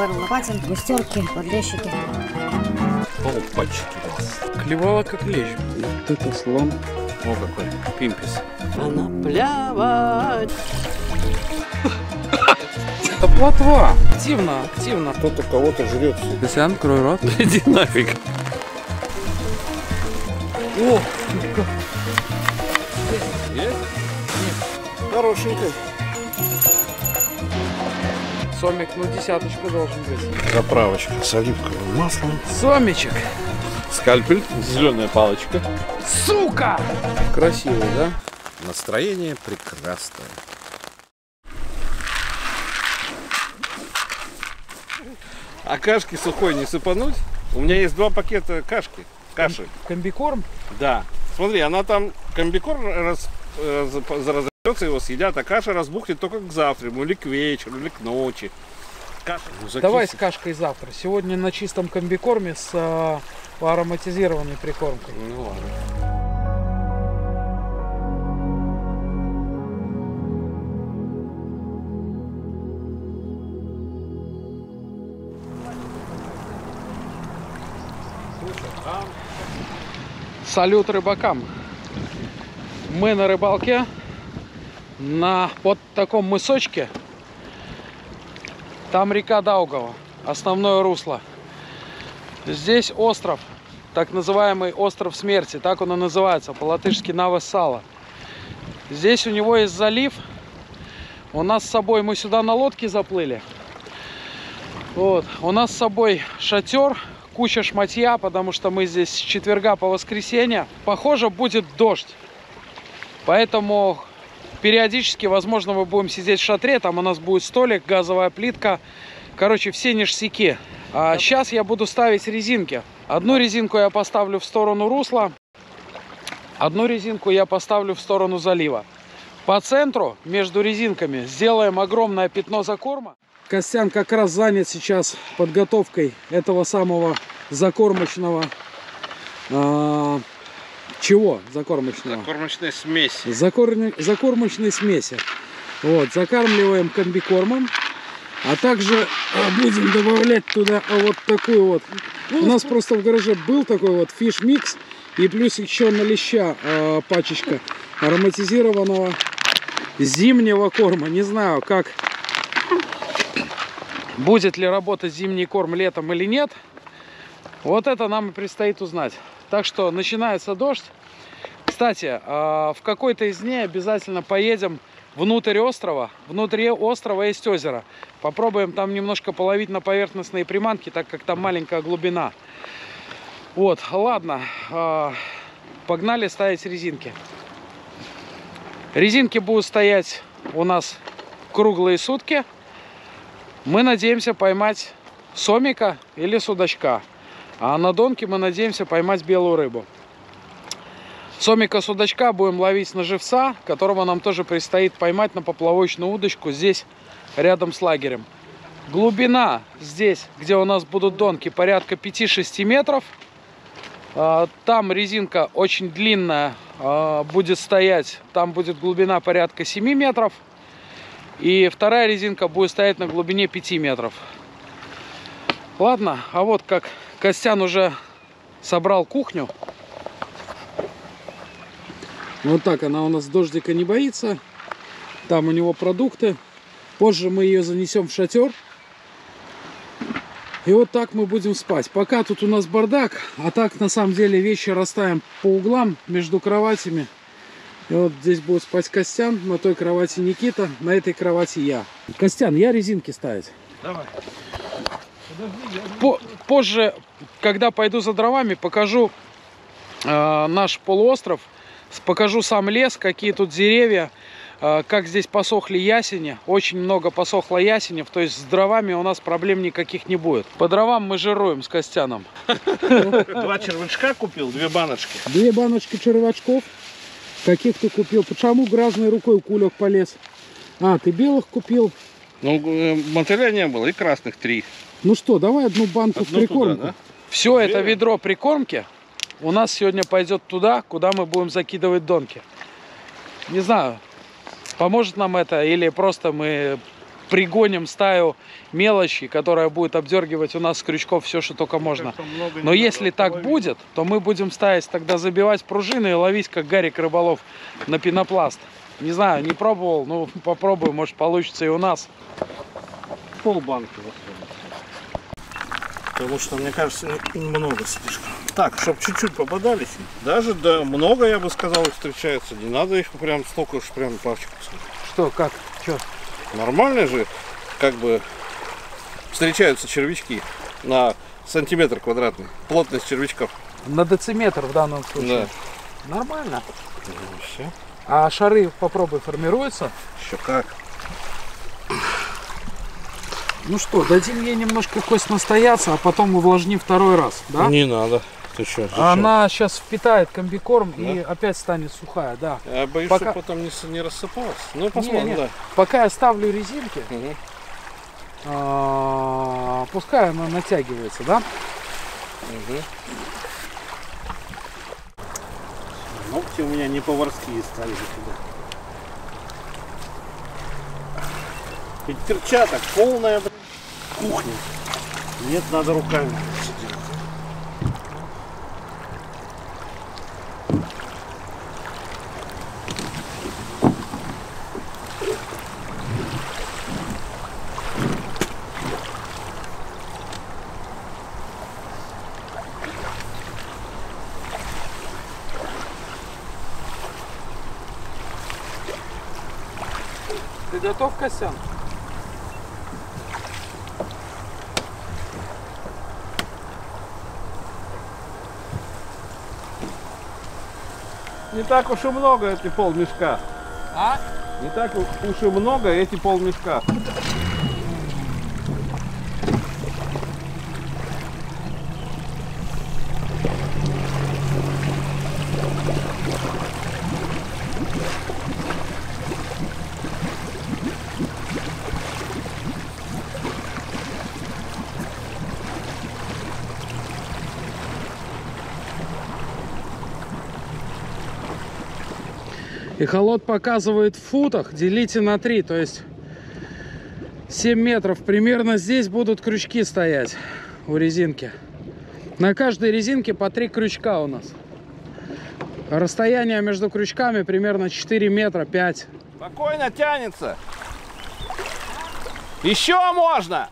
Павел Лопатин, густерки, подлещики. Опачки. Клевала как лещ. Вот это слон. О, какой пимпис. Наплявать. Это плотва. Активно, активно. Кто-то кого-то жрет. Костян, открой рот. Иди нафиг. О! Есть? Хорошенькая. Сомик, ну десяточка должен быть. Заправочка с оливковым маслом. Сомичек. Скальпель. Зеленая палочка. Сука! Красивый, да? Настроение прекрасное. А кашки сухой не сыпануть? У меня есть 2 пакета каши. Комбикорм? Да. Смотри, она там комбикорм разойдется, его съедят, а каша разбухнет только к завтраму, или к вечеру, или к ночи. Каша, давай с кашкой завтра. Сегодня на чистом комбикорме с ароматизированной прикормкой. Ну ладно. Салют рыбакам! Мы на рыбалке на вот таком мысочке. Там река Даугава, основное русло. Здесь остров, так называемый остров смерти, так он и называется, по-латышски Навес-Сала. Здесь у него есть залив. У нас с собой, мы сюда на лодке заплыли. Вот. У нас с собой шатер. Куча шматья, потому что мы здесь с четверга по воскресенье. Похоже, будет дождь. Поэтому периодически, возможно, мы будем сидеть в шатре. Там у нас будет столик, газовая плитка. Короче, все ништяки. А сейчас я буду ставить резинки. Одну резинку я поставлю в сторону русла. Одну резинку я поставлю в сторону залива. По центру, между резинками, сделаем огромное пятно закорма. Костян как раз занят сейчас подготовкой этого самого закормочного. Чего закормочного? Закормочной смеси. Закормочной смеси. Вот, закармливаем комбикормом. А также будем добавлять туда вот такую вот. У нас просто в гараже был такой вот фиш-микс. И плюс еще на леща пачечка ароматизированного зимнего корма. Не знаю, как будет ли работать зимний корм летом или нет. Вот это нам и предстоит узнать. Так что начинается дождь. Кстати, в какой-то из дней обязательно поедем внутрь острова. Внутри острова есть озеро. Попробуем там немножко половить на поверхностные приманки, так как там маленькая глубина. Вот, ладно. Погнали ставить резинки. Резинки будут стоять у нас круглые сутки. Мы надеемся поймать сомика или судачка. А на донке мы надеемся поймать белую рыбу. Сомика, судачка будем ловить на живца, которого нам тоже предстоит поймать на поплавочную удочку здесь, рядом с лагерем. Глубина здесь, где у нас будут донки, порядка 5-6 метров. Там резинка очень длинная будет стоять. Там будет глубина порядка 7 метров. И вторая резинка будет стоять на глубине 5 метров. Ладно, а вот как Костян уже собрал кухню. Вот так она у нас дождика не боится. Там у него продукты. Позже мы ее занесем в шатер. И вот так мы будем спать. Пока тут у нас бардак. А так на самом деле вещи расставим по углам между кроватями. И вот здесь будет спать Костян, на той кровати Никита, на этой кровати я. Костян, я резинки ставить. Давай. Позже, когда пойду за дровами, покажу наш полуостров, покажу сам лес, какие тут деревья, как здесь посохли ясени. Очень много посохло ясенев, то есть с дровами у нас проблем никаких не будет. По дровам мы жируем с Костяном. 2 червячка купил, 2 баночки. 2 баночки червячков. Каких ты купил? Почему грязной рукой кулек полез? А, ты белых купил? Ну, мотыля не было, и красных 3. Ну что, давай одну банку в прикормку. Туда, да? Все это ведро прикормки у нас сегодня пойдет туда, куда мы будем закидывать донки. Не знаю, поможет нам это или просто мы пригоним стаю мелочи, которая будет обдергивать у нас с крючков все, что только можно. Но если так будет, то мы будем ставить тогда забивать пружины и ловить, как Гарик Рыболов, на пенопласт. Не знаю, не пробовал, но попробую, может получится и у нас. Полбанки. Потому что, мне кажется, немного слишком. Так, чтобы чуть-чуть попадались. Даже да, много, я бы сказал, их встречается. Не надо их прям столько уж прям пачку. Что, как, что? Нормально же, как бы, встречаются червячки на сантиметр квадратный. Плотность червячков. На дециметр в данном случае. Да. Нормально. Ну, все. А шары, попробуй, формируются? Еще как. Ну что, дадим ей немножко кость настояться, а потом увлажним второй раз, да? Не надо. Ты что? Она сейчас впитает комбикорм, да? И Да? опять станет сухая, да. Я боюсь, Пока... что потом не рассыпалась. Ну, посмотрим, да. Пока я ставлю резинки, Угу. пускай она натягивается, да? Угу. Ногти у меня не поварские стали туда. И перчаток полная, блин, кухня. Нет, надо руками все делать. Ты готов, Костян? Не так уж и много эти полмешка. А? Не так уж и много эти полмешка. Эхолот показывает в футах, делите на 3, то есть 7 метров. Примерно здесь будут крючки стоять у резинки. На каждой резинке по 3 крючка у нас. Расстояние между крючками примерно 4 метра, 5. Спокойно тянется. Еще можно.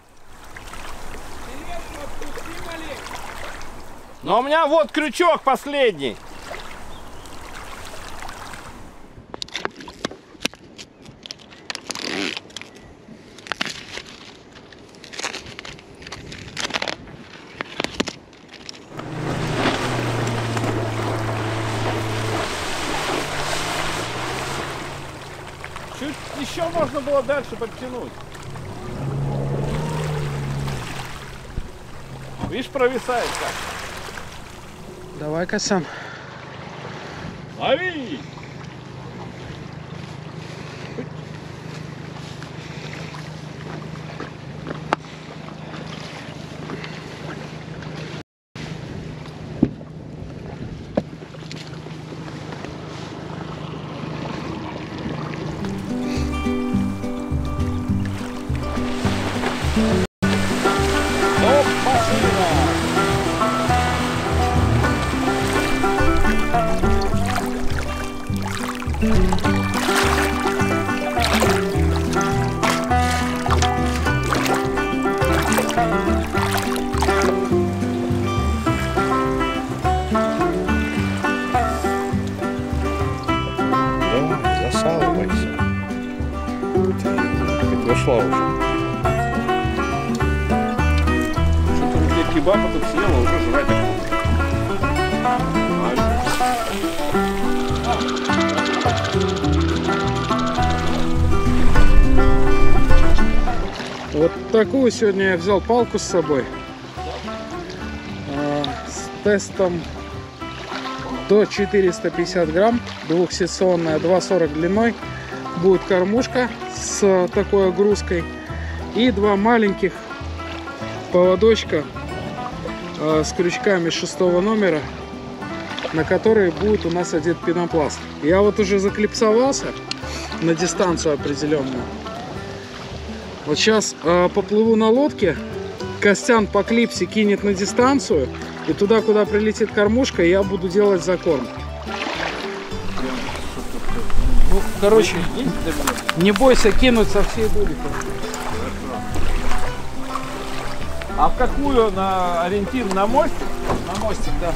Но у меня вот крючок последний. Чуть еще можно было дальше подтянуть. Видишь, провисает как. Давай, Костян. Лови! Давай, засалывайся. Ты вошла уже. Что там где кебаб тут съела, уже жрать охота. Вот такую сегодня я взял палку с собой. С тестом до 450 грамм. Двухсекционная, 2,40 длиной. Будет кормушка с такой огрузкой. И два маленьких поводочка с крючками 6 номера, на которые будет у нас одет пенопласт. Я вот уже заклипсовался на дистанцию определенную. Вот сейчас поплыву на лодке, Костян по клипсе кинет на дистанцию, и туда, куда прилетит кормушка, я буду делать закорм. Ну, короче, не бойся кинуть со всей дури. А в какую на ориентир? На мостик? На мостик, да.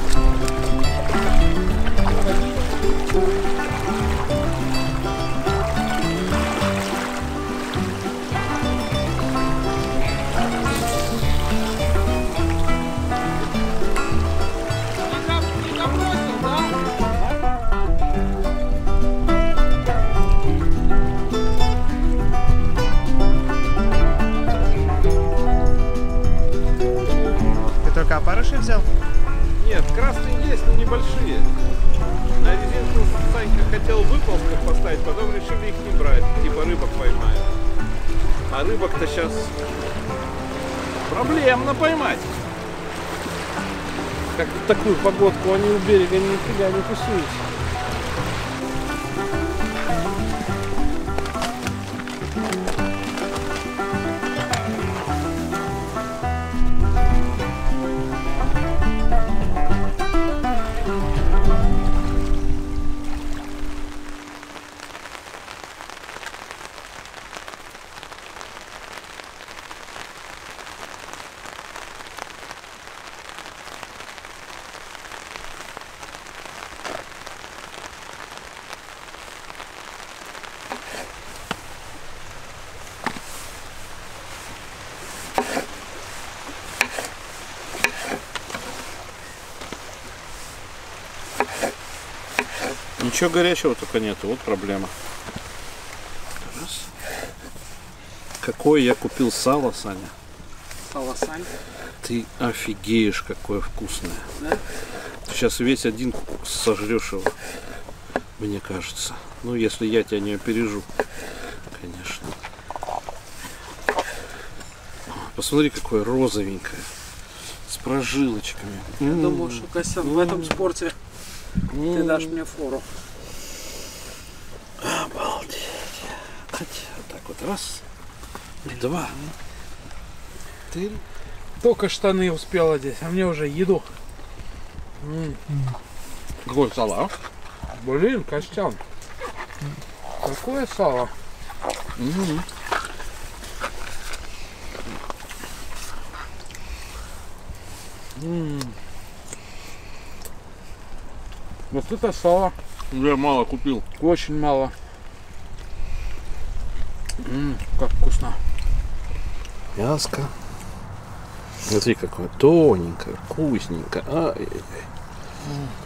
Ты только опарыши взял? Нет, красные есть, но небольшие. На резинку Санька хотел выползках поставить, потом решили их не брать. Типа рыбок поймают. А рыбок-то сейчас проблемно поймать. Как в такую погодку они у берега нифига не тусуются. Ничего горячего только нету, вот проблема. Раз. Какое я купил сало, Саня? Сало Сань. Ты офигеешь, какое вкусное. Да? Сейчас весь один сожрешь его, мне кажется. Ну, если я тебя не опережу, конечно. Посмотри, какое розовенькое. С прожилочками. Я думал, что, Костян, в этом спорте ты дашь мне фору. Обалдеть. Вот так вот, раз, два, три. Только штаны успел одеть, а мне уже еду. Какое сало, Блин, Костян. Какое сало? Вот это сало. Я мало купил. Очень мало. Как вкусно. Мяско. Смотри, какое тоненькое, вкусненькое. Ай-яй-яй.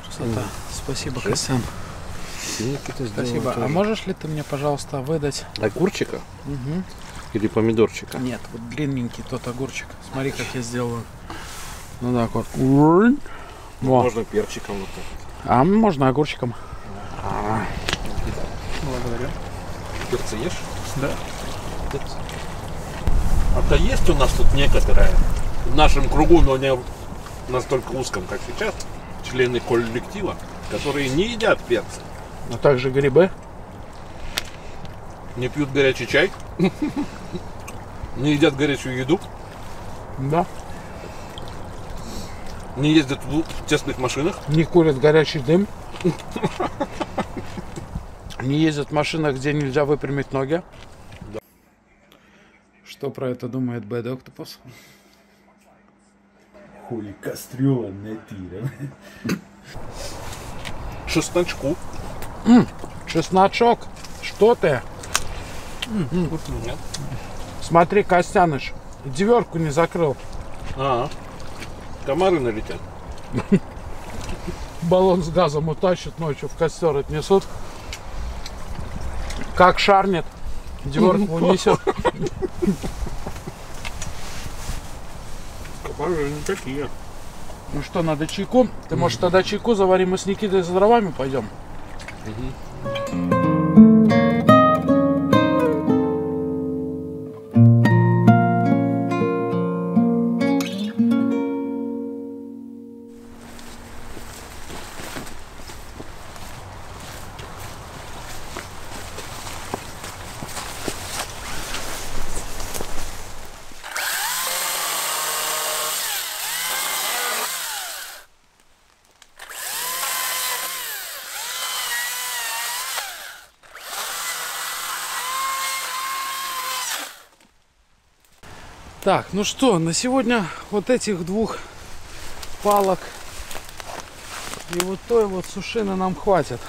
Красота. Спасибо, Костян. Спасибо. А можешь ли ты мне, пожалуйста, выдать? Огурчика Угу. или помидорчика? Нет, вот длинненький тот огурчик. Смотри, как я сделаю. Ну так вот. Во. Можно перчиком вот так. А можно огурчиком. Благодарю. Перцы ешь? Да. А-то есть у нас тут некоторые в нашем кругу, но не настолько узком, как сейчас, члены коллектива, которые не едят перцы. А также грибы. Не пьют горячий чай, не едят горячую еду, Да. не ездят в тесных машинах. Не курят горячий дым. Не ездят в машинах, где нельзя выпрямить ноги. Да. Что про это думает Bad Octopus? Хули кастрюла не тира. Чесночку. Чесночок. Что ты? Нет. Смотри, Костяныч, дверку не закрыл. Комары налетят. Баллон с газом утащат, ночью в костер отнесут. Как шарнет, дверку унесет. Комары никакие. Ну что, надо чайку? Ты, может, тогда чайку заварим, мы с Никитой за дровами пойдем? Так, ну что, на сегодня вот этих двух палок и вот той вот сушины нам хватит.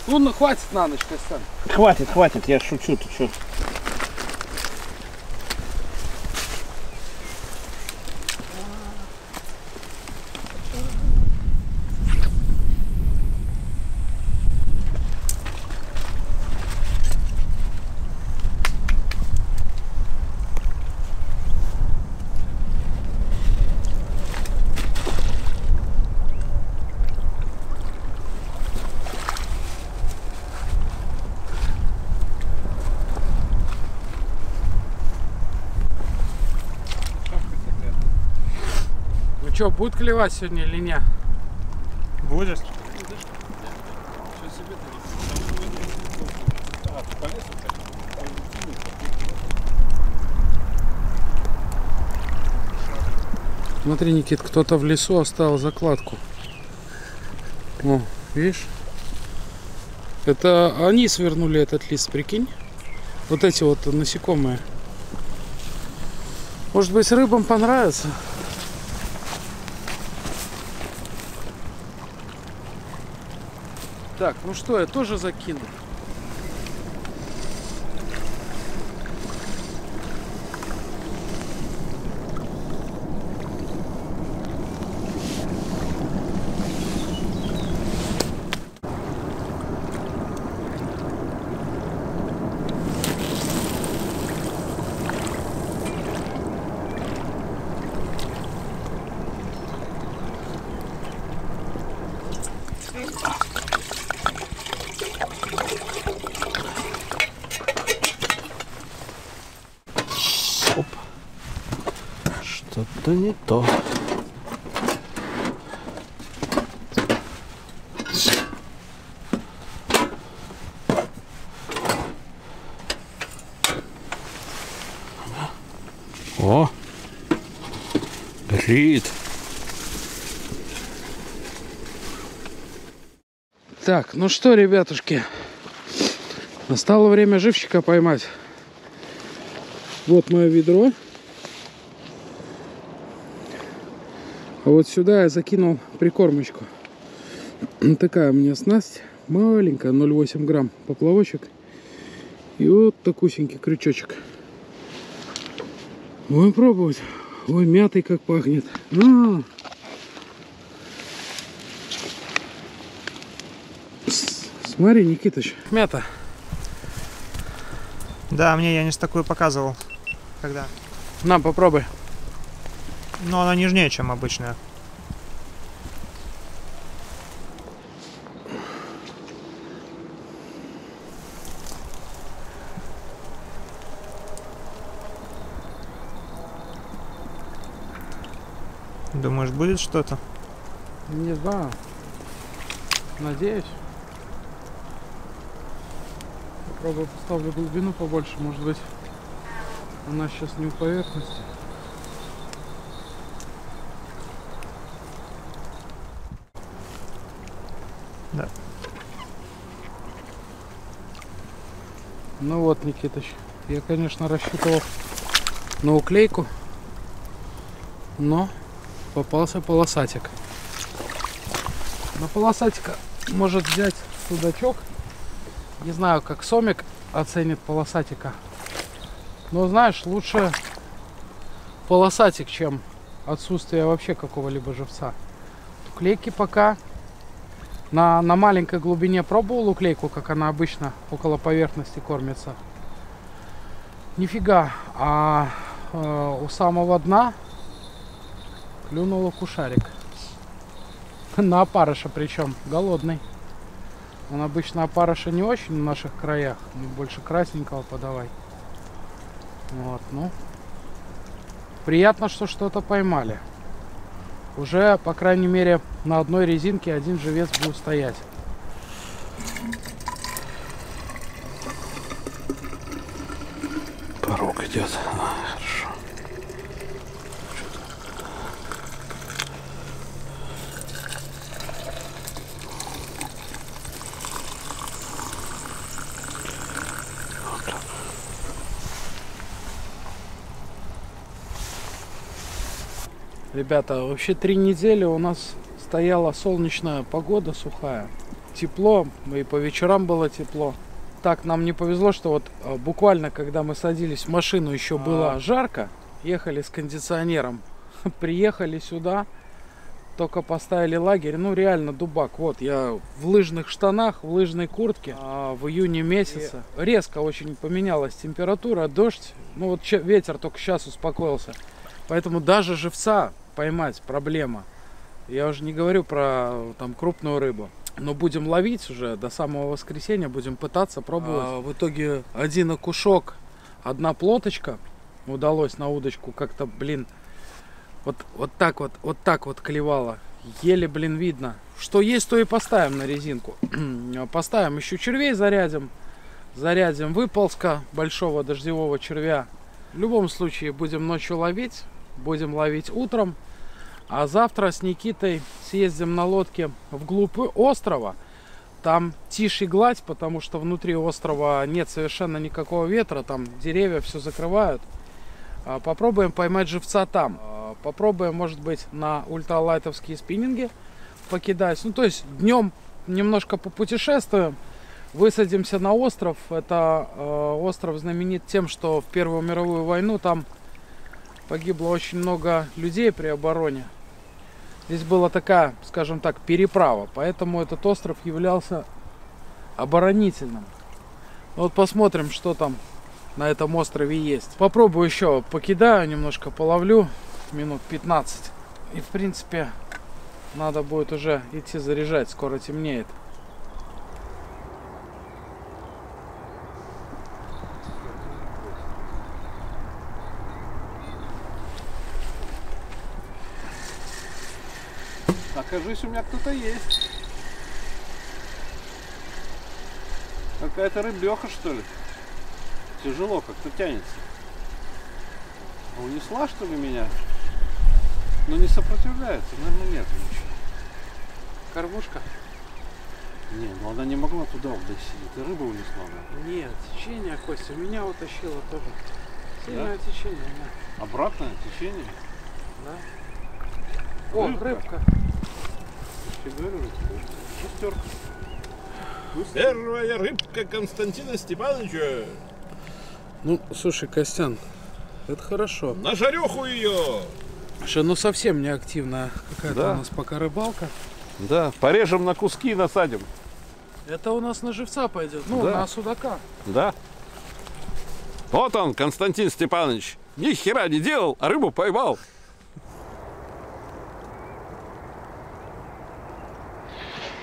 Ну, хватит на ночь, Костян. Хватит, хватит, я шучу, ты чё? Ну что, будет клевать сегодня или нет? Будешь? Смотри, Никит, кто-то в лесу оставил закладку. О, видишь? Это они свернули этот лист, прикинь? Вот эти вот насекомые. Может быть, рыбам понравится? Так, ну что, я тоже закину. Что-то не то. О, горит. Так, ну что, ребятушки, настало время живчика поймать. Вот мое ведро. А вот сюда я закинул прикормочку. Такая у меня снасть, маленькая, 0,8 грамм поплавочек. И вот такусенький крючочек. Будем пробовать. Ой, мятой как пахнет. Смотри, Никитыч, мята. Да, мне Янис такую показывал. Когда? На, попробуй. Но она нежнее, чем обычная. Думаешь, будет что-то? Не знаю. Надеюсь. Попробую, поставлю глубину побольше. Может быть, она сейчас не у поверхности. Да. Ну вот, Никитыч, я, конечно, рассчитывал на уклейку, но попался полосатик. На полосатика может взять судачок. Не знаю, как сомик оценит полосатика. Но знаешь, лучше полосатик, чем отсутствие вообще какого-либо живца. Уклейки пока на маленькой глубине пробовал уклейку, как она обычно около поверхности кормится. Нифига. А у самого дна клюнул окушарик. На опарыша, причем голодный. Он обычно опарыша не очень в наших краях. Больше красненького подавай. Вот, ну. Приятно, что что-то поймали. Уже, по крайней мере, на одной резинке один живец будет стоять. Порог идет. Хорошо. Ребята, вообще 3 недели у нас стояла солнечная погода, сухая. Тепло, и по вечерам было тепло. Так, нам не повезло, что вот буквально, когда мы садились в машину, еще было жарко. Ехали с кондиционером. Приехали сюда, только поставили лагерь. Ну, реально дубак. Вот, я в лыжных штанах, в лыжной куртке. В июне месяце резко очень поменялась температура, дождь. Ну, вот ветер только сейчас успокоился. Поэтому даже живца поймать проблема. Я уже не говорю про там крупную рыбу. Но будем ловить уже до самого воскресенья, будем пытаться пробовать. В итоге один окушок, одна плоточка удалось на удочку как-то, блин, вот так вот клевало. Еле, блин, видно. Что есть, то и поставим на резинку. Поставим еще червей, зарядим выползка большого дождевого червя. В любом случае будем ночью ловить, будем ловить утром. А завтра с Никитой съездим на лодке вглубь острова. Там тише гладь, потому что внутри острова нет совершенно никакого ветра. Там деревья все закрывают. Попробуем поймать живца там. Попробуем, может быть, на ультралайтовские спиннинги покидать. Ну, то есть днем немножко попутешествуем. Высадимся на остров. Это остров знаменит тем, что в Первую мировую войну там погибло очень много людей при обороне. Здесь была такая, скажем так, переправа. Поэтому этот остров являлся оборонительным. Вот посмотрим, что там на этом острове есть. Попробую еще покидаю, немножко половлю. Минут 15. И в принципе надо будет уже идти заряжать. Скоро темнеет. Окажись, у меня кто-то есть. Какая-то рыбеха, что ли? Тяжело как-то тянется. Унесла, что ли, меня? Но не сопротивляется, наверное, нет ничего. Кормушка? Не, ну она не могла туда сидеть. И рыба унесла, да? Нет, течение, Костя, меня утащило тоже. Сильное течение, да. Обратное течение? Да. О, рыбка. Я говорю, шестерка. Первая рыбка Константина Степановича. Ну, слушай, Костян, это хорошо. На жареху ее! Что, ну совсем не активная какая-то у нас пока рыбалка. Да, порежем на куски и насадим. Это у нас на живца пойдет, ну, на судака. Да. Вот он, Константин Степанович. Ни хера не делал, а рыбу поймал.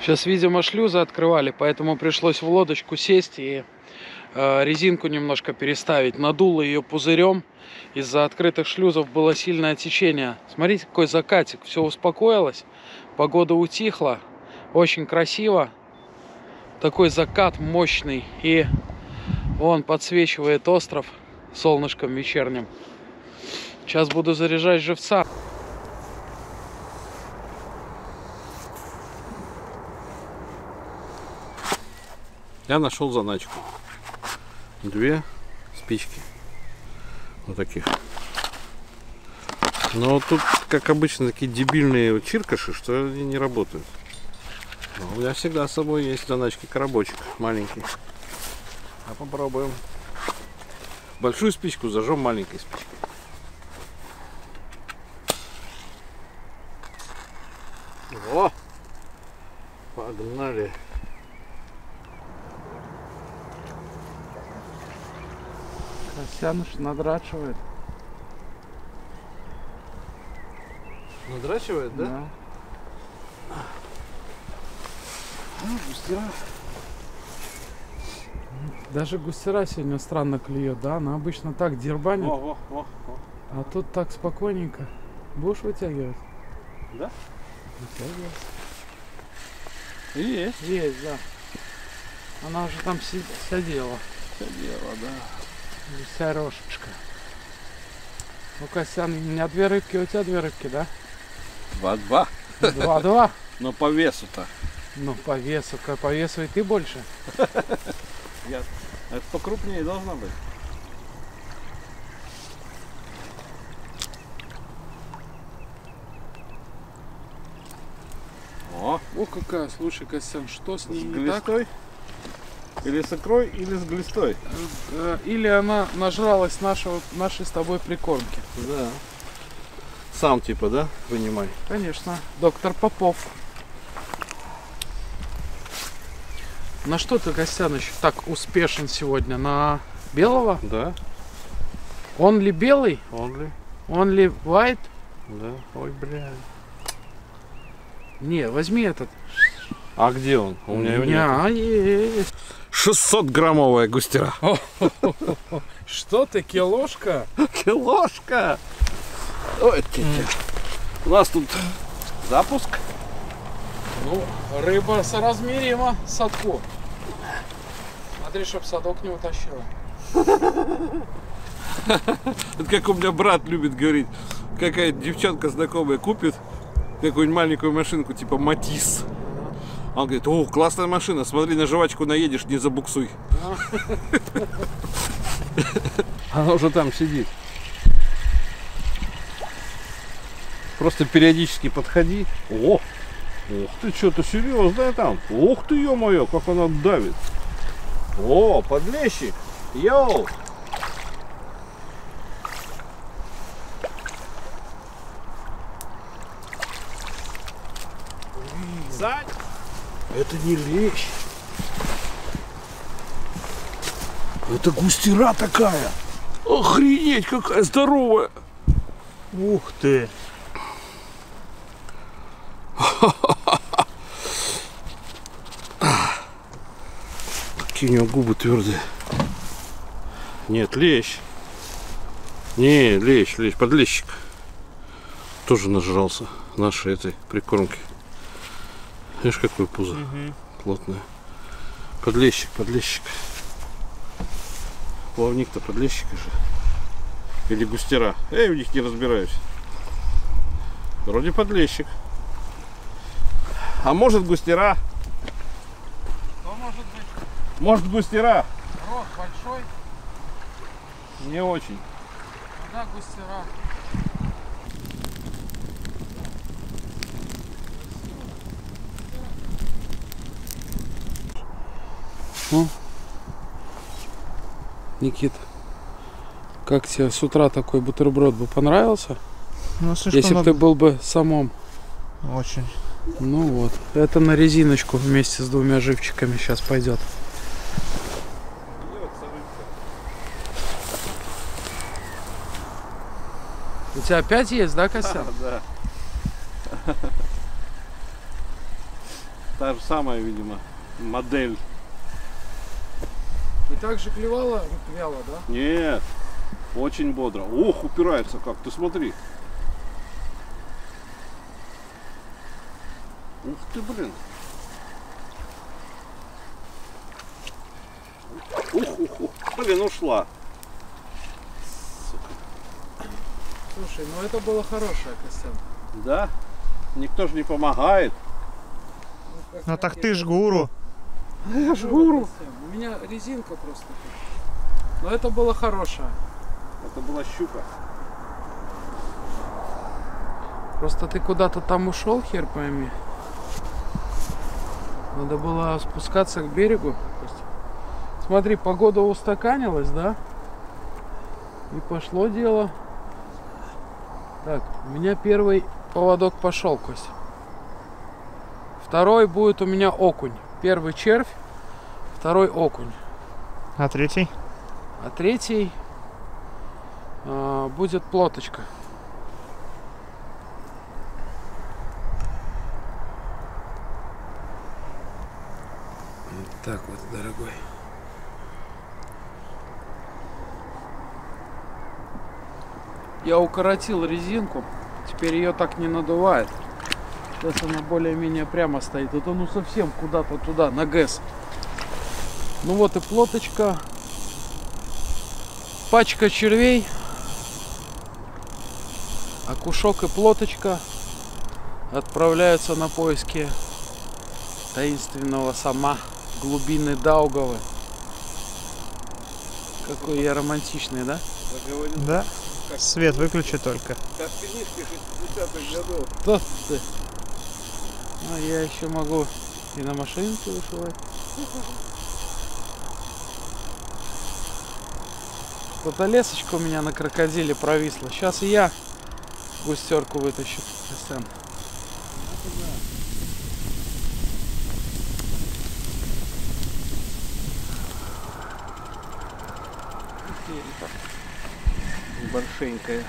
Сейчас, видимо, шлюзы открывали, поэтому пришлось в лодочку сесть и резинку немножко переставить. Надуло ее пузырем. Из-за открытых шлюзов было сильное течение. Смотрите, какой закатик. Все успокоилось. Погода утихла. Очень красиво. Такой закат мощный. И вон подсвечивает остров солнышком вечерним. Сейчас буду заряжать живца. Я нашел заначку. 2 спички. Вот таких. Но тут, как обычно, такие дебильные чиркаши, что они не работают. Но у меня всегда с собой есть заначки коробочек маленький. А попробуем. Большую спичку зажжем маленькой спичкой. О! Погнали! Костяныш надрачивает. Надрачивает, да? Да. Густера. Даже густера сегодня странно клюет, да? Она обычно так дербанит. О. А тут так спокойненько. Будешь вытягивать? Да? Вытягивать. Есть. Есть, да. Она уже там сидела. Сидела, да. Гусярошечка. Ну, Костян, у меня 2 рыбки, у тебя 2 рыбки, да? 2-2. 2-2. Но по весу-то. Ну, по весу и ты больше. Это покрупнее должна быть. О, какая, слушай, Костян, что с ней С не так? глистой? Или с икрой, или с глистой? Или она нажралась нашей с тобой прикормки. Да. Сам типа, да, вынимай? Конечно, доктор Попов. На что ты, Костяныч, так успешен сегодня? На белого? Да. Он ли белый? Он ли? Он ли white? Да. Ой, бля. Не, возьми этот. А где он? У меня его нет. А, есть. 600-граммовая густера. Что ты, килошка? Килошка. Ой, тетя. У нас тут запуск. Ну, рыба соразмерима с садку. Смотри, чтоб садок не утащила. Это как у меня брат любит говорить. Какая девчонка знакомая купит какую-нибудь маленькую машинку, типа Матис. Он говорит: о, классная машина, смотри, на жвачку наедешь, не забуксуй. Она уже там сидит. Просто периодически подходи. О, ух ты, что-то серьезное там. Ух ты, ё-моё, как она давит. О, подлещик. Йоу. Сань. Это не лещ. Это густера такая. Охренеть, какая здоровая. Ух ты! Какие у него губы твердые. Нет, лещ. Не, лещ, подлещик. Тоже нажрался нашей этой прикормки. Видишь, какое пузо плотное. Подлещик. Плавник-то подлещика же. Или густера. Я в них не разбираюсь. Вроде подлещик. А может густера? Что может быть? Может густера? Рот большой, Не очень. куда густера? Ну, Никит, как тебе с утра такой бутерброд бы понравился? Ну, слишком Если бы ты много. был бы самом. Очень. Ну вот, это на резиночку вместе с двумя живчиками сейчас пойдет. У тебя опять есть, да, Костян? Да. Та же самая, видимо, модель. И так же клевала вяло, да? Нет, очень бодро. Ох, упирается как, ты смотри. Ух ты, блин. Ух. Блин, ушла. Слушай, ну это было хорошее, Костян. Да? Никто же не помогает. Ну так ты ж гуру. Я ж гуру. У меня резинка просто тут. Но это было хорошее. Это была щука. Просто ты куда-то там ушел, хер пойми. Надо было спускаться к берегу. Смотри, погода устаканилась, да? И пошло дело. Так, у меня первый поводок пошел, Кость. Второй будет у меня окунь. Первый червь, второй окунь. А третий? А третий будет плоточка. Так вот, дорогой. Я укоротил резинку, теперь ее так не надувает. Сейчас она более-менее прямо стоит. Это ну совсем куда-то туда, на ГЭС. Ну вот и плоточка. Пачка червей. Окушок и плоточка отправляются на поиски таинственного сама глубины Даугавы. Какой я романтичный, да? Да. Свет выключи только. Как в книжке 60-х годов. Что ты? А я еще могу и на машинке вышивать. Что-то лесочка у меня на крокодиле провисла. Сейчас и я густерку вытащу. Костян. Большенькая.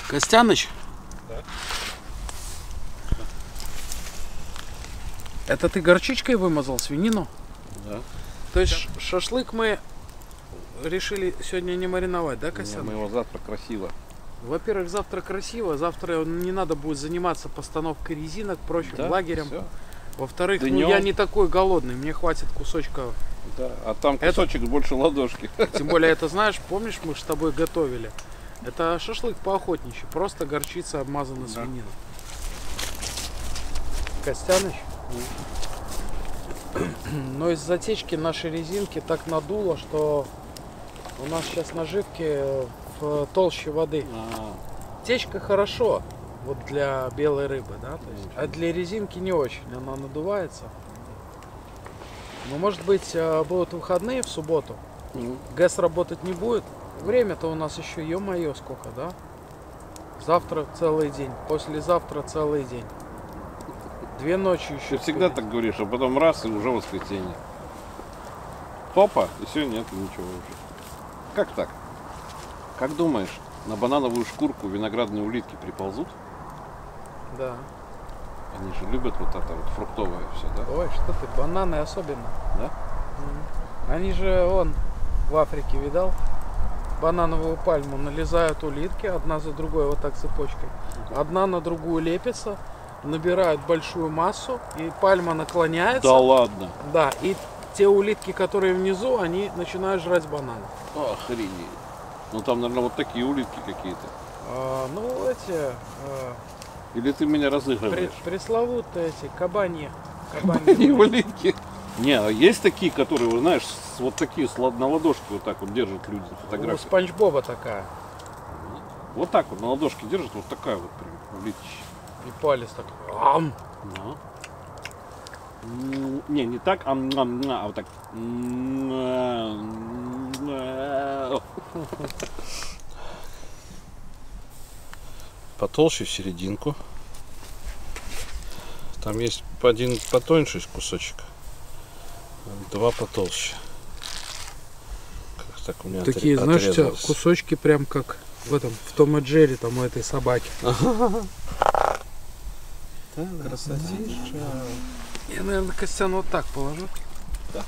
Костяныч? Да. Это ты горчичкой вымазал свинину? Да. То есть шашлык мы решили сегодня не мариновать, да, Костяныч? Мы его завтра красиво. Во-первых, завтра красиво, завтра не надо будет заниматься постановкой резинок, прочим, Да, лагерем. всё. Во-вторых, ну, Днём. я не такой голодный, мне хватит кусочка. Да. А там кусочек больше ладошки. Тем более, это знаешь, помнишь, мы же с тобой готовили. Это шашлык поохотничий, просто горчица обмазана Да. свинина. Костяныч? Но из затечки нашей резинки так надуло, что у нас сейчас наживки в толще воды. Течка хорошо, вот для белой рыбы, да, то есть, а для резинки не очень, она надувается. Но может быть будут выходные в субботу, ГЭС работать не будет. Время-то у нас еще, ё-моё, сколько, да? Завтра целый день, послезавтра целый день. 2 ночи еще. Ты всегда так говоришь, а потом раз и уже воскресенье. Хопа, и все, нет ничего уже. Как так? Как думаешь, на банановую шкурку виноградные улитки приползут? Да. Они же любят вот это вот фруктовое все, да? Ой, что ты, бананы особенно. Да? Они же, он в Африке видал, банановую пальму налезают улитки, одна за другой вот так цепочкой. Одна на другую лепится, набирают большую массу, и пальма наклоняется. Да ладно. Да, и те улитки, которые внизу, они начинают жрать бананы. Охренеть. Ну там, наверное, вот такие улитки какие-то. Ну, эти Или ты меня разыгрываешь? пресловутые эти кабаньи. Не улитки. Не, а есть такие, которые, вы знаешь, вот такие на ладошке вот так вот держат люди на У фотографии. Спанч Боба такая. Вот так вот на ладошке держат, вот такая вот прям улитища. И палец так. Ам! Ну. Не, не так, а вот так. Потолще в серединку. Там есть один потоньше кусочек, 2 потолще. Как так у меня Такие, знаешь, у тебя отрезалось. кусочки прям как в этом, в Том и Джерри, там у этой собаки. Красотища. Я, наверное, Костян вот так положу. Да.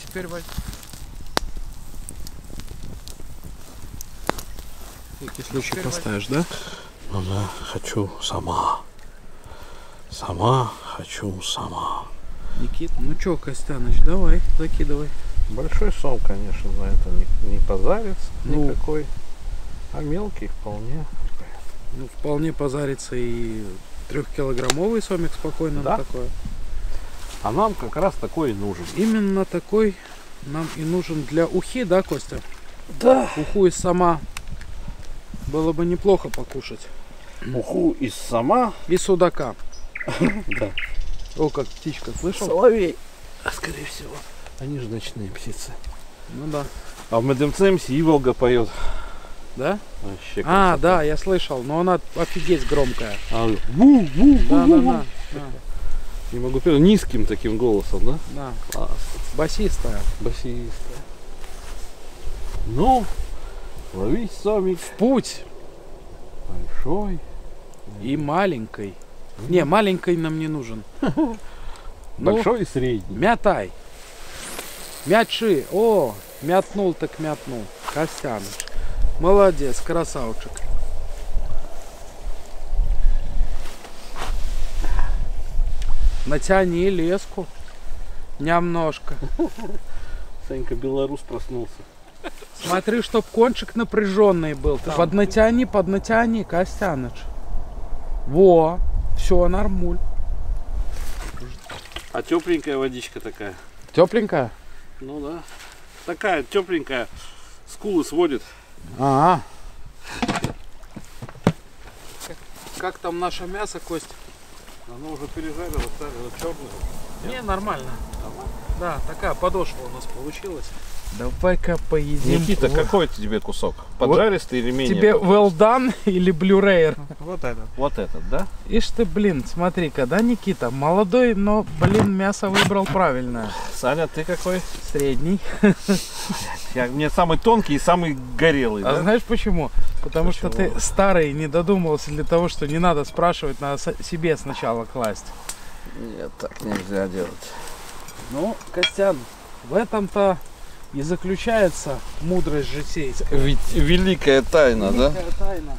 Теперь, Вань. Всякий случай поставишь, да? Ну да, хочу сама. Сама хочу сама. Никит, ну чё, Костяныч, давай, закидывай. Большой сом, конечно, на это не позарится Ну. никакой. А мелкий вполне. Ну, вполне позарится и 3-килограммовый сомик спокойно Да. на такое. А нам как раз такой и нужен. Именно такой нам и нужен для ухи, да, Костя? Да. Уху из сама было бы неплохо покушать. Уху из сама. И судака. Да. О, как птичка, слышал? Соловей. А скорее всего. Они же ночные птицы. Ну да. А в Медемцемсе Иволга поет. Да? Вообще А, красота. да, я слышал, но она офигеть громкая. А, ву. Да. Не могу петь. Низким таким голосом, да? Да. Класс. Басистая. Басистая. Ну, ловись сомик Путь. большой. И маленькой. Не, маленькой нам не нужен. Ну, Большой и средний. мятай. Мячи. О, мятнул так мятнул. Костяныч. Молодец, красавчик. Натяни леску. Немножко. Санька белорус проснулся. Смотри, чтоб кончик напряженный был. Ты поднатяни, Костяныч. Во, все, нормуль. А тепленькая водичка такая. Тепленькая? Ну да. Такая тепленькая. Скулы сводит. Ага. Как там наше мясо, Кость? Оно уже пережарило, ставило черное. Не, нормально. Да, такая подошва у нас получилась. Давай-ка поедим. Никита, какой тебе кусок? Поджаристый или менее? Тебе well done или Blu-ray? Вот этот. Вот этот, да? Ишь ты, блин, смотри-ка, да, Никита? Молодой, но, блин, мясо выбрал правильное. Саня, ты какой? Средний. Мне самый тонкий и самый горелый, А да? знаешь почему? Потому что ты старый, не додумался для того, что не надо спрашивать, надо себе сначала класть. Нет, так нельзя делать. Ну, Костян, в этом-то и заключается мудрость житейская. Ведь великая тайна, да? Великая тайна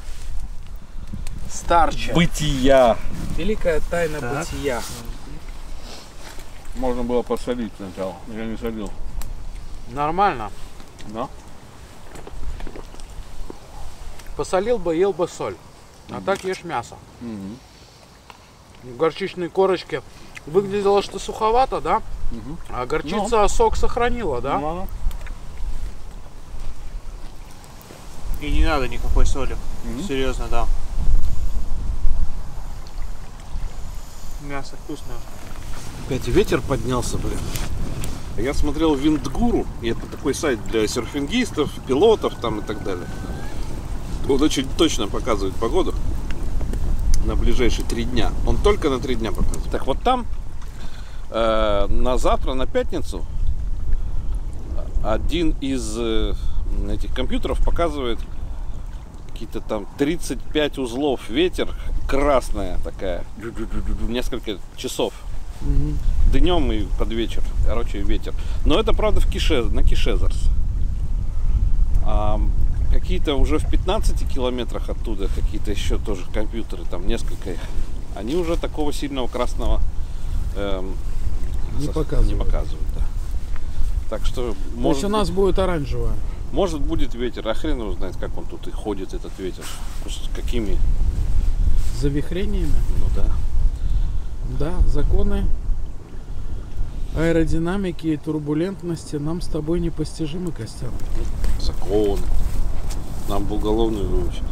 старча. Бытия. Великая тайна бытия. Можно было посолить сначала. Я не солил. Нормально. Да? Посолил бы, ел бы соль. А так ешь мясо. В горчичной корочке выглядело, что суховато, да? А горчица сок сохранила, да? И не надо никакой соли. Серьезно, да. Мясо вкусное. Опять ветер поднялся, блин. Я смотрел Виндгуру, и это такой сайт для серфингистов, пилотов там и так далее. Он очень точно показывает погоду на ближайшие 3 дня. Он только на 3 дня показывает. Так вот там на завтра, на пятницу, один из этих компьютеров показывает какие-то там 35 узлов, ветер, красная такая, несколько часов. Днем и под вечер, короче, ветер. Но это, правда, на Кишезерс. А какие-то уже в 15 километрах оттуда, какие-то еще тоже компьютеры, там несколько их, они уже такого сильного красного не показывают, да. Так что, То есть у нас будет оранжевая. может будет ветер, а хрен его знает, как он тут и ходит, этот ветер. С какими, Завихрениями. ну да. Да, законы аэродинамики и турбулентности нам с тобой непостижимы, Костян. Законы. Нам бы уголовную выучить.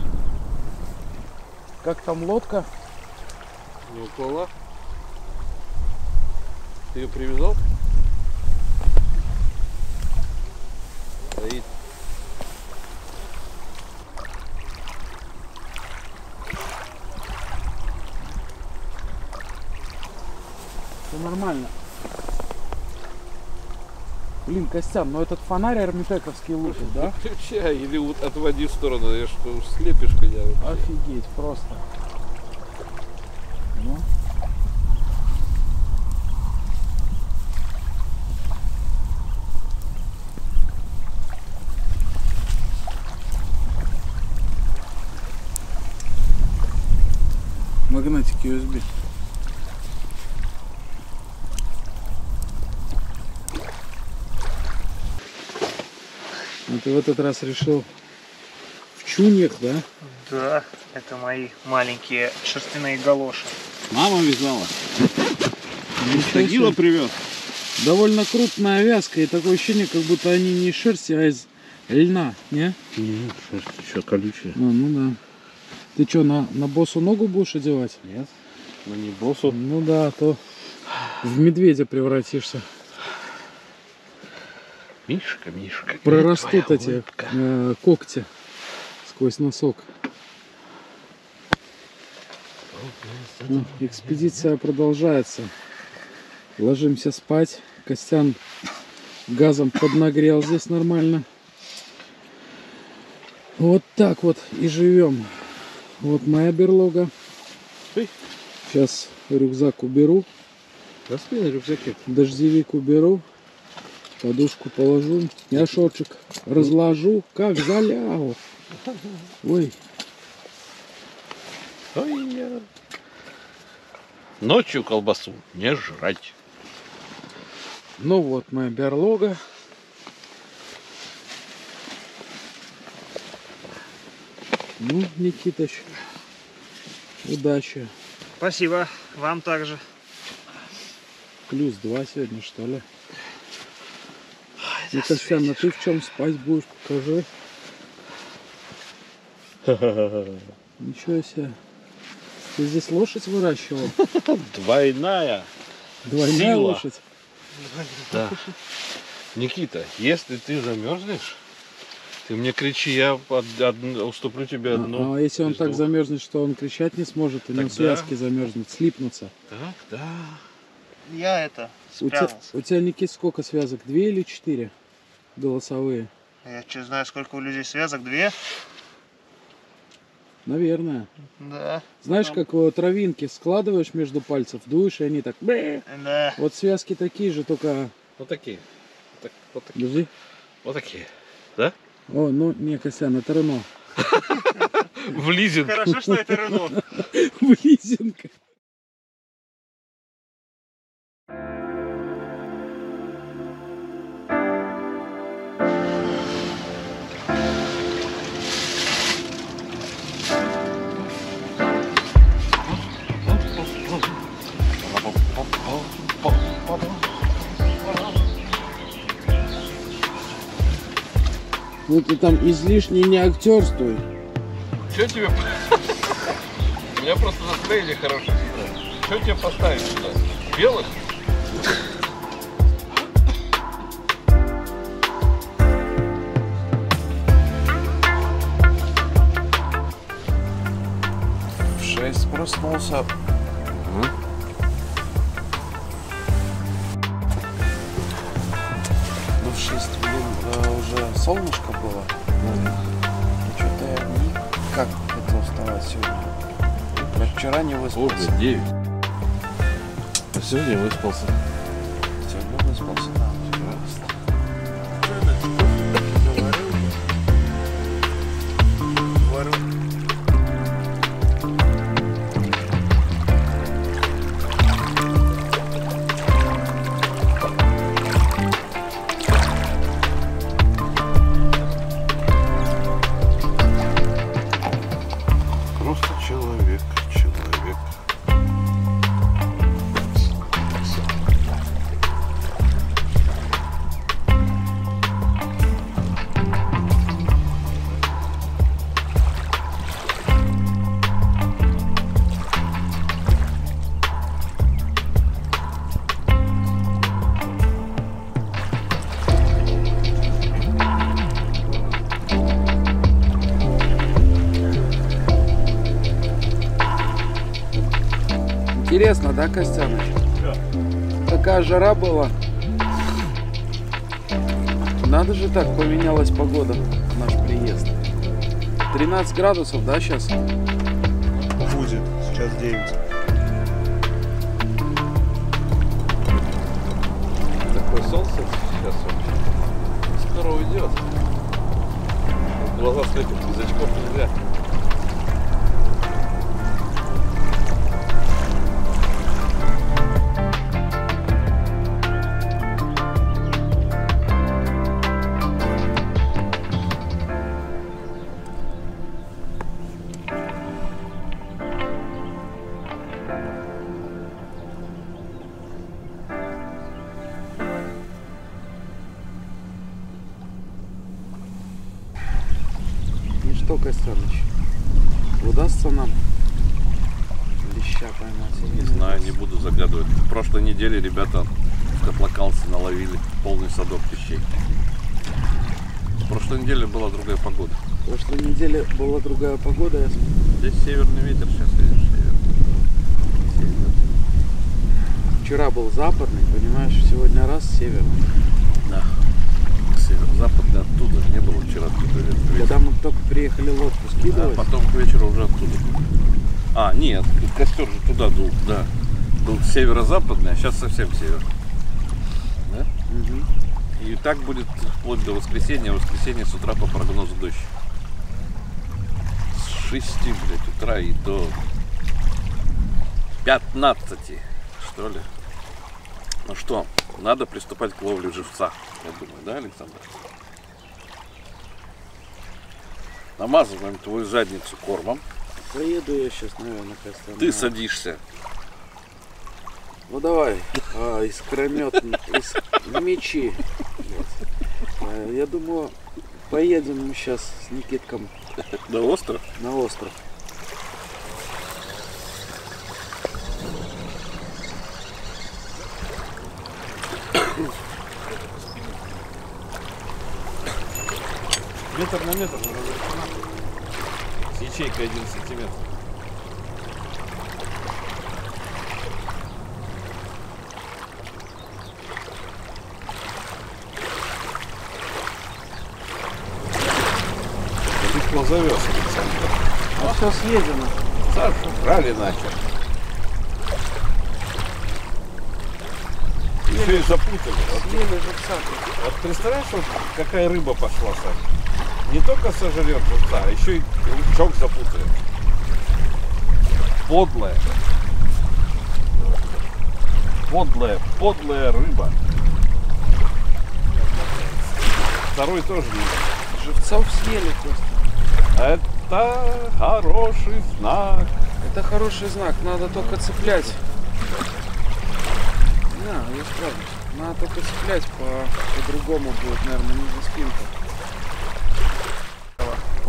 Как там лодка? Не уплыла? Ты ее привязал? Стоит. Все нормально. Блин, Костян, ну этот фонарь эрмитековский лучше, да? Включай или вот отводи в сторону, я что уж слепишь меня вообще. Офигеть, просто. Ну. Магнитик USB. Ну, ты в этот раз решил в чуньях, да? Да, это мои маленькие шерстяные галоши. Мама вязала. Ничего Тагила себе. привез. Довольно крупная вязка, и такое ощущение, как будто они не из шерсти, а из льна, не? Нет, шерсть еще колючая. Ну да. Ты что, на босу ногу будешь одевать? Нет, ну не боссу. Ну да, а то в медведя превратишься. Мишка, Мишка. Прорастут эти когти сквозь носок. Ну, экспедиция продолжается. Ложимся спать. Костян газом поднагрел здесь нормально. Вот так вот и живем. Вот моя берлога. Сейчас рюкзак уберу. Распи на рюкзаке. Дождевик уберу. Подушку положу. Мешочек разложу, как залягу. Ой. Ночью колбасу не жрать. Ну вот моя берлога. Ну, Никитыч, удачи. Спасибо. Вам также. +2 сегодня, что ли? Ну, Костян, а ты в чем спать будешь? Покажи. Ничего себе. Ты здесь лошадь выращивал? Двойная. Двойная Сила. лошадь? Да. Никита, если ты замерзнешь, ты мне кричи, я уступлю тебе одну. А если он из двух. так замерзнет, что он кричать не сможет, у него Тогда- связки замерзнут, слипнутся. Так, да. Я это У спрятался. тебя, Никит, сколько связок? 2 или 4 голосовые? Я че знаю, сколько у людей связок. 2? Наверное. Да. Знаешь, как травинки складываешь между пальцев, дуешь, и они так... «Бэ». Да. Вот связки такие же, только... Вот такие. Вот такие. Подожди. Вот такие. Да? О, ну, не, Костян, это Рено. В лизинг. Хорошо, что это Рено. В лизинг. Ну ты там излишне не актерствуй. Что тебе? У меня просто настроение хорошее. Что тебе поставить сюда? Белых? В 6 проснулся. Ну в 6, уже солнышко было. Что-то я никак не хотел вставать сегодня. Я вчера не выспался. 9. А сегодня выспался. Сегодня выспался, да. Просто человек. Интересно, да, Костяныч? Такая жара была. Надо же так, поменялась погода в наш приезд. 13 градусов, да, сейчас? Будет. Сейчас 9. Такое солнце сейчас вообще. Скоро уйдет. Глаза слепят, без очков нельзя. Ну что, Костяныч, удастся нам леща поймать? Не знаю, не буду загадывать. В прошлой неделе ребята в Котлокалце наловили полный садок пищей. В прошлой неделе была другая погода. В прошлой неделе была другая погода, я смотрю. Здесь северный ветер, сейчас видишь, север. Вчера был западный, понимаешь, сегодня раз северный. Да. Северо-западный оттуда не было вчера. Когда мы только приехали лодку А скидывать, потом к вечеру уже оттуда. А, нет, костер же туда дул, да. Был северо-западный, а сейчас совсем север. Да? И так будет вплоть до воскресенья. В воскресенье с утра по прогнозу дождь. С 6, утра и до 15, что ли. Ну что, надо приступать к ловле живца, я думаю, да, Александр? Намазываем твою задницу кормом. Поеду я сейчас, наверное, Костян. Ты садишься. Ну давай, искрометные, мечи. Я думаю, поедем мы сейчас с Никитком На остров? на остров. Метр на метр. С ячейкой 1 сантиметр. Ты завез, Александр. А сейчас едем. Сожрали нахер. Еще и запутали. Съели живца. Вот представляешь, вот какая рыба пошла, Сань? Не только сожрет живца, а еще и крючок запутает. Подлая. Подлая рыба. Второй тоже не. Живцов съели просто. Это хороший знак. Это хороший знак, надо только цеплять. Да, я справлюсь. Надо только цеплять, по-другому будет, наверное, не за спинку.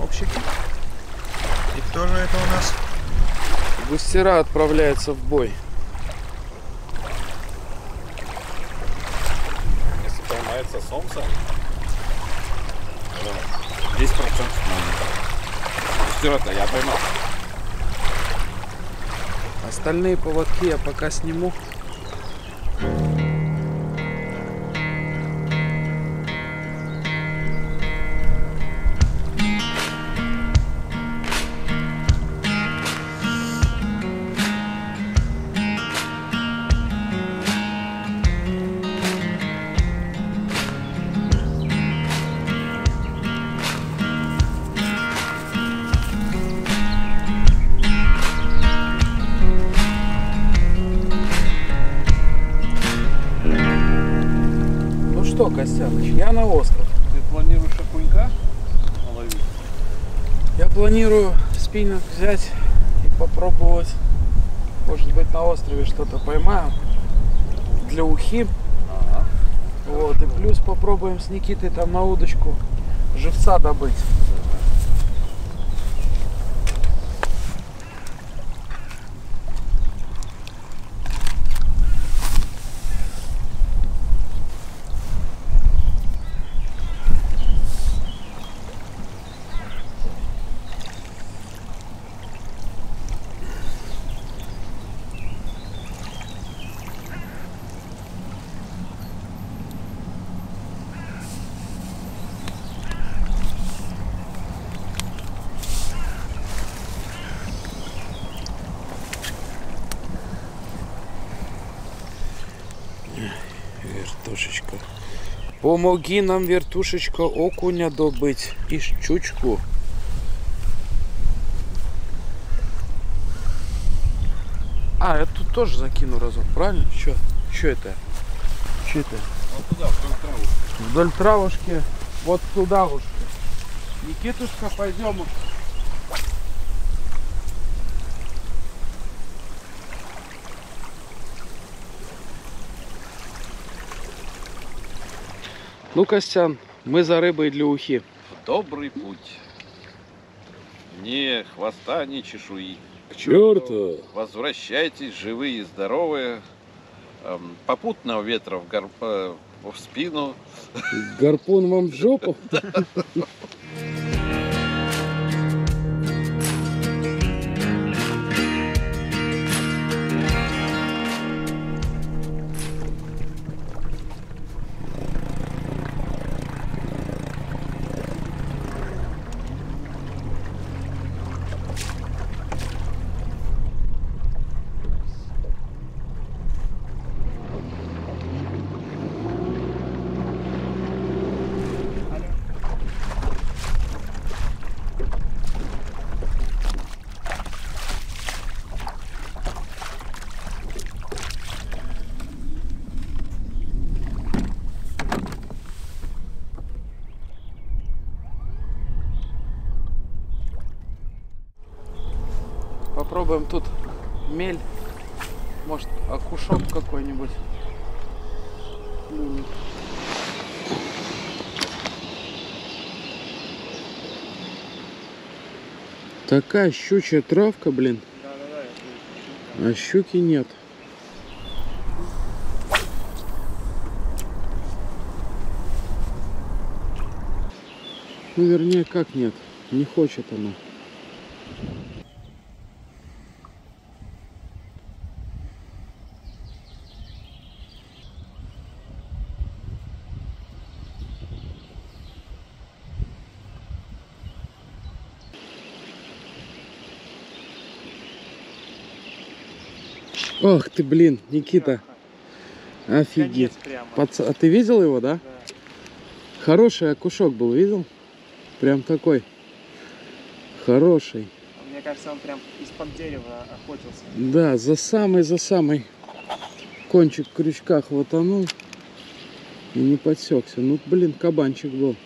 Общики. И кто же это у нас? Густера отправляется в бой. Если поймается солнце, 10% Густера-то я поймал. Остальные поводки я пока сниму. Что, Костяныч, я на остров. Ты планируешь окунька наловить? Я планирую спиннинг взять и попробовать. Может быть, на острове что-то поймаем для ухи. Ага. Вот, и плюс попробуем с Никитой там на удочку живца добыть. Вертушечка. Помоги нам, вертушечка, окуня добыть и щучку. А, я тут тоже закину разок, правильно? Чё это? Чё это? Вот туда, вдоль травы. Вдоль травушки, вот туда уж. Никитушка, пойдем. Ну, Костян, мы за рыбой для ухи. В добрый путь. Ни хвоста, ни чешуи. Чёрту! Возвращайтесь живые и здоровые. Попутного ветра в спину. Гарпун вам в жопу. Попробуем тут мель. Может, окушок какой-нибудь. Такая щучья травка, блин. А щуки нет. Ну, вернее, как нет. Не хочет она. Ох ты, блин, Никита. Офигеть. А ты видел его, да? Хороший окушок был, видел? Прям такой. Хороший. Мне кажется, он прям из-под дерева охотился. Да, за самый кончик крючка хватанул. И не подсекся. Ну, блин, кабанчик был.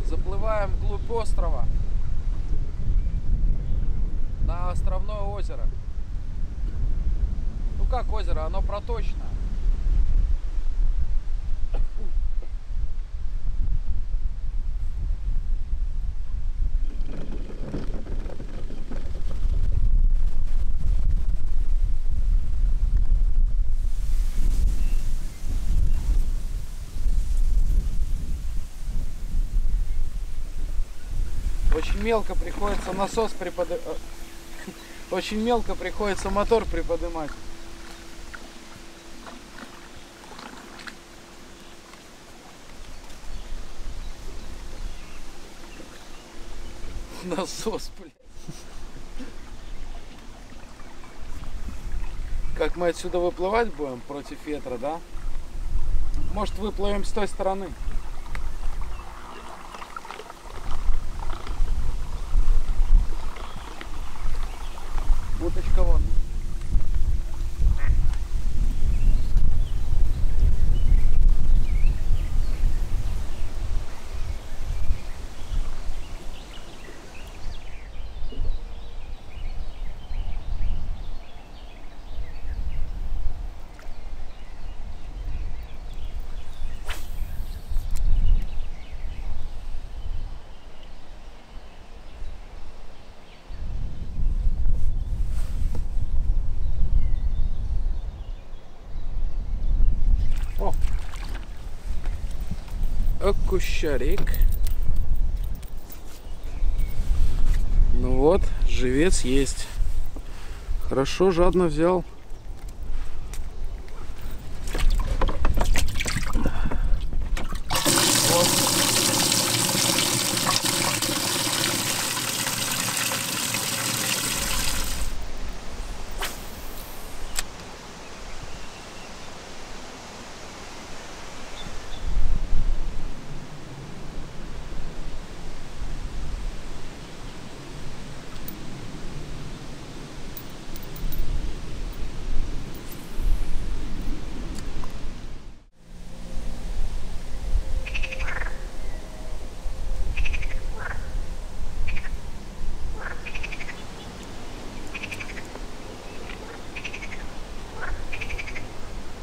Заплываем вглубь острова на островное озеро. Ну как озеро, оно проточное. Очень мелко приходится насос приподнимать. Очень мелко приходится мотор приподнимать. Насос, блин. Как мы отсюда выплывать будем против ветра, да? Может, выплывем с той стороны? Уточка вон. Окушарик. Ну вот, живец есть. Хорошо, жадно взял.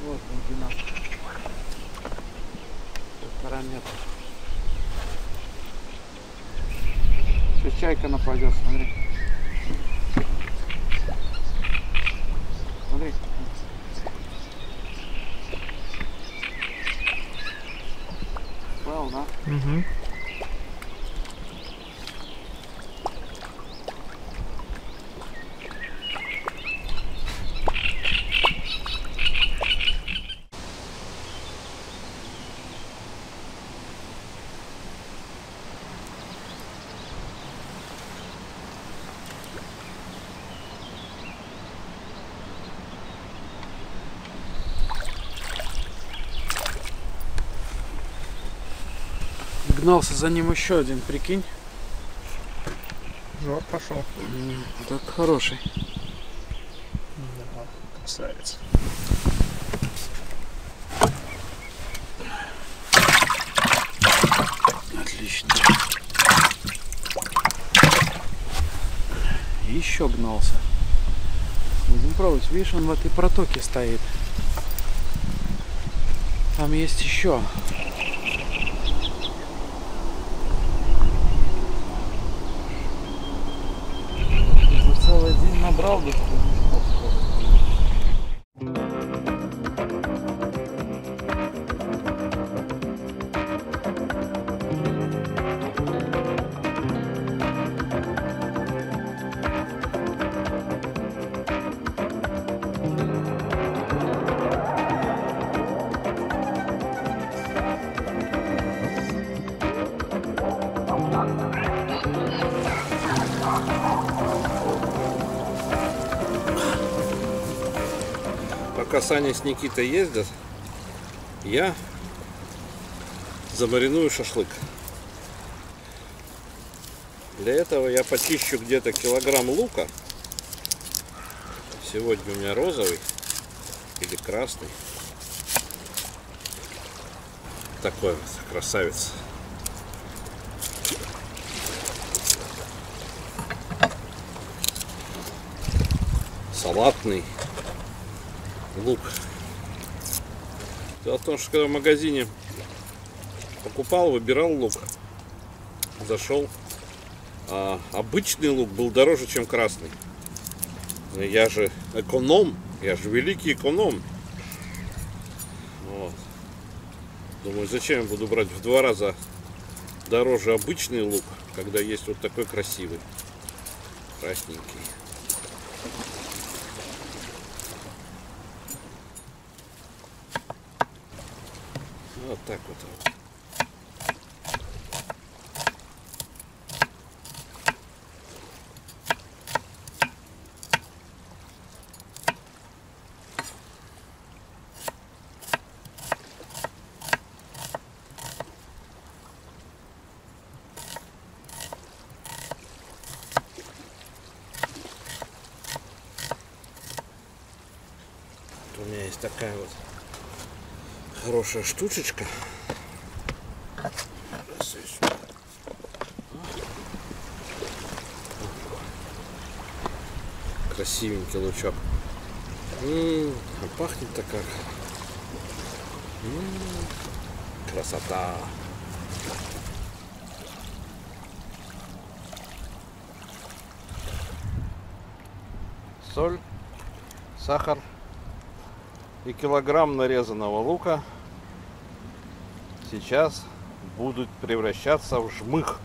Вот глубина. 1,5 метра. Сейчас чайка нападет, смотри. Смотри. Понял, да? Угу. Гнался за ним еще один, прикинь. пошел. Тут хороший. Красавец. Отлично. Еще гнался. Будем пробовать. Видишь, он в этой протоке стоит. Там есть еще. Целый день набрал, да что? Пока Саня с Никитой ездят, я замариную шашлык. Для этого я почищу где-то килограмм лука. Сегодня у меня розовый или красный. Такой вот красавец. Салатный лук. Дело в том, что когда в магазине покупал, выбирал лук, зашел, а обычный лук был дороже, чем красный. Я же эконом, я же великий эконом. Вот. Думаю, зачем я буду брать в 2 раза дороже обычный лук, когда есть вот такой красивый, красненький. Вот так вот. У меня есть такая вот хорошая штучечка. Красивенький лучок. А пахнет-то как. Красота. Соль, сахар и килограмм нарезанного лука сейчас будут превращаться в жмых.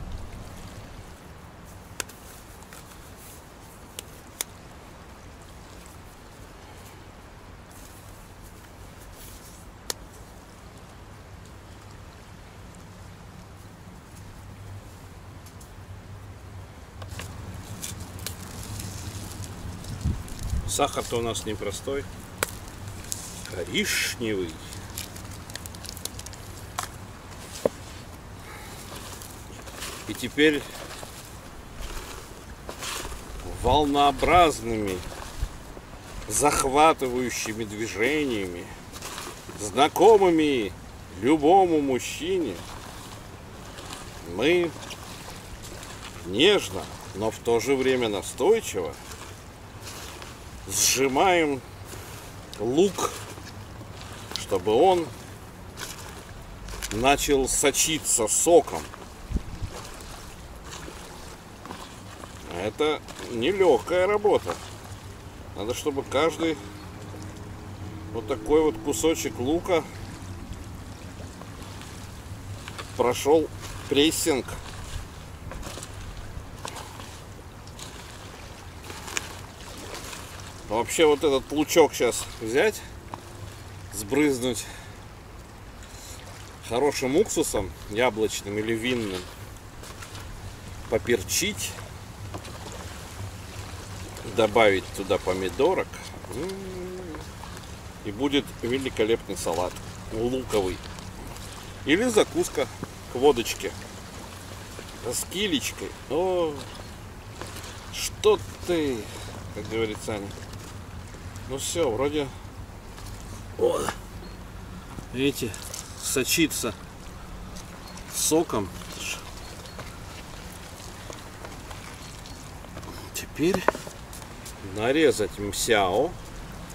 Сахар-то у нас непростой, коричневый. И теперь волнообразными, захватывающими движениями, знакомыми любому мужчине, мы нежно, но в то же время настойчиво сжимаем лук, чтобы он начал сочиться соком. Это нелегкая работа. Надо, чтобы каждый вот такой вот кусочек лука прошел прессинг. Вообще вот этот лучок сейчас взять, сбрызнуть хорошим уксусом, яблочным или винным, поперчить, добавить туда помидорок, и будет великолепный салат луковый. Или закуска к водочке с килечкой. О, Что ты, как говорит Саня. Ну все, вроде. О, видите, сочится соком. Теперь нарезать мсяо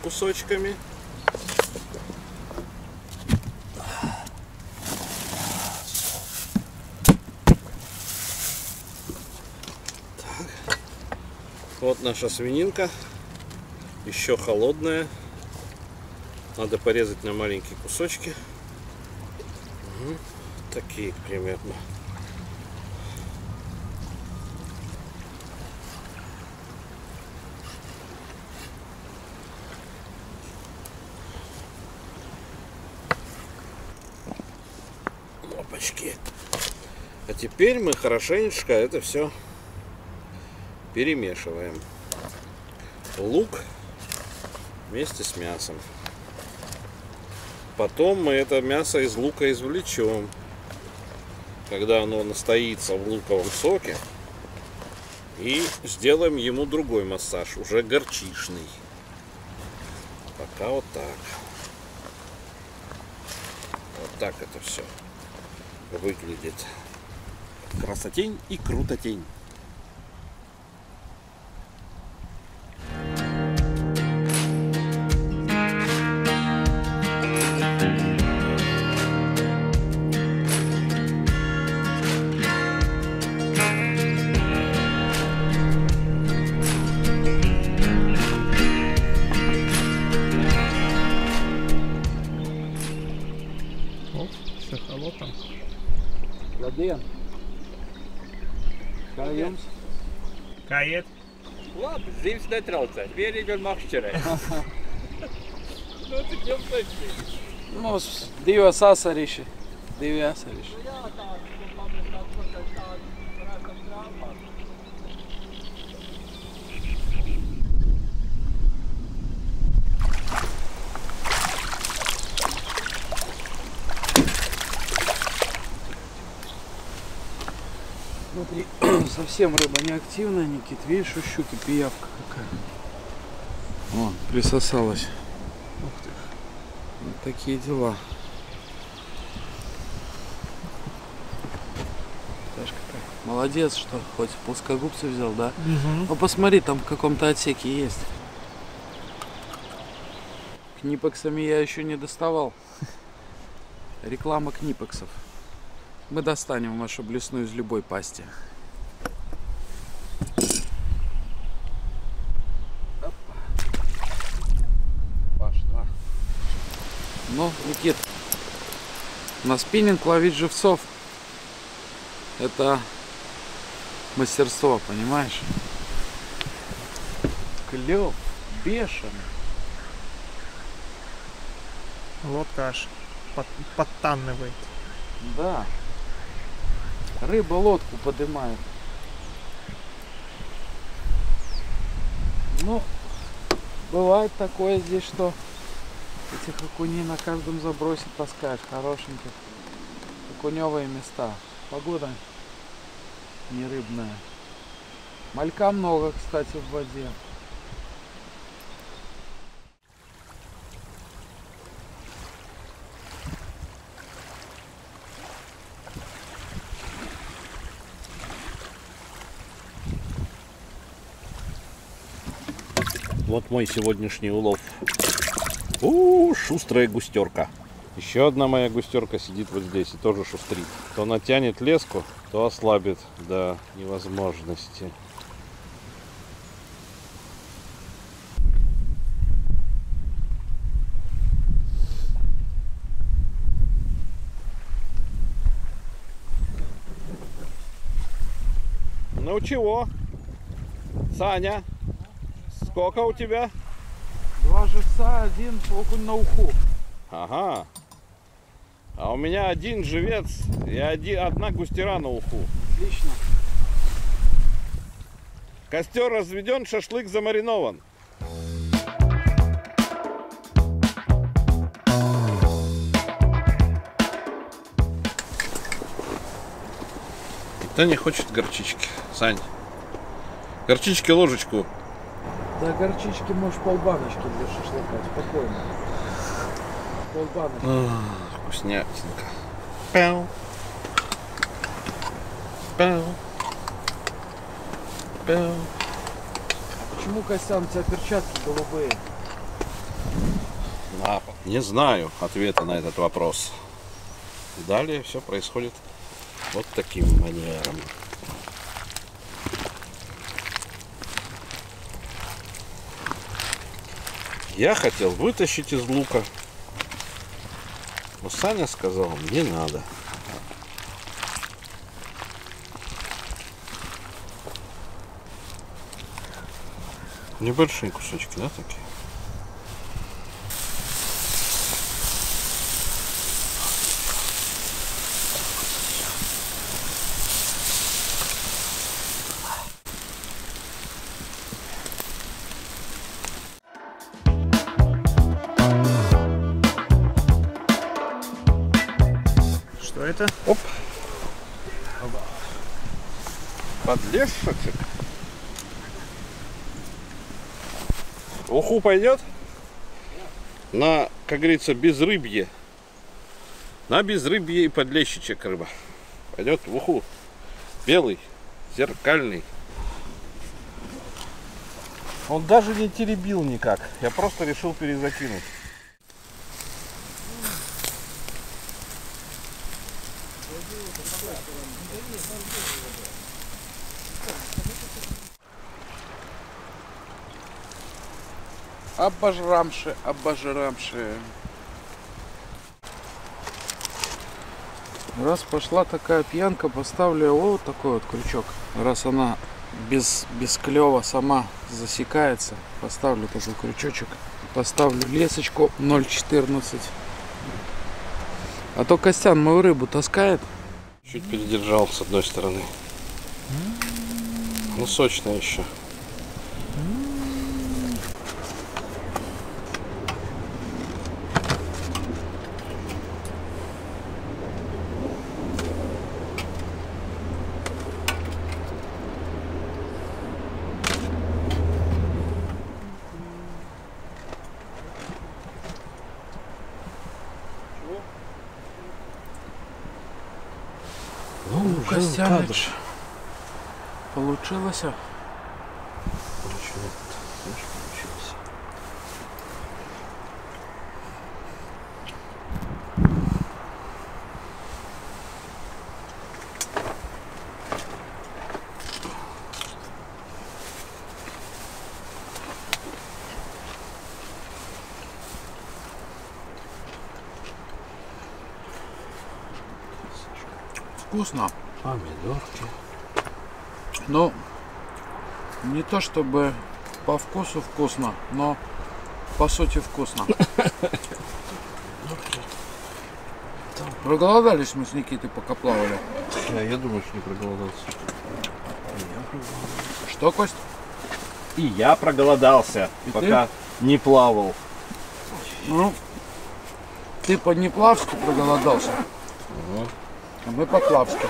кусочками. Так. Вот наша свининка, еще холодная. Надо порезать на маленькие кусочки. Угу. Такие примерно. Опачки. А теперь мы хорошенечко это все перемешиваем. Лук вместе с мясом. Потом мы это мясо из лука извлечем, когда оно настоится в луковом соке, и сделаем ему другой массаж, уже горчичный. Пока вот так. Вот так это все выглядит. Красотень и крутотень. С эхолотом. Ладен. Kājums. Kā iet? Labi, zīmes netraucē. Vienīgi ar makšķerē. Nu, cik jums taisnīgi? Mums divas asarīši. Divi asarīši. Jā, tādi, pamest atpakaļ tādi, varētu grāmāt. Смотри, совсем рыба не активная, Никит. Видишь, у щуки пиявка какая. Вон, присосалась. Ух ты. Вот такие дела. Знаешь, какая. Молодец, что хоть плоскогубцы взял, да? Угу. Ну посмотри, там в каком-то отсеке есть. Книпексами я еще не доставал. Реклама книпексов. Мы достанем вашу блесну из любой пасти. Пошла. Ну, Никит, на спиннинг ловить живцов — это мастерство, понимаешь? Клев бешеный. Лодка аж подтанывает. Да. Рыба лодку поднимает. Ну, бывает такое здесь, что этих окуней на каждом забросе таскаешь, хорошеньких. Окуневые места. Погода не рыбная. Малька много, кстати, в воде. Вот мой сегодняшний улов. Шустрая густерка. Еще одна моя густерка сидит вот здесь и тоже шустрит. То натянет леску, то ослабит до невозможности. Ну чего, Саня? Сколько у тебя? 2 живца, 1 окунь на уху. Ага. А у меня 1 живец и 1 густера на уху. Отлично. Костер разведен, шашлык замаринован. Таня хочет горчички. Сань, Горчички ложечку. Да горчички можешь полбаночки для шашлыка, спокойно. Полбаночки. Вкуснятинка. Пяу. Пяу. Пяу. Почему, Костян, у тебя перчатки голубые? Не знаю ответа на этот вопрос. Далее все происходит вот таким манером. Я хотел вытащить из лука, но Саня сказал, не надо. Небольшие кусочки, да, такие? Что это? Оп. Подлещик. Уху пойдет? На, как говорится, безрыбье. На безрыбье и подлещичек рыба. Пойдет в уху. Белый, зеркальный. Он даже не теребил никак. Я просто решил перезакинуть. Обожрамши, обожрамши. Раз пошла такая пьянка, поставлю вот такой вот крючок. Раз она без клёва сама засекается, поставлю такой крючочек. Поставлю лесочку 0,14. А то Костян мою рыбу таскает. Чуть передержал с одной стороны. Ну, сочная еще. Ну, Костяныч, получилось? Вкусно. Помидорки. Ну, не то чтобы по вкусу вкусно, но по сути вкусно. Проголодались мы с Никитой, пока плавали. Я думаю, что не проголодался. Что, Кость? И я проголодался, И пока не плавал. Ну, ты по-неплавски проголодался, а мы по-плавски.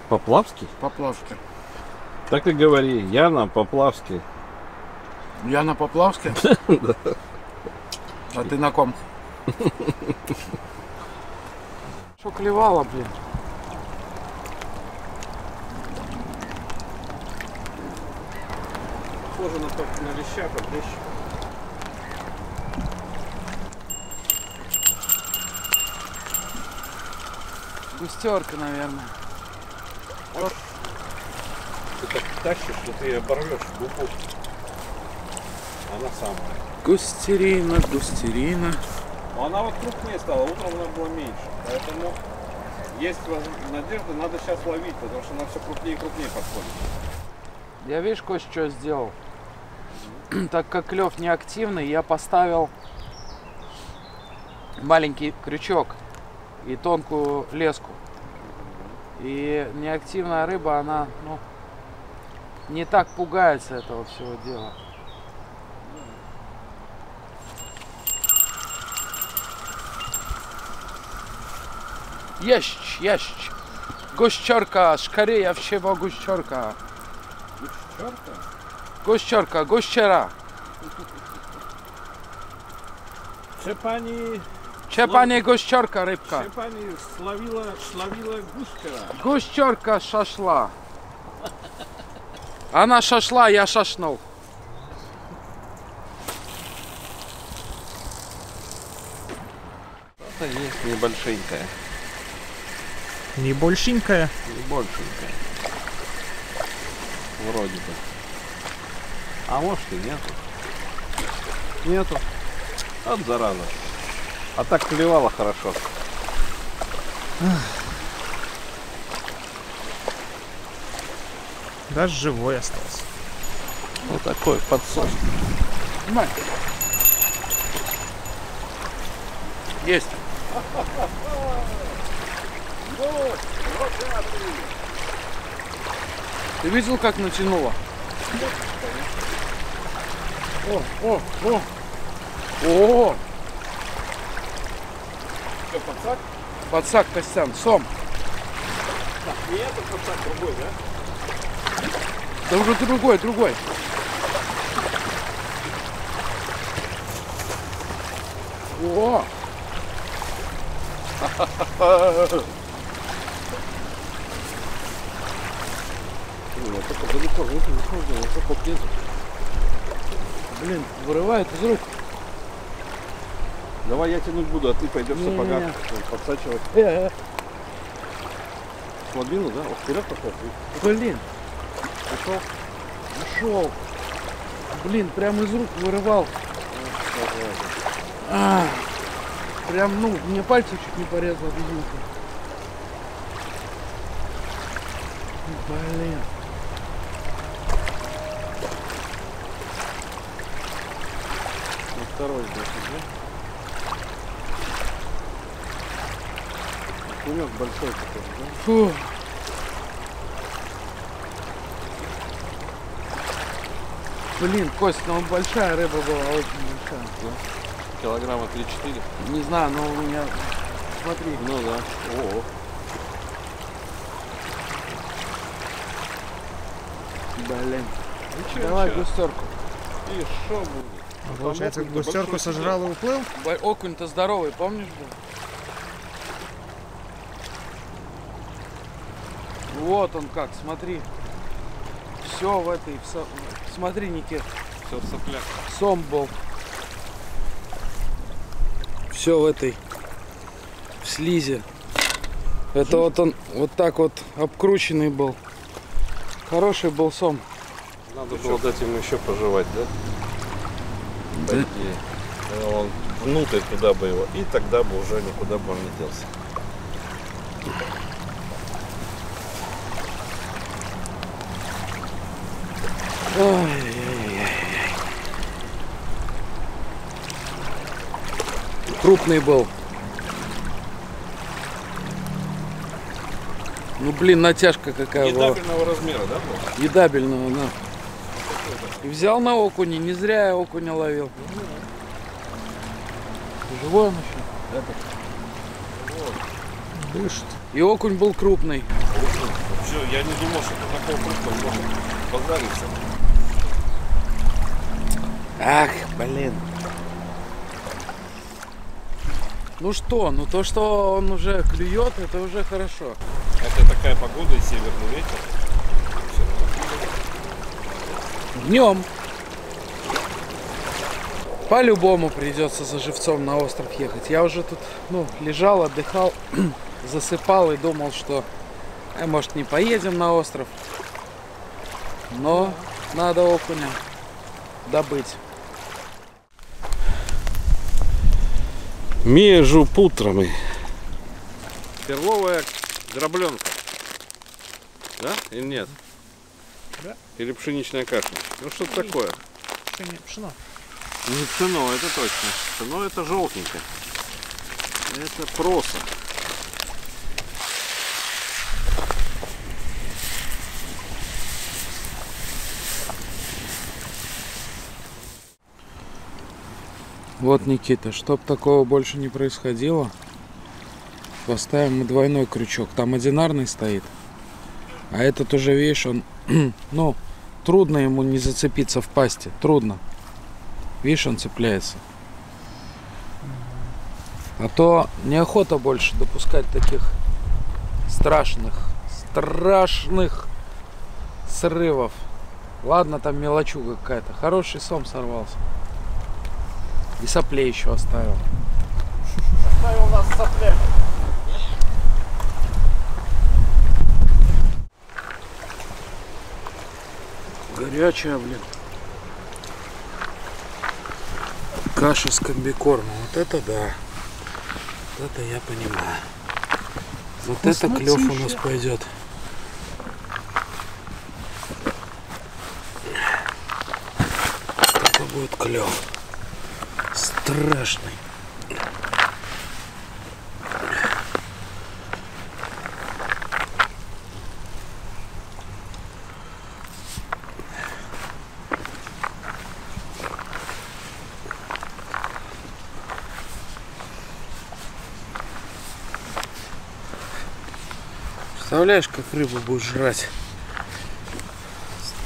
Поплавский? По-плавски. Так и говори, Яна Поплавский. Я на Поплавске? А ты на ком? Что клевало, блин? Похоже на леща, подлещик. Густерка, наверное. Ты так тащишь, что ты оборвешь губу. Она самая. Густерина, густерина. Но она вот крупнее стала, утром она была меньше. Поэтому есть надежда, надо сейчас ловить, потому что она все крупнее и крупнее подходит. Я, видишь, Кость, что сделал? Так как клев неактивный, я поставил маленький крючок и тонкую леску. И неактивная рыба, она, ну, не так пугается этого всего дела. Есть, есть. Гущерка, скорее всего, гущерка. Гущерка, гущера. Чепани, Чепани гущерка, рыбка. Чепани словила гускера. Гущерка шашла. Она шашла, я шашнул. Это есть небольшенькая. Не большенькая. Не большенькая. Вроде бы. А может и нету. Нету. Вот зараза. А так клевала хорошо. Даже живой остался. Вот такой подсос. Есть. Ты видел, как натянуло? О! О! Что, подсак? Подсак, Костян, сом. Не этот подсак, другой, да? Да уже другой. О! Только далеко, нет. Блин, вырывает из рук. Давай я тянуть буду, а ты пойдешь в сапогах подсачивать. Слабину, да? Вот вперед пошел. Блин, ушел. Блин, прям из рук вырывал. Прям, ну, мне пальцы чуть не порезал резинку. Блин. Осторожно, да? Кумек большой такой, да? Фу. Блин, Кость, ну большая рыба была, очень большая. Да? Килограмма 3-4. Не знаю, но у меня, смотри. Ну да. О. Блин. Ничего, Давай ничего. густерку. И шо будет? Получается, Там густерку большой сожрал и уплыл. Окунь-то здоровый, помнишь был? Вот он как, смотри. Все в этой, смотри, Никит, Все в соплях. сом был. Все в этой, в слизи. Это вот он вот так вот обкрученный был. Хороший был сом. Надо было дать ему еще пожевать, да? По идее. Он внутрь туда бы его. И тогда бы уже никуда бы он не делся. Крупный был. Ну блин, натяжка какая была. Едабельного размера, да? Был? Едабельного, да. И взял на окуне, не зря я окуня ловил. Живой он еще. Дышит. И окунь был крупный. Все, я не думал, что такого крупного может позариться. Ах, блин. Ну что, ну то, что он уже клюет, это уже хорошо. Это такая погода и северный ветер. Днем. По-любому придется за живцом на остров ехать. Я уже тут, ну, лежал, отдыхал, засыпал и думал, что, может, не поедем на остров. Но надо окуня добыть. Между путрами. Перловая дробленка. Да? Или нет? Да. Или пшеничная каша? Ну что-то такое. Пшено. Не пшено, это точно. Пшено это желтенькое. Это проса. Вот, Никита, чтоб такого больше не происходило, поставим мы двойной крючок. Там одинарный стоит, а этот уже, видишь, он, ну, трудно ему не зацепиться в пасти. Трудно. Видишь, он цепляется. А то неохота больше допускать таких страшных срывов. Ладно, там мелочуга какая-то. Хороший сом сорвался. И соплей еще оставил. Оставил нас сопля. Горячая, блин. Каша с комбикормом. Вот это да. Вот это я понимаю. Вот это клев у нас пойдет. Это будет клев. Страшный. Представляешь, как рыбу будешь жрать?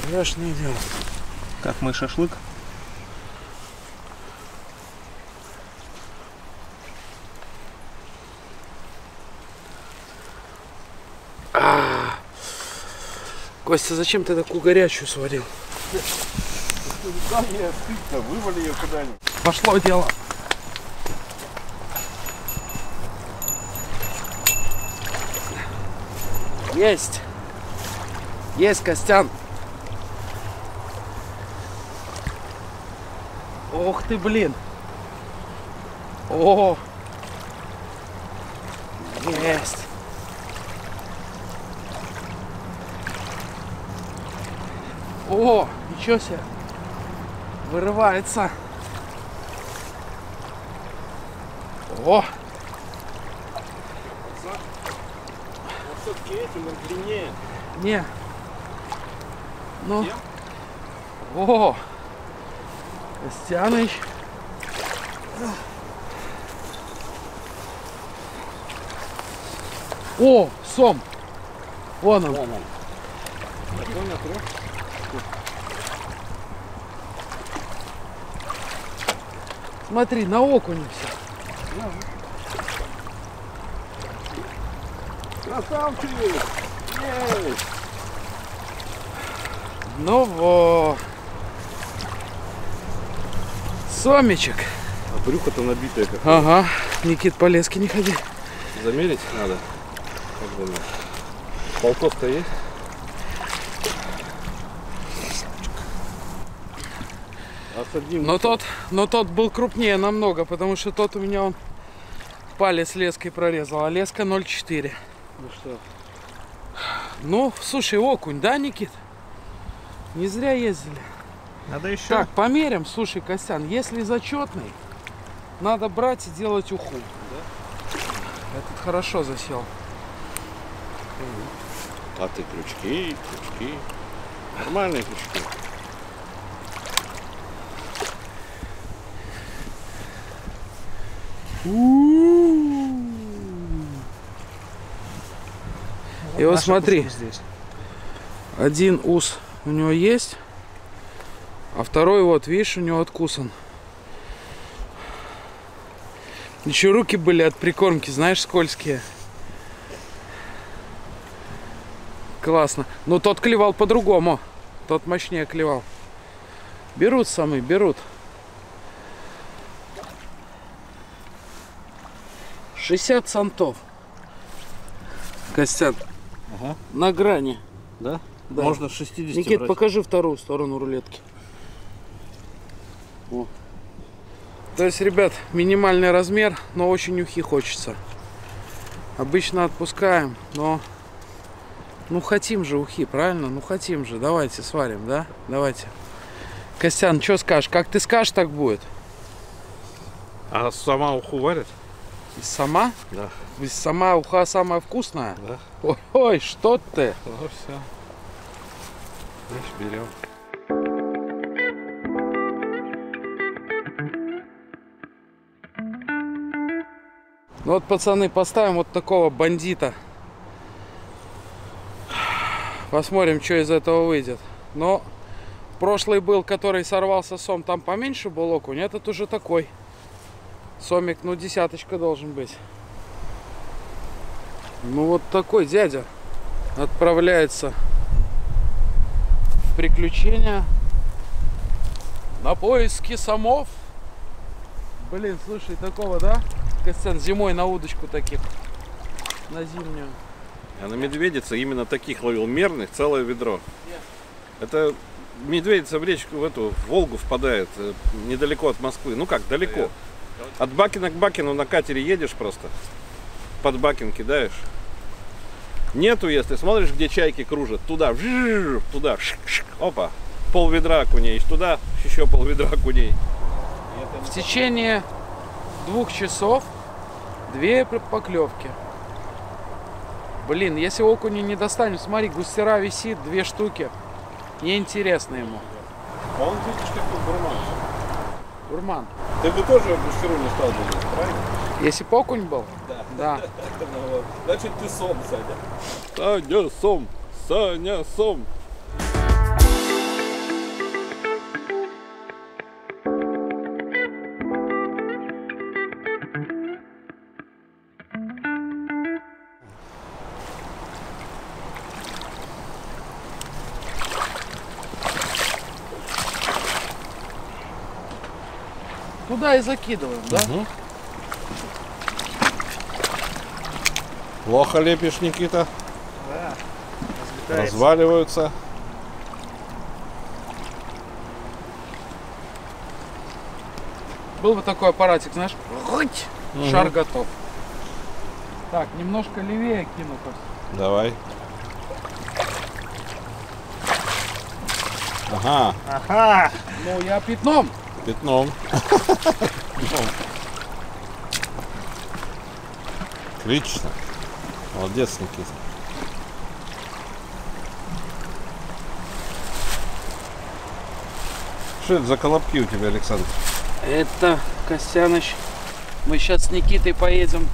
Страшное дело. Как мой шашлык? Костя, зачем ты такую горячую сварил? Да не остыть-то, вывали ее куда-нибудь. Пошло дело. Есть. Есть, Костян. Ох ты, блин. О. Есть. О, ничего себе. Вырывается. О. Все-таки этим он длиннее. Не. Ну. О. Костяныч. О, сом. Вон он. Смотри, на окуне все. Красавчик! Есть! Ну вот. Сомичек. А брюхо-то набитое как. Ага. Никит, по леске не ходи. Замерить надо. Как думаешь? Полтос-то есть? Осадим. Но тот был крупнее намного, потому что тот у меня он палец леской прорезал, а леска 0,4. Ну что? Ну, слушай, окунь, да, Никит? Не зря ездили. Надо еще. Так, померим. Слушай, Костян, если зачетный, надо брать и делать уху. Да? Этот хорошо засел. А ты крючки. Нормальные крючки. И вот смотри, Здесь. один ус у него есть, а второй вот, видишь, у него откусан. Еще руки были от прикормки, знаешь, скользкие. Классно. Но тот клевал по-другому. Тот мощнее клевал. Берут самые, берут. 60 сантов. Костян. Ага. На грани. Да? Да. Можно 60 Никит, брать. покажи вторую сторону рулетки. О. То есть, ребят, минимальный размер, но очень ухи хочется. Обычно отпускаем, но... Ну, хотим же ухи, правильно? Ну, хотим же. Давайте сварим, да? Давайте. Костян, что скажешь? Как ты скажешь, так будет. А сама уху варят? Сама? Да. Сама уха самая вкусная? Да. Ой, что ты? Ну все. Значит, берем. Ну вот, пацаны, поставим вот такого бандита. Посмотрим, что из этого выйдет. Но Прошлый был, который сорвался сом, там поменьше был окунь. Этот уже такой. Сомик, ну, десяточка должен быть. Ну, вот такой дядя отправляется в приключения на поиски сомов. Блин, слушай, такого, да? Костян, зимой на удочку таких. На зимнюю. Я на медведице именно таких ловил мерных целое ведро. Это медведица в речку, в эту в Волгу впадает, недалеко от Москвы. Ну как, далеко. От Бакина к Бакину на катере едешь просто. Под Бакин кидаешь. Нету, если смотришь, где чайки кружат, туда, туда, опа, пол ведра окуней, туда еще пол ведра окуней. В течение 2 часов 2 поклевки. Блин, если окуня не достанем, смотри, густера висит, 2 штуки. Неинтересно ему. А он, видишь, какой гурман. Гурман. Ты бы тоже густеру не стал бы, правильно? Если бы окунь был? Да. Значит, ты сом, Саня. Саня сом, Саня сом. Туда и закидываем, да? Угу. Плохо лепишь, Никита. Да. Разваливаются. Был бы такой аппаратик, знаешь, шар готов. Так, немножко левее кину. Давай. Ага, Ага! Ну, я пятном. пятном. Отлично. Молодец, Никита. Что это за колобки у тебя, Александр? Это, Костяныч, мы сейчас с Никитой поедем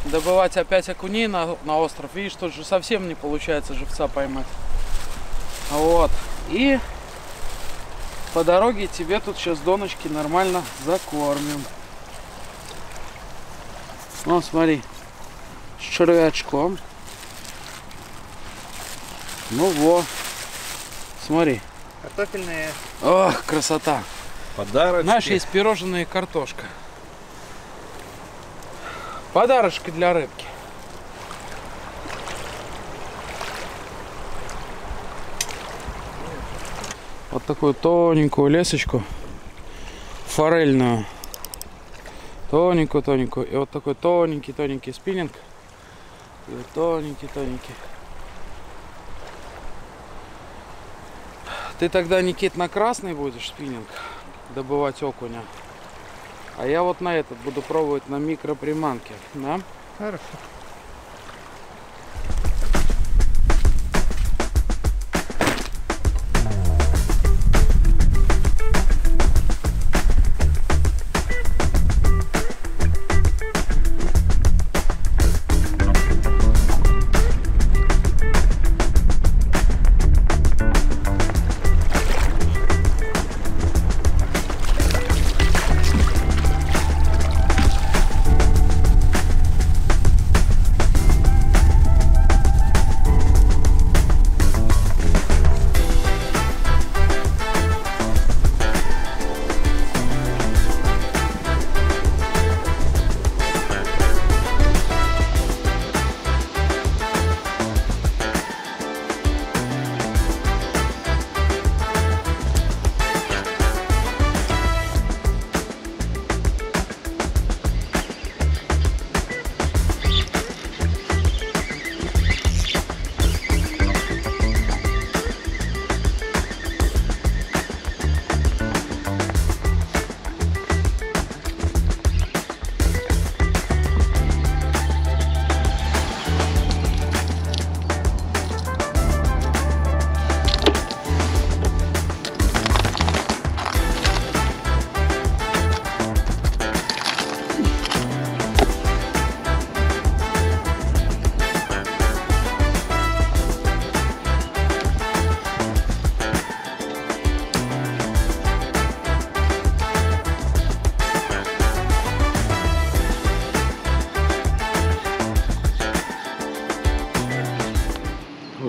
добывать опять окуней на остров. Видишь, тут же совсем не получается живца поймать. Вот. И по дороге тебе тут сейчас доночки нормально закормим. Ну, смотри, с червячком. Ну, во. Смотри. Картофельные. Ох, красота. Подарочки. Знаешь, есть пирожные и картошка. Подарочки для рыбки. Вот такую тоненькую лесочку, форельную. Тоненькую-тоненькую. И вот такой тоненький-тоненький спиннинг. И вот тоненький-тоненький. Ты тогда, Никит, на красный будешь спиннинг добывать окуня. А я вот на этот буду пробовать на микроприманке. Да? Хорошо.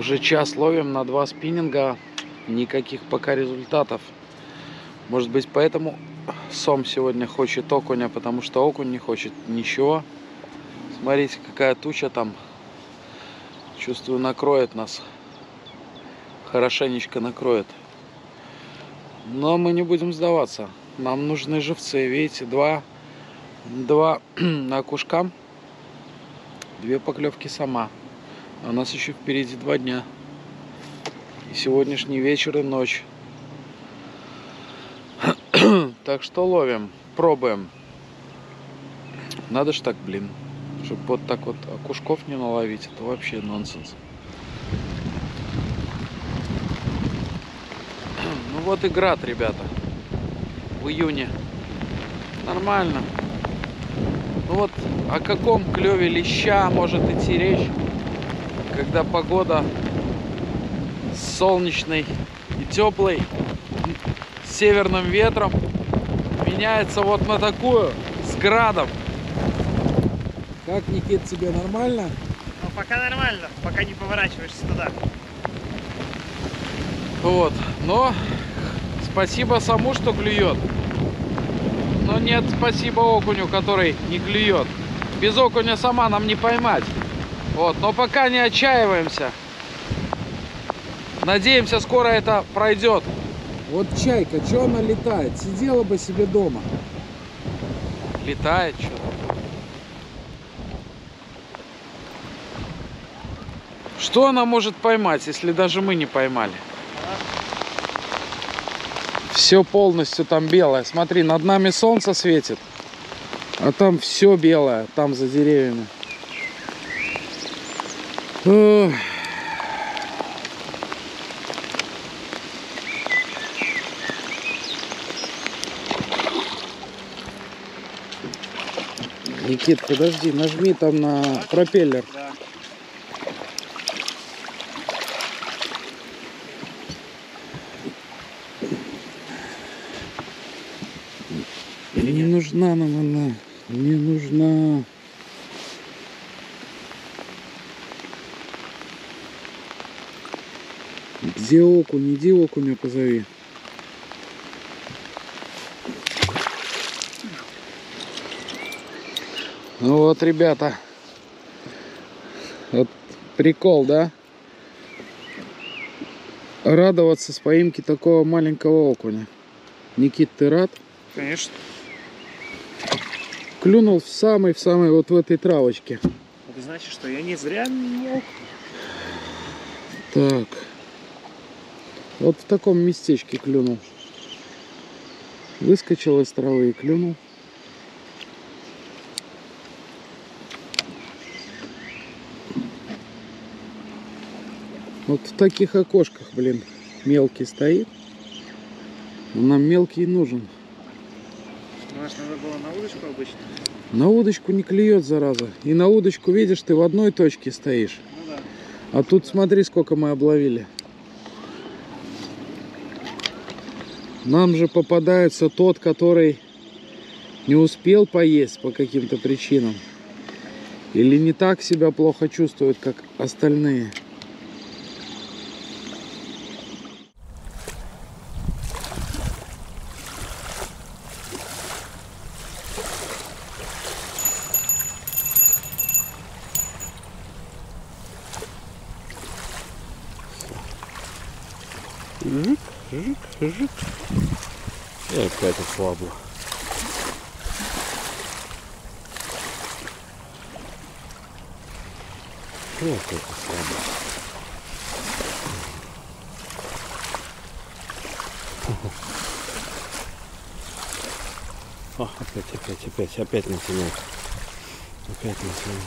Уже час ловим на 2 спиннинга. Никаких пока результатов. Может быть, поэтому сом сегодня хочет окуня, потому что окунь не хочет ничего. Смотрите, какая туча там. Чувствую, накроет нас. Хорошенечко накроет. Но мы не будем сдаваться. Нам нужны живцы. Видите, два окушка, 2 поклевки сама. А у нас еще впереди 2 дня. И сегодняшний вечер и ночь. Так что ловим, пробуем. Надо ж так, блин. Чтобы вот так вот окушков не наловить. Это вообще нонсенс. Ну вот и град, ребята. В июне. Нормально. Ну вот о каком клеве леща может идти речь, когда погода солнечной и теплой, с северным ветром меняется вот на такую, с градом. Как, Никит, тебе нормально? Ну, пока нормально, пока не поворачиваешься туда. Вот, но спасибо саму, что клюет. Но нет, спасибо окуню, который не клюет. Без окуня сама нам не поймать. Вот, но пока не отчаиваемся. Надеемся, скоро это пройдет. Вот чайка, что она летает? Сидела бы себе дома. Летает что-то. Что она может поймать, если даже мы не поймали? Все полностью там белое. Смотри, над нами солнце светит, а там все белое, там за деревьями. Ох. Никит, подожди, нажми там на пропеллер. Да. Не нужна нам она, не нужна. Где окунь? Иди окуня позови. Ну вот, ребята, вот прикол, да? Радоваться с поимки такого маленького окуня. Никит, ты рад? Конечно. Клюнул в самой вот в этой травочке. Это значит, что я не зря мог. Так. Вот в таком местечке клюнул. Выскочил из травы и клюнул. Вот в таких окошках, блин, мелкий стоит. Нам мелкий нужен. Может, надо было на удочку обычно? На удочку не клюет, зараза. И на удочку, видишь, ты в одной точке стоишь. Ну да. А тут смотри, сколько мы обловили. Нам же попадается тот, который не успел поесть по каким-то причинам. Или не так себя плохо чувствует, как остальные. Жик, жик, жик. И опять ослабло. И опять ослабло. О, опять натянул. Опять натянул.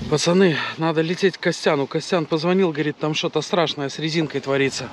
Пацаны, надо лететь к Костяну. Костян позвонил, говорит, там что-то страшное с резинкой творится.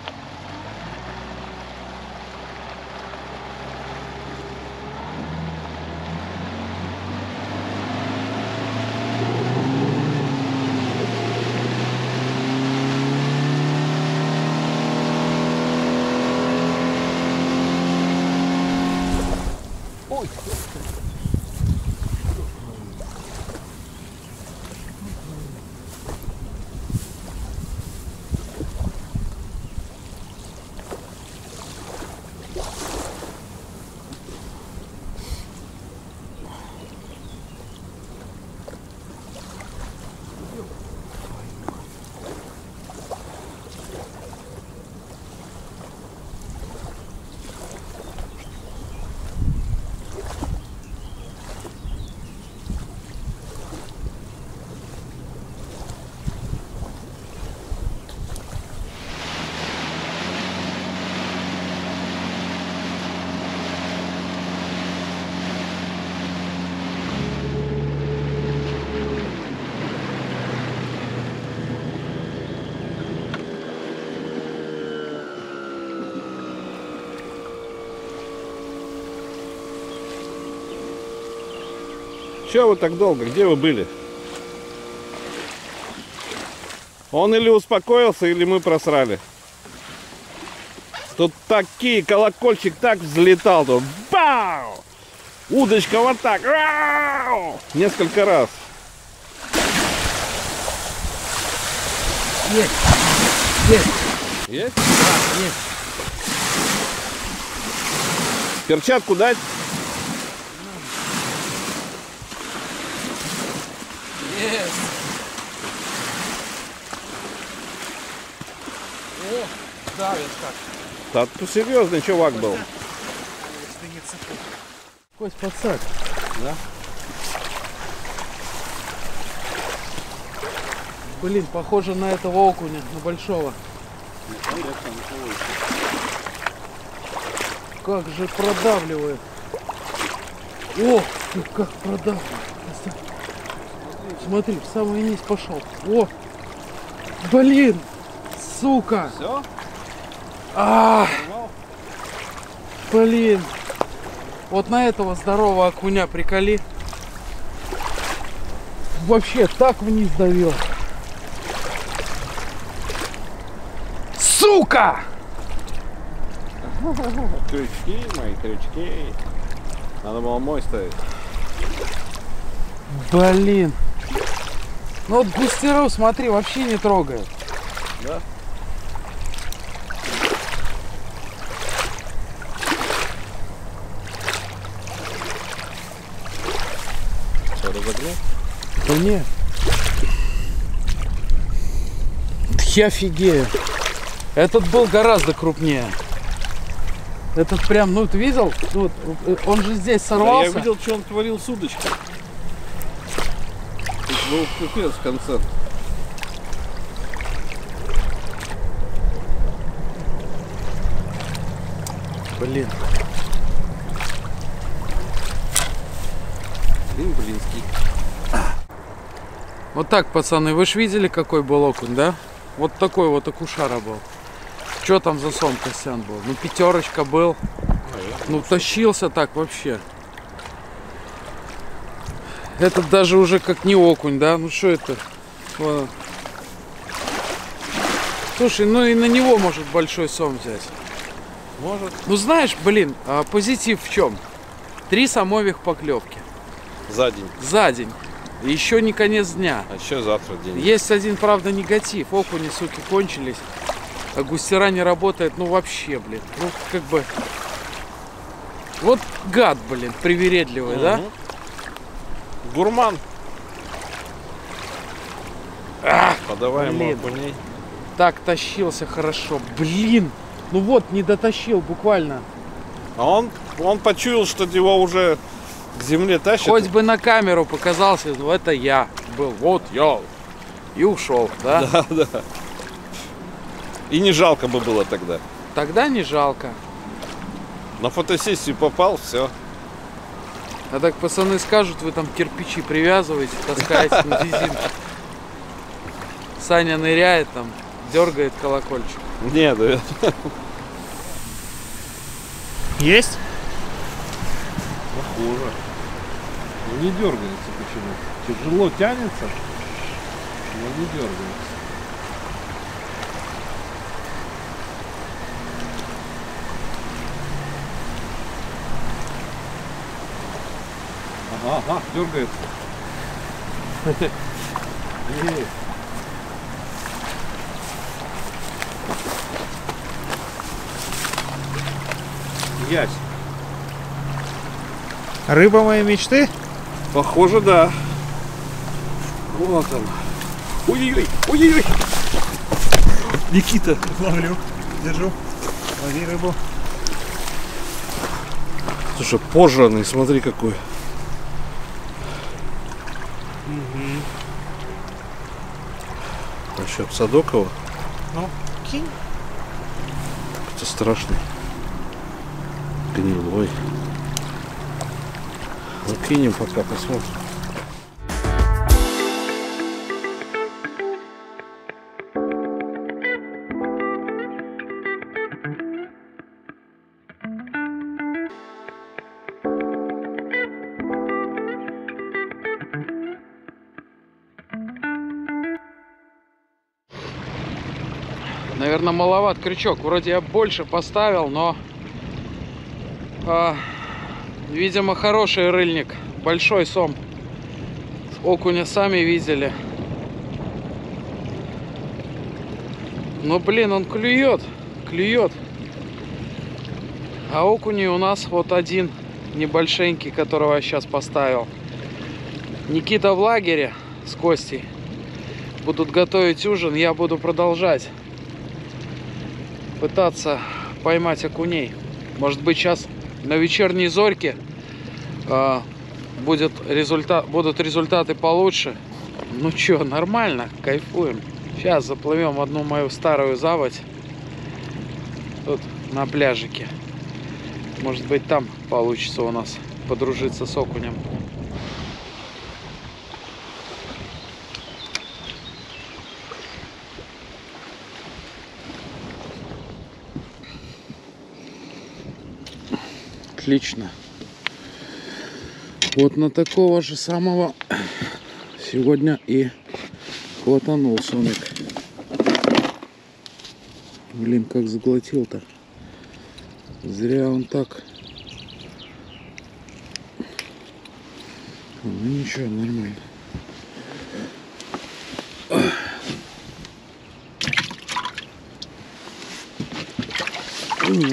Чего вы так долго? Где вы были? Он или успокоился, или мы просрали. Тут такие, колокольчик так взлетал. Тут бау! Удочка вот так. Рау! Несколько раз. Есть. Есть. Есть? Да, есть. Перчатку дать? Есть. О, давит как. Да, тут серьезный чувак был. Кость, подсак. Да? Блин, похоже на этого окуня, на большого. Как же продавливает. О, ты как продавливает. Смотри, в самый низ пошел. О, блин, сука. Все? А, блин. Вот на этого здорового окуня приколи. Вообще так вниз давил. Сука! Крючки, мои крючки. Надо было мой ставить. Блин. Ну вот густеров, смотри, вообще не трогает. Да? Что, разогнул? Да нет. Я офигею. Этот был гораздо крупнее. Этот прям, ну ты видел? Ну, вот, он же здесь Да, сорвался. я видел, что он творил с удочкой. Тут был пипец концерт. Блин. Блинский. Вот так, пацаны, вы ж видели, какой был окунь, да? Вот такой вот окушара был. Что там за сом, Костян, был? Ну, пятерочка был. Ну, тащился так вообще. Этот даже уже как не окунь, да? Ну, что это? Вот. Слушай, ну и на него может большой сом взять. Может. Ну, знаешь, блин, а позитив в чем? 3 сомовых поклевки. За день. За день. И еще не конец дня. А еще завтра день. Есть один, правда, негатив. Окуни, суки, кончились. А густера не работает, ну вообще, блин. Ну, как бы... Вот гад, блин, привередливый, да? Гурман. Ах, Подавай ему блин. окуней. Так тащился хорошо. Блин! Ну вот, не дотащил буквально. А он почуял, что его уже к земле тащит. Хоть бы на камеру показался, ну это я был. Вот я. И ушел, да? Да, да. И не жалко бы было тогда. Тогда не жалко. На фотосессию попал, все. А так пацаны скажут, вы там кирпичи привязываете, таскаете на резинке. Саня ныряет там, дергает колокольчик. Нет, да. Есть? Похоже. Ну, не дергается почему. Тяжело тянется, но не дергается. Ага, дергается. Ясь. Рыба моей мечты? Похоже, да. Вот он. Ой-ой-ой, ой-ой-ой. Никита. Ловлю. Держу. Лови рыбу. Слушай, пожарный, смотри какой. Насчет Садокова. Ну, кинь. Это страшный. Гнилой. Ну, кинем пока, посмотрим. наверное, маловат крючок. Вроде я больше поставил, но, видимо, хороший рыльник. Большой сом. Окуня сами видели. Но, блин, он клюет. Клюет. А окуней у нас вот один небольшенький, которого я сейчас поставил. Никита в лагере с Костей будут готовить ужин. Я буду продолжать пытаться поймать окуней. Может быть, сейчас на вечерней зорьке будут результаты получше. Ну что, нормально, кайфуем. Сейчас заплывем в одну мою старую заводь. Тут на пляжике. Может быть, там получится у нас подружиться с окунем. Отлично. Вот на такого же самого сегодня и хватанул сомик. Блин, как заглотил-то. Зря он так. Ну ничего, нормально.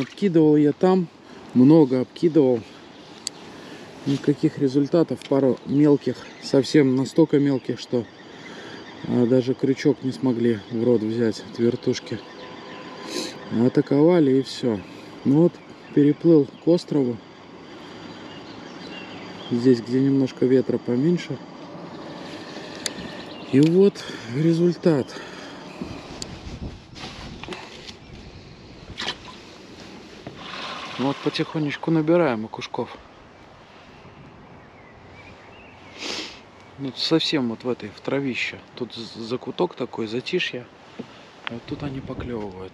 Обкидывал я там. Много обкидывал. Никаких результатов. Пару мелких. Совсем настолько мелких, что даже крючок не смогли в рот взять от вертушки. Атаковали и все. Ну вот, переплыл к острову. Здесь, где немножко ветра поменьше. И вот результат. Вот потихонечку набираем окушков. Ну, совсем вот в этой, в травище. Тут закуток такой, затишье. А вот тут они поклевывают.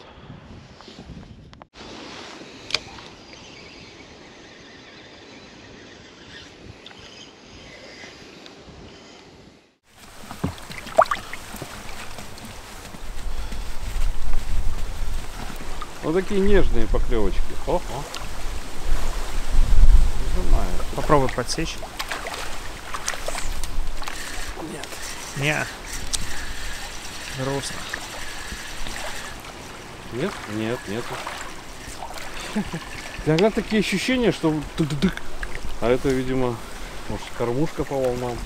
Вот такие нежные поклевочки. Ого. Нажимаю. Попробуй подсечь. Нет. Не. Грустно. Нет? Нет, нету. Иногда такие ощущения, что тык-тык. А это, видимо, может, кормушка по волнам.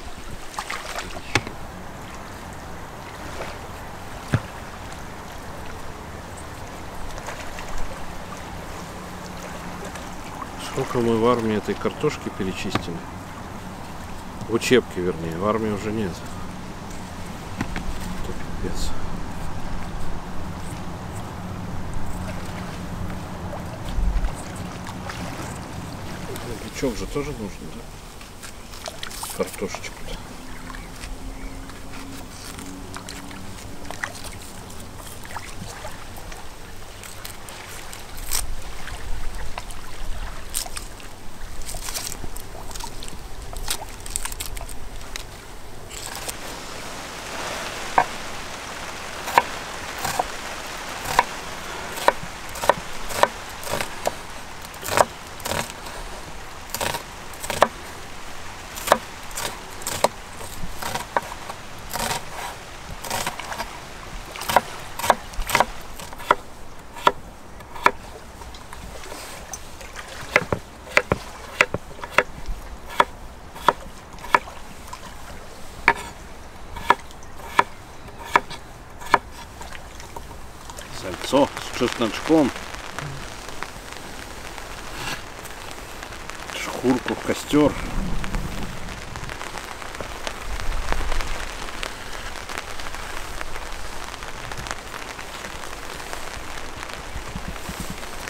Сколько мы в армии этой картошки перечистили? В учебке, вернее. В армии уже нет. Это пипец. Лучок же тоже нужно, да? Картошечку-то. Сальцо с чесночком. Шкурку в костер.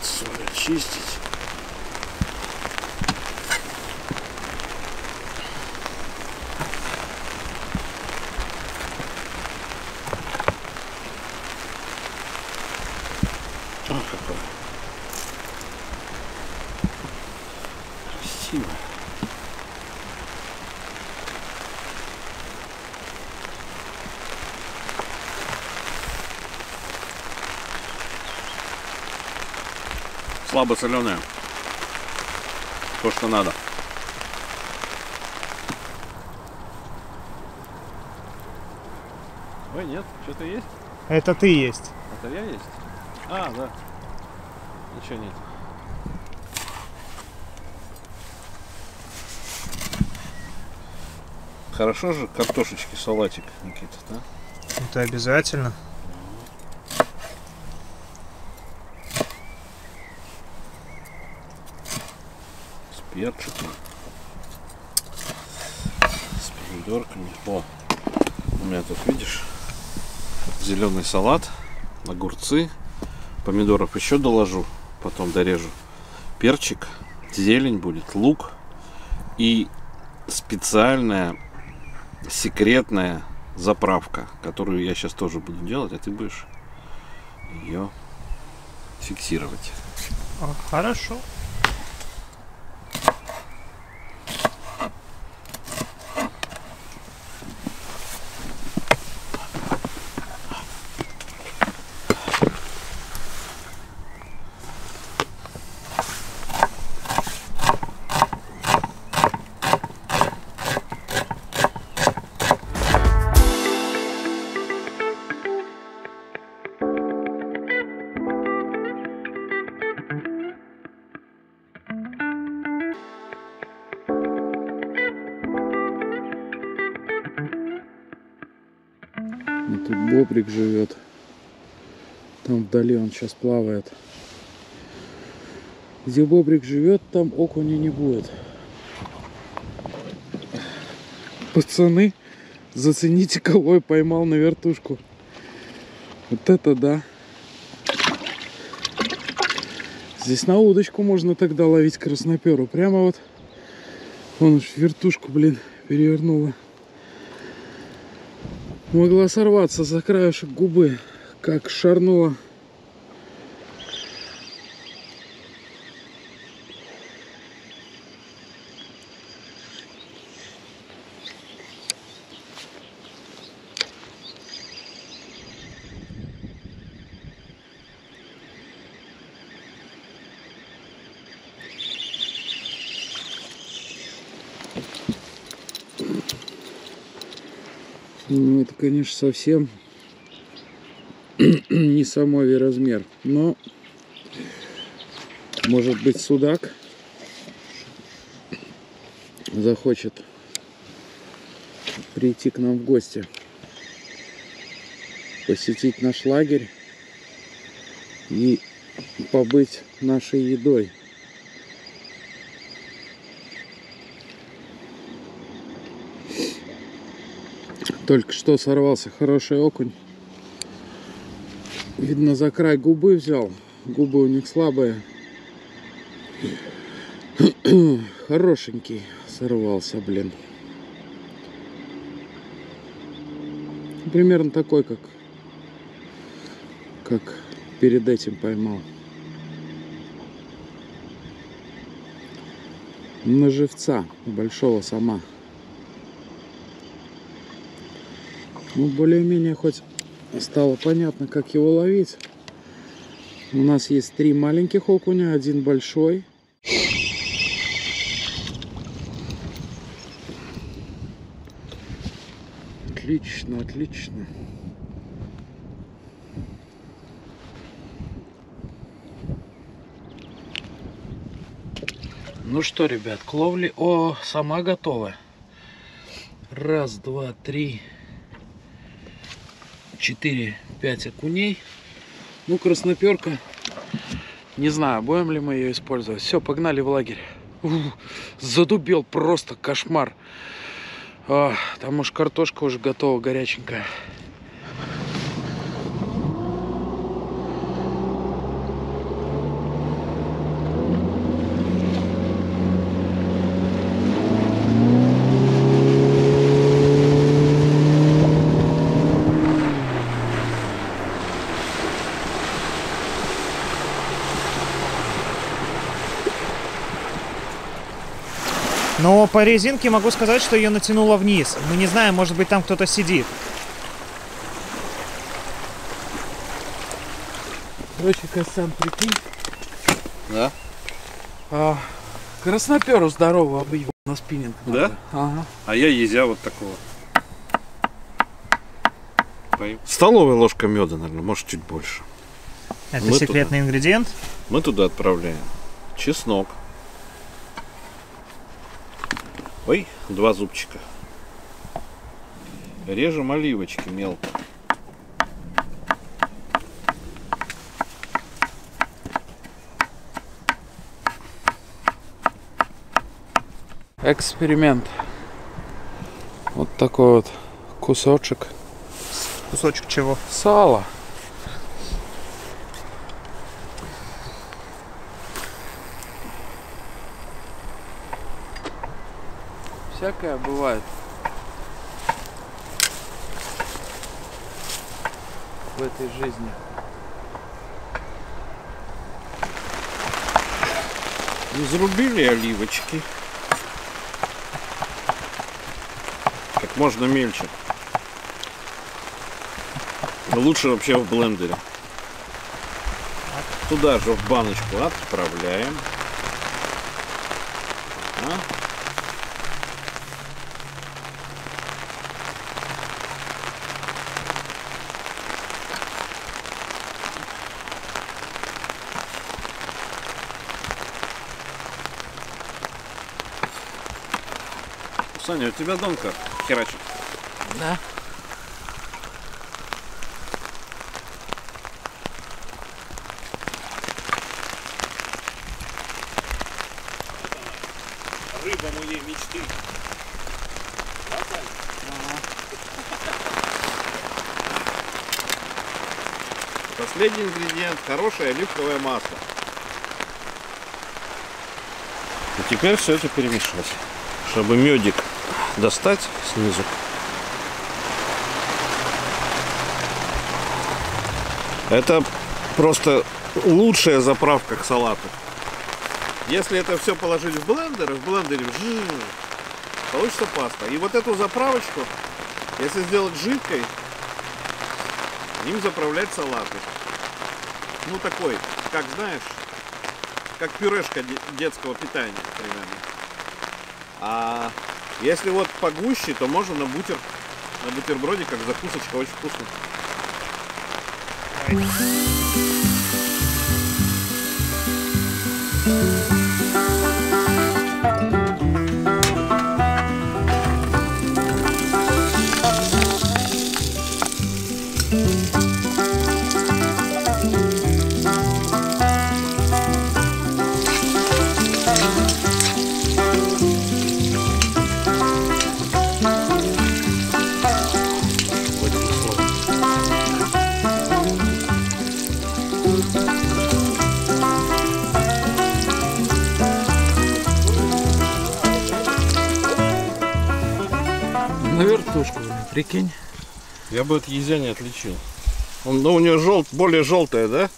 Соль очистить. Красиво. Слабо соленая. То, что надо. Ой, нет, что-то есть? Это ты есть. Это я есть? А, да. Ничего нет. Хорошо же картошечки, салатик, Никита, да? Это обязательно. С перчиком. С помидорками. О, у меня тут, видишь, зеленый салат, огурцы, помидоров еще доложу, потом дорежу. Перчик, зелень будет, лук и специальная секретная заправка, которую я сейчас тоже буду делать, а ты будешь ее фиксировать. Хорошо. Тут бобрик живет. Там вдали он сейчас плавает. Где бобрик живет, там окуня не будет. Пацаны, зацените, кого я поймал на вертушку. Вот это да. Здесь на удочку можно тогда ловить красноперу. Прямо вот. Вон уж вертушку, блин, перевернула. Могла сорваться за краешек губы, как шарнула. Ну, это, конечно, совсем не самовый размер, но может быть судак захочет прийти к нам в гости, посетить наш лагерь и побыть нашей едой. Только что сорвался хороший окунь. Видно, за край губы взял. Губы у них слабые. Хорошенький сорвался, блин. Примерно такой, как перед этим поймал. На живца большого сама. Ну, более-менее хоть стало понятно, как его ловить. У нас есть 3 маленьких окуня, 1 большой. Отлично, отлично. Ну что, ребят, к ловле сама готова. 1, 2, 3, 4, 5 окуней. Ну, красноперка. Не знаю, будем ли мы ее использовать. Все, погнали в лагерь. Задубел просто кошмар. Там уж картошка уже готова, горяченькая. Но по резинке могу сказать, что ее натянуло вниз. Мы не знаем, может быть, там кто-то сидит. Короче, Касан, прикинь, Да? Красноперу здорово объел на спиннинг. Да? Ага. А я езя вот такого. Столовая ложка меда, наверное, может чуть больше. Это Мы секретный ингредиент? Мы туда отправляем чеснок. Ой, 2 зубчика. Режем оливочки мелко. Эксперимент. Вот такой вот кусочек Кусочек чего? сала. Всякое бывает в этой жизни. Изрубили оливочки. Как можно мельче. Лучше вообще в блендере. Туда же в баночку отправляем. Саня, у тебя донка херачит. Да. Рыба моей мечты. Последний ингредиент — хорошее оливковое масло. И теперь все это перемешать, чтобы медик достать снизу. Это просто лучшая заправка к салату. Если это все положить в блендере получится паста. И вот эту заправочку, если сделать жидкой, им заправлять салаты. Ну такой, как знаешь, как пюрешка детского питания примерно. А если вот погуще, то можно на бутерброде как закусочка, очень вкусно. На вертушку, прикинь. Я бы от езя не отличил. Ну, у нее более желтая, да?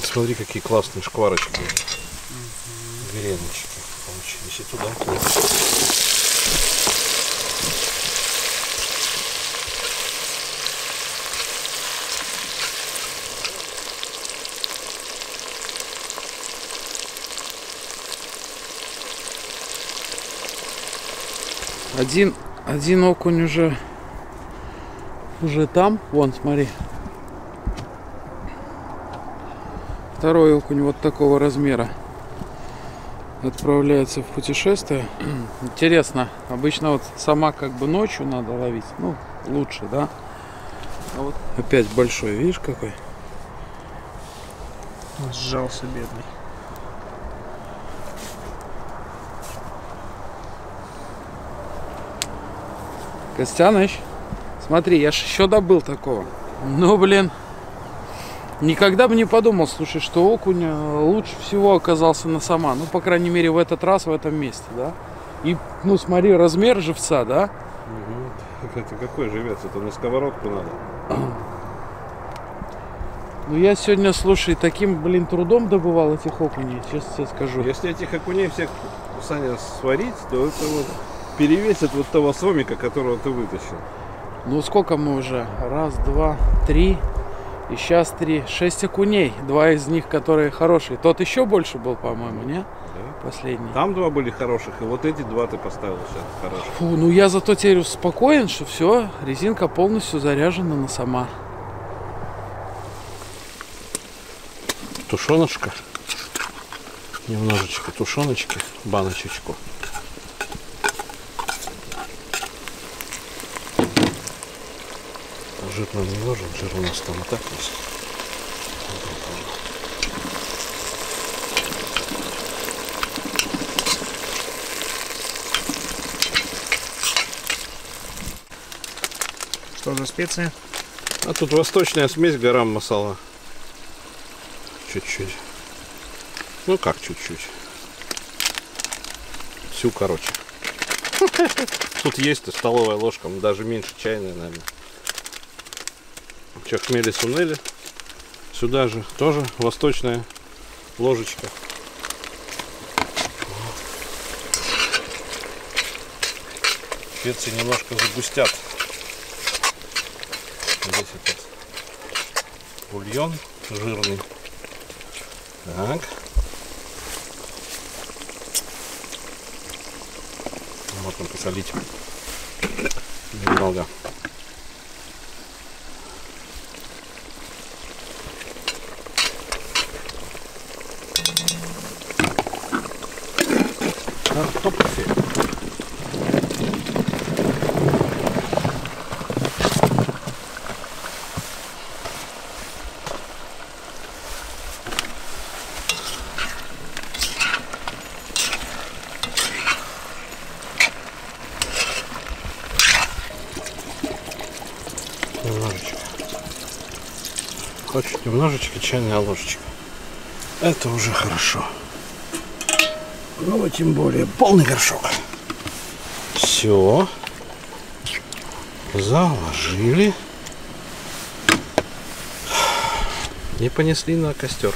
Смотри, какие классные шкварочки. Греночки получились. И туда. Один окунь уже там, вон, смотри. Второй окунь вот такого размера отправляется в путешествие. Интересно, обычно вот сама как бы ночью надо ловить, ну лучше, да? А вот опять большой, видишь какой? Сжался бедный. Костяныч, смотри, я ж еще добыл такого. Ну, блин, никогда бы не подумал, слушай, что окунь лучше всего оказался на сома. Ну, по крайней мере, в этот раз, в этом месте, да? И, ну, смотри, размер живца, да? Угу. Это какой живец? Это на сковородку надо. Ну, я сегодня, слушай, таким, блин, трудом добывал этих окуней, честно тебе скажу. Если этих окуней всех, Саня, сварить, то это вот перевесит вот того сомика, которого ты вытащил. Ну сколько мы уже? Раз, два, три. И сейчас 3. 6 окуней. 2 из них, которые хорошие. Тот еще больше был, по-моему, не? Да. Последний. Там 2 были хороших, и вот эти 2 ты поставил сейчас хороших. Фу, ну я зато теперь успокоен, что все, резинка полностью заряжена на сама. Тушеночка. Немножечко тушеночки, баночечку. Жир нам не нужен, жир у нас там и так есть. Что за специи? А тут восточная смесь гарам масала. Чуть-чуть. Ну как чуть-чуть. Всю, короче. Тут есть столовая ложка, даже меньше чайная, наверное. Че, хмели-сунели. Сюда же тоже восточная ложечка. Специи немножко загустят. Здесь этот бульон жирный. Так. Можно посолить немного. Картофель. Немножечко. Хочет немножечко чайная ложечка. Это уже хорошо. Ну, тем более полный горшок. Все. Заложили. И понесли на костер.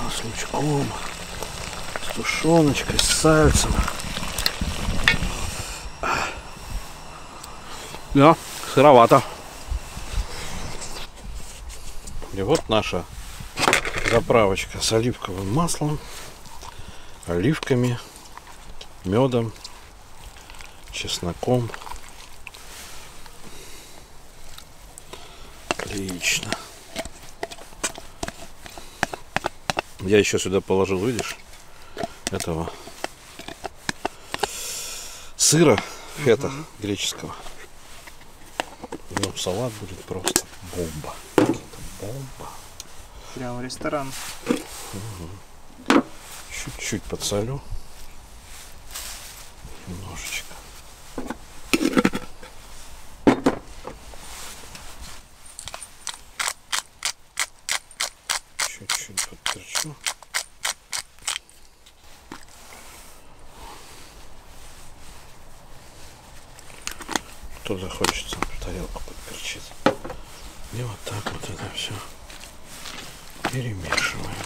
С лучком, с тушеночкой, с сальцем. Да, сыровато. И вот наша заправочка с оливковым маслом, оливками, медом, чесноком. Отлично. Я еще сюда положил, видишь, этого сыра фета греческого. Ну, салат будет просто бомба. Бомба. Прям ресторан. Чуть-чуть подсолю. Немножечко. Чуть-чуть подперчу. Кто захочется, в тарелку подперчить. И вот так вот это все перемешиваем.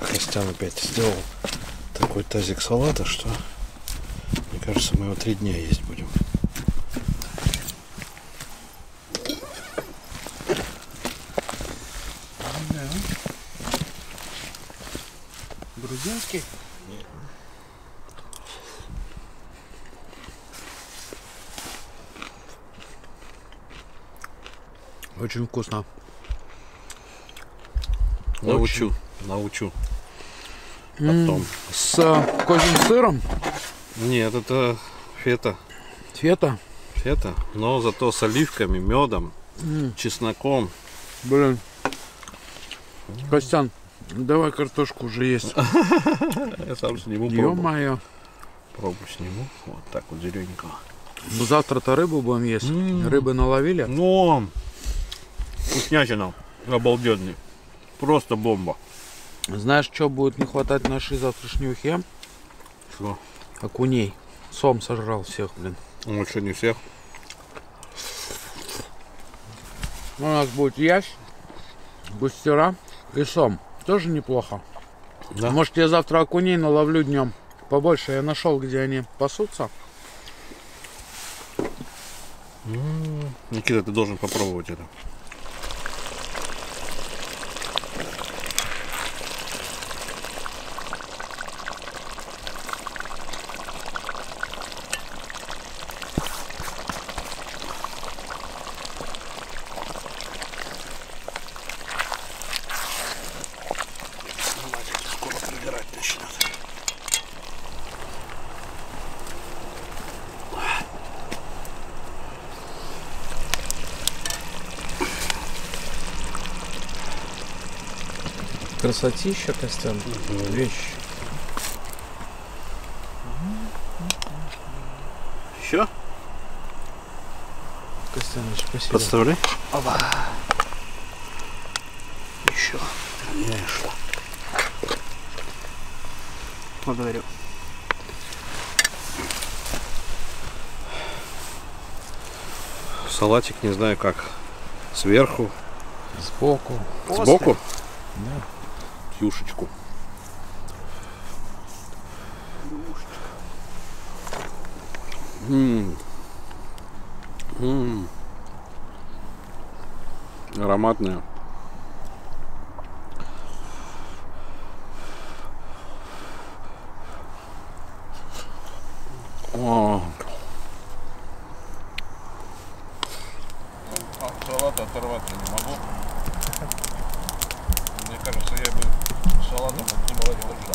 Костян опять сделал такой тазик салата, что, мне кажется, мы его 3 дня есть будем. Грузинский? Очень вкусно. Научу. Научу. Потом. С козьим сыром? Нет, это фета. Фета? это, но зато с оливками, медом, чесноком. Блин. Костян, давай картошку уже есть. Я сам сниму, пробу. Ё-моё. Пробу сниму. Вот так вот зелененького. Ну, завтра-то рыбу будем есть. Рыбы наловили? Но вкуснятина обалденный. Просто бомба. Знаешь, что будет не хватать нашей завтрашней ухе? Что? Окуней. Сом сожрал всех, блин. Ну, что, не всех? У нас будет ясь, густера и сом. Тоже неплохо. Да. Может, я завтра окуней наловлю днем побольше. Я нашел, где они пасутся. Никита, ты должен попробовать это. Скоро пригорать начнет. Красотища, Костян. Вещь. Еще? Костяныч, спасибо. Подставляй. Оба. Еще. Конечно. Благодарю. Салатик, не знаю как. Сверху. Сбоку. Сбоку? Да. Юшечку. Ароматная. О. От салата оторваться не могу. Мне кажется, я бы салатом от него держал.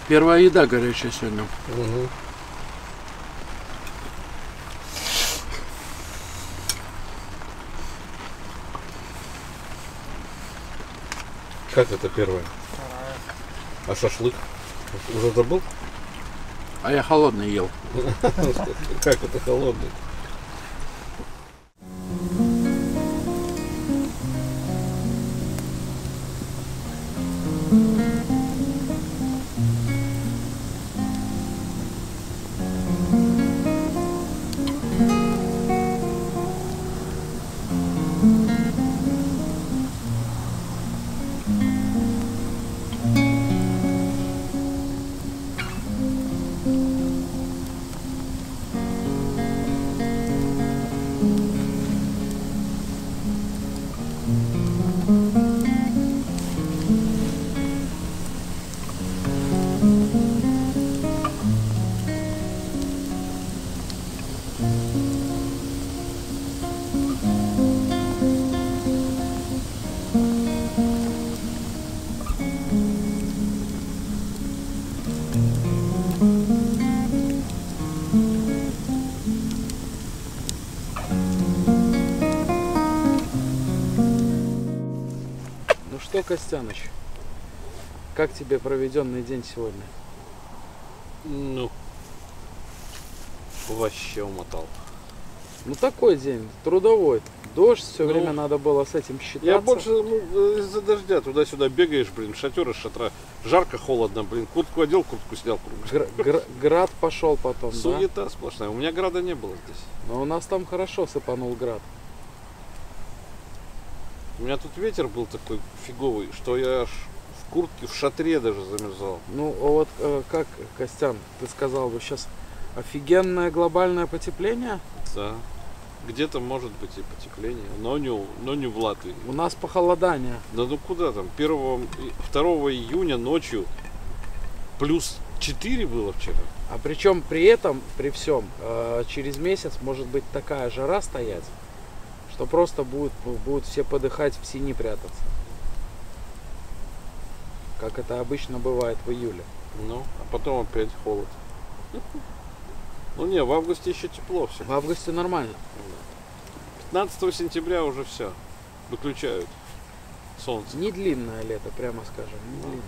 Первая еда горячая сегодня. Угу. Как это первое? А шашлык? Уже забыл? А я холодный ел. Как это холодный? Что, Костяныч, как тебе проведенный день сегодня? Ну, вообще умотал. Ну такой день, трудовой. Дождь, все Ну, время надо было с этим считаться. Я больше из-за дождя туда-сюда бегаешь, блин, шатер из шатра. Жарко, холодно, блин. Куртку одел, куртку снял. Град пошел потом, Суета сплошная. У меня града не было здесь. Но у нас там хорошо сыпанул град. У меня тут ветер был такой фиговый, что я аж куртке в шатре даже замерзал. Ну, а вот как, Костян, ты сказал бы сейчас офигенное глобальное потепление? Да. Где-то может быть и потепление, но не в Латвии. У нас похолодание. Да ну куда там? 2 июня ночью плюс 4 было вчера. А причем при этом, при всем, через месяц может быть такая жара стоять, что просто будут все подыхать, в сени прятаться. Как это обычно бывает в июле. Ну, а потом опять холод. Ну не, в августе еще тепло все. В августе нормально. 15 сентября уже все. Выключают солнце. Не длинное лето, прямо скажем. Не длинное.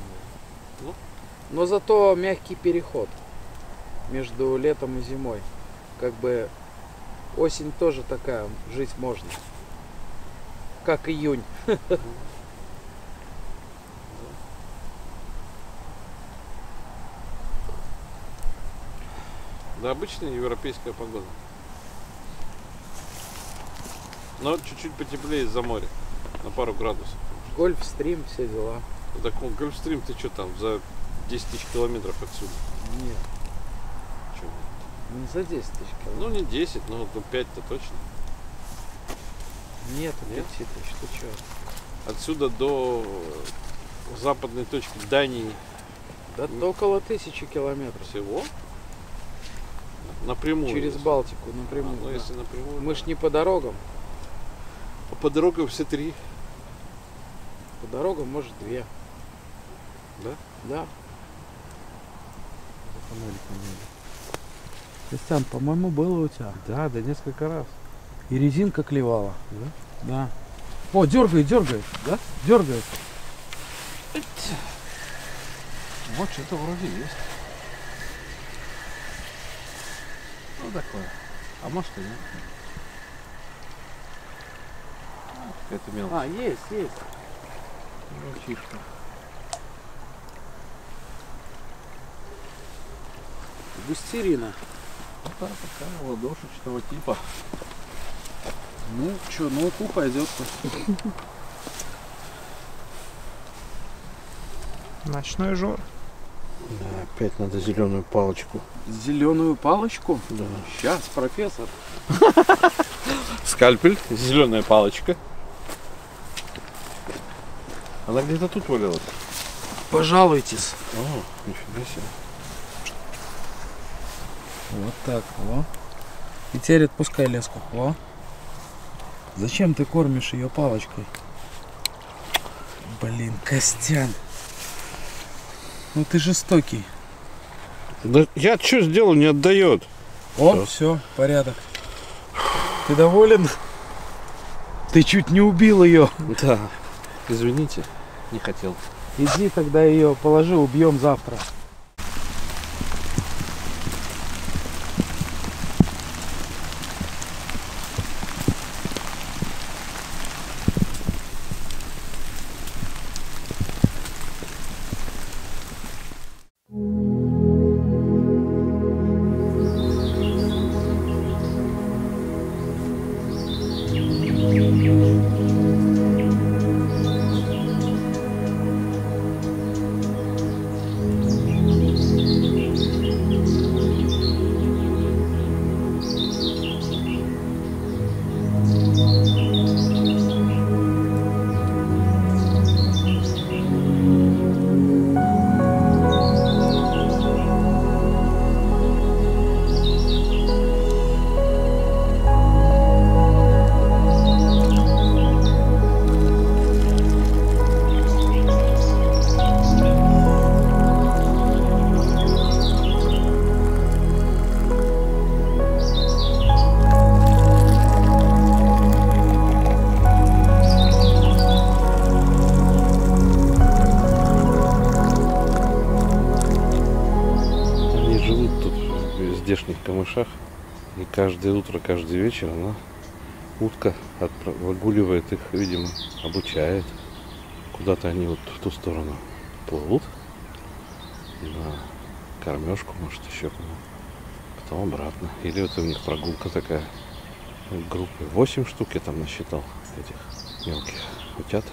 Ну. Но зато мягкий переход между летом и зимой. Как бы осень тоже такая, жить можно. Как июнь. Да, обычная европейская погода. Но чуть-чуть потеплее из-за моря. На пару градусов. Гольфстрим, все дела. Так, Гольфстрим, ты что там, за 10 тысяч километров отсюда? Нет, Чё? не за 10 тысяч Ну километров. не 10, но 5-то точно. Нет, Нет? 5 тысяч, ты что? Отсюда до западной точки Дании Да около 1000 километров. всего. Напрямую. Через если. Балтику напрямую. Ну да. если напрямую. Мы ж не по дорогам. А по дорогам все 3. По дорогам, может, 2. Да? Да. Костян, по-моему, было у тебя. Да, несколько раз. И резинка клевала. Да? Да. О, дергает, да? Дергает. Вот что-то вроде есть. Ну такое. А может и нет. Какая-то мелочь. А, есть. Мелочишка. Густерина. Да, такая ладошечного типа. Ну, что, на УКУ пойдет. Ночной жор. Да, опять надо зеленую палочку. Зеленую палочку? Да. Сейчас, профессор. Скальпель, зеленая палочка. Она где-то тут валялась. Пожалуйтесь. О, нифига себе. Вот так, во. И теперь отпускай леску. Во. Зачем ты кормишь ее палочкой? Блин, Костян. Ну ты жестокий. Да я что сделал, не отдает. О, все, порядок. Ты доволен? Ты чуть не убил ее. Да. Извините, не хотел. Иди тогда ее положи, убьем завтра. здешних камышах. И каждое утро, каждый вечер она, утка, выгуливает их, видимо, обучает. Куда-то они вот в ту сторону плывут. На кормежку, может, еще куда. Потом обратно. Или вот у них прогулка такая. Группы 8 штук я там насчитал этих мелких утят.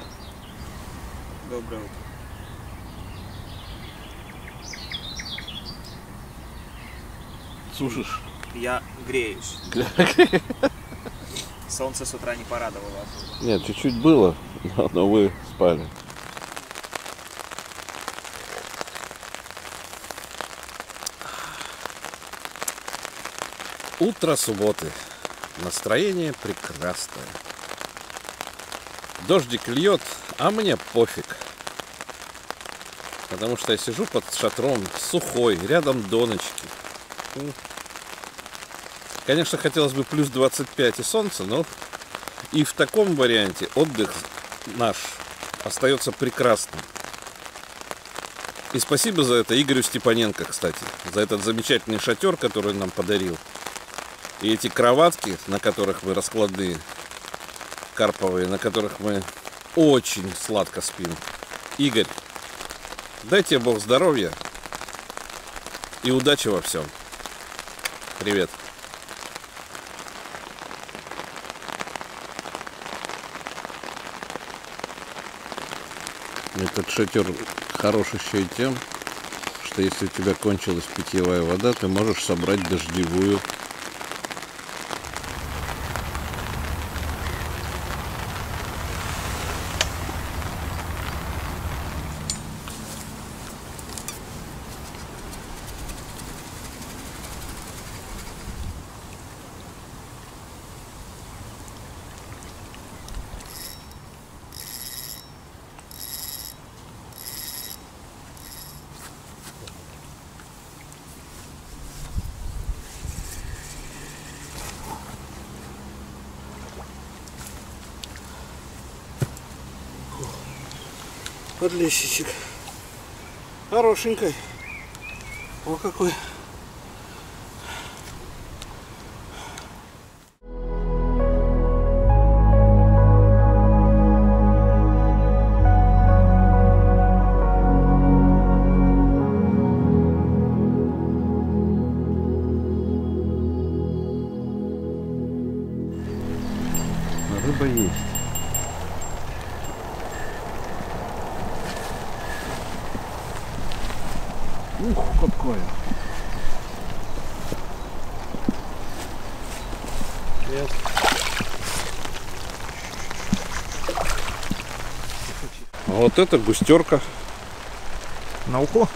Доброе утро. Сушишь. Я греюсь. Солнце с утра не порадовало. Нет, чуть-чуть было, но вы спали. Утро субботы. Настроение прекрасное. Дождик льет, а мне пофиг. Потому что я сижу под шатром, сухой, рядом доночки. Конечно, хотелось бы плюс 25 и солнце, но и в таком варианте отдых наш остается прекрасным. И спасибо за это Игорю Степаненко, кстати, за этот замечательный шатер, который он нам подарил. И эти кроватки, на которых мы раскладные, карповые, на которых мы очень сладко спим. Игорь, дай тебе Бог здоровья и удачи во всем. Привет. Этот шатер хорош еще и тем, что если у тебя кончилась питьевая вода, ты можешь собрать дождевую. Подлещичек. Хорошенькой. О, какой. Рыба есть. Ух, какое! Нет. Вот это густерка. На уху?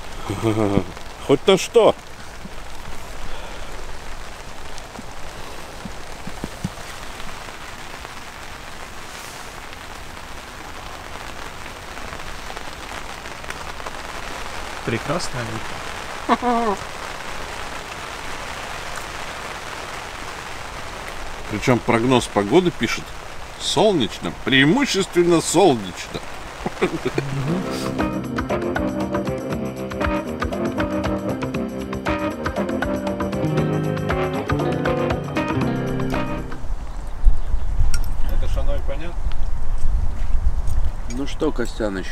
Хоть на что. Прекрасная. Причем прогноз погоды пишет солнечно, преимущественно солнечно. Это шаной понятно? Ну что, Костяныч?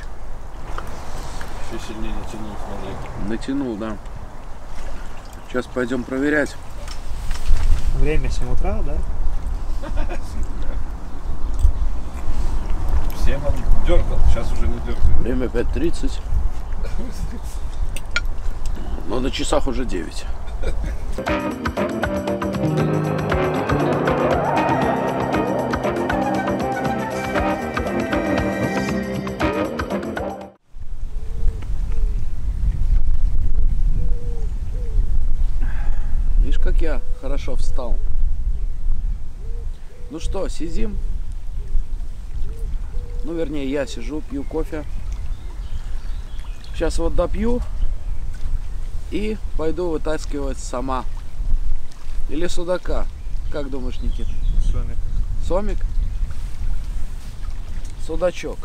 Все сильнее натянул, смотри. Натянул, да. Сейчас пойдем проверять. Время 7 утра, да? Всем он дергал, сейчас уже не дергает. Время 5:30. Но на часах уже 9. Видишь, как я хорошо встал. Ну что, сидим? Ну, вернее, я сижу, пью кофе. Сейчас вот допью и пойду вытаскивать сама. Или судака. Как думаешь, Никита? Сомик. Сомик? Судачок.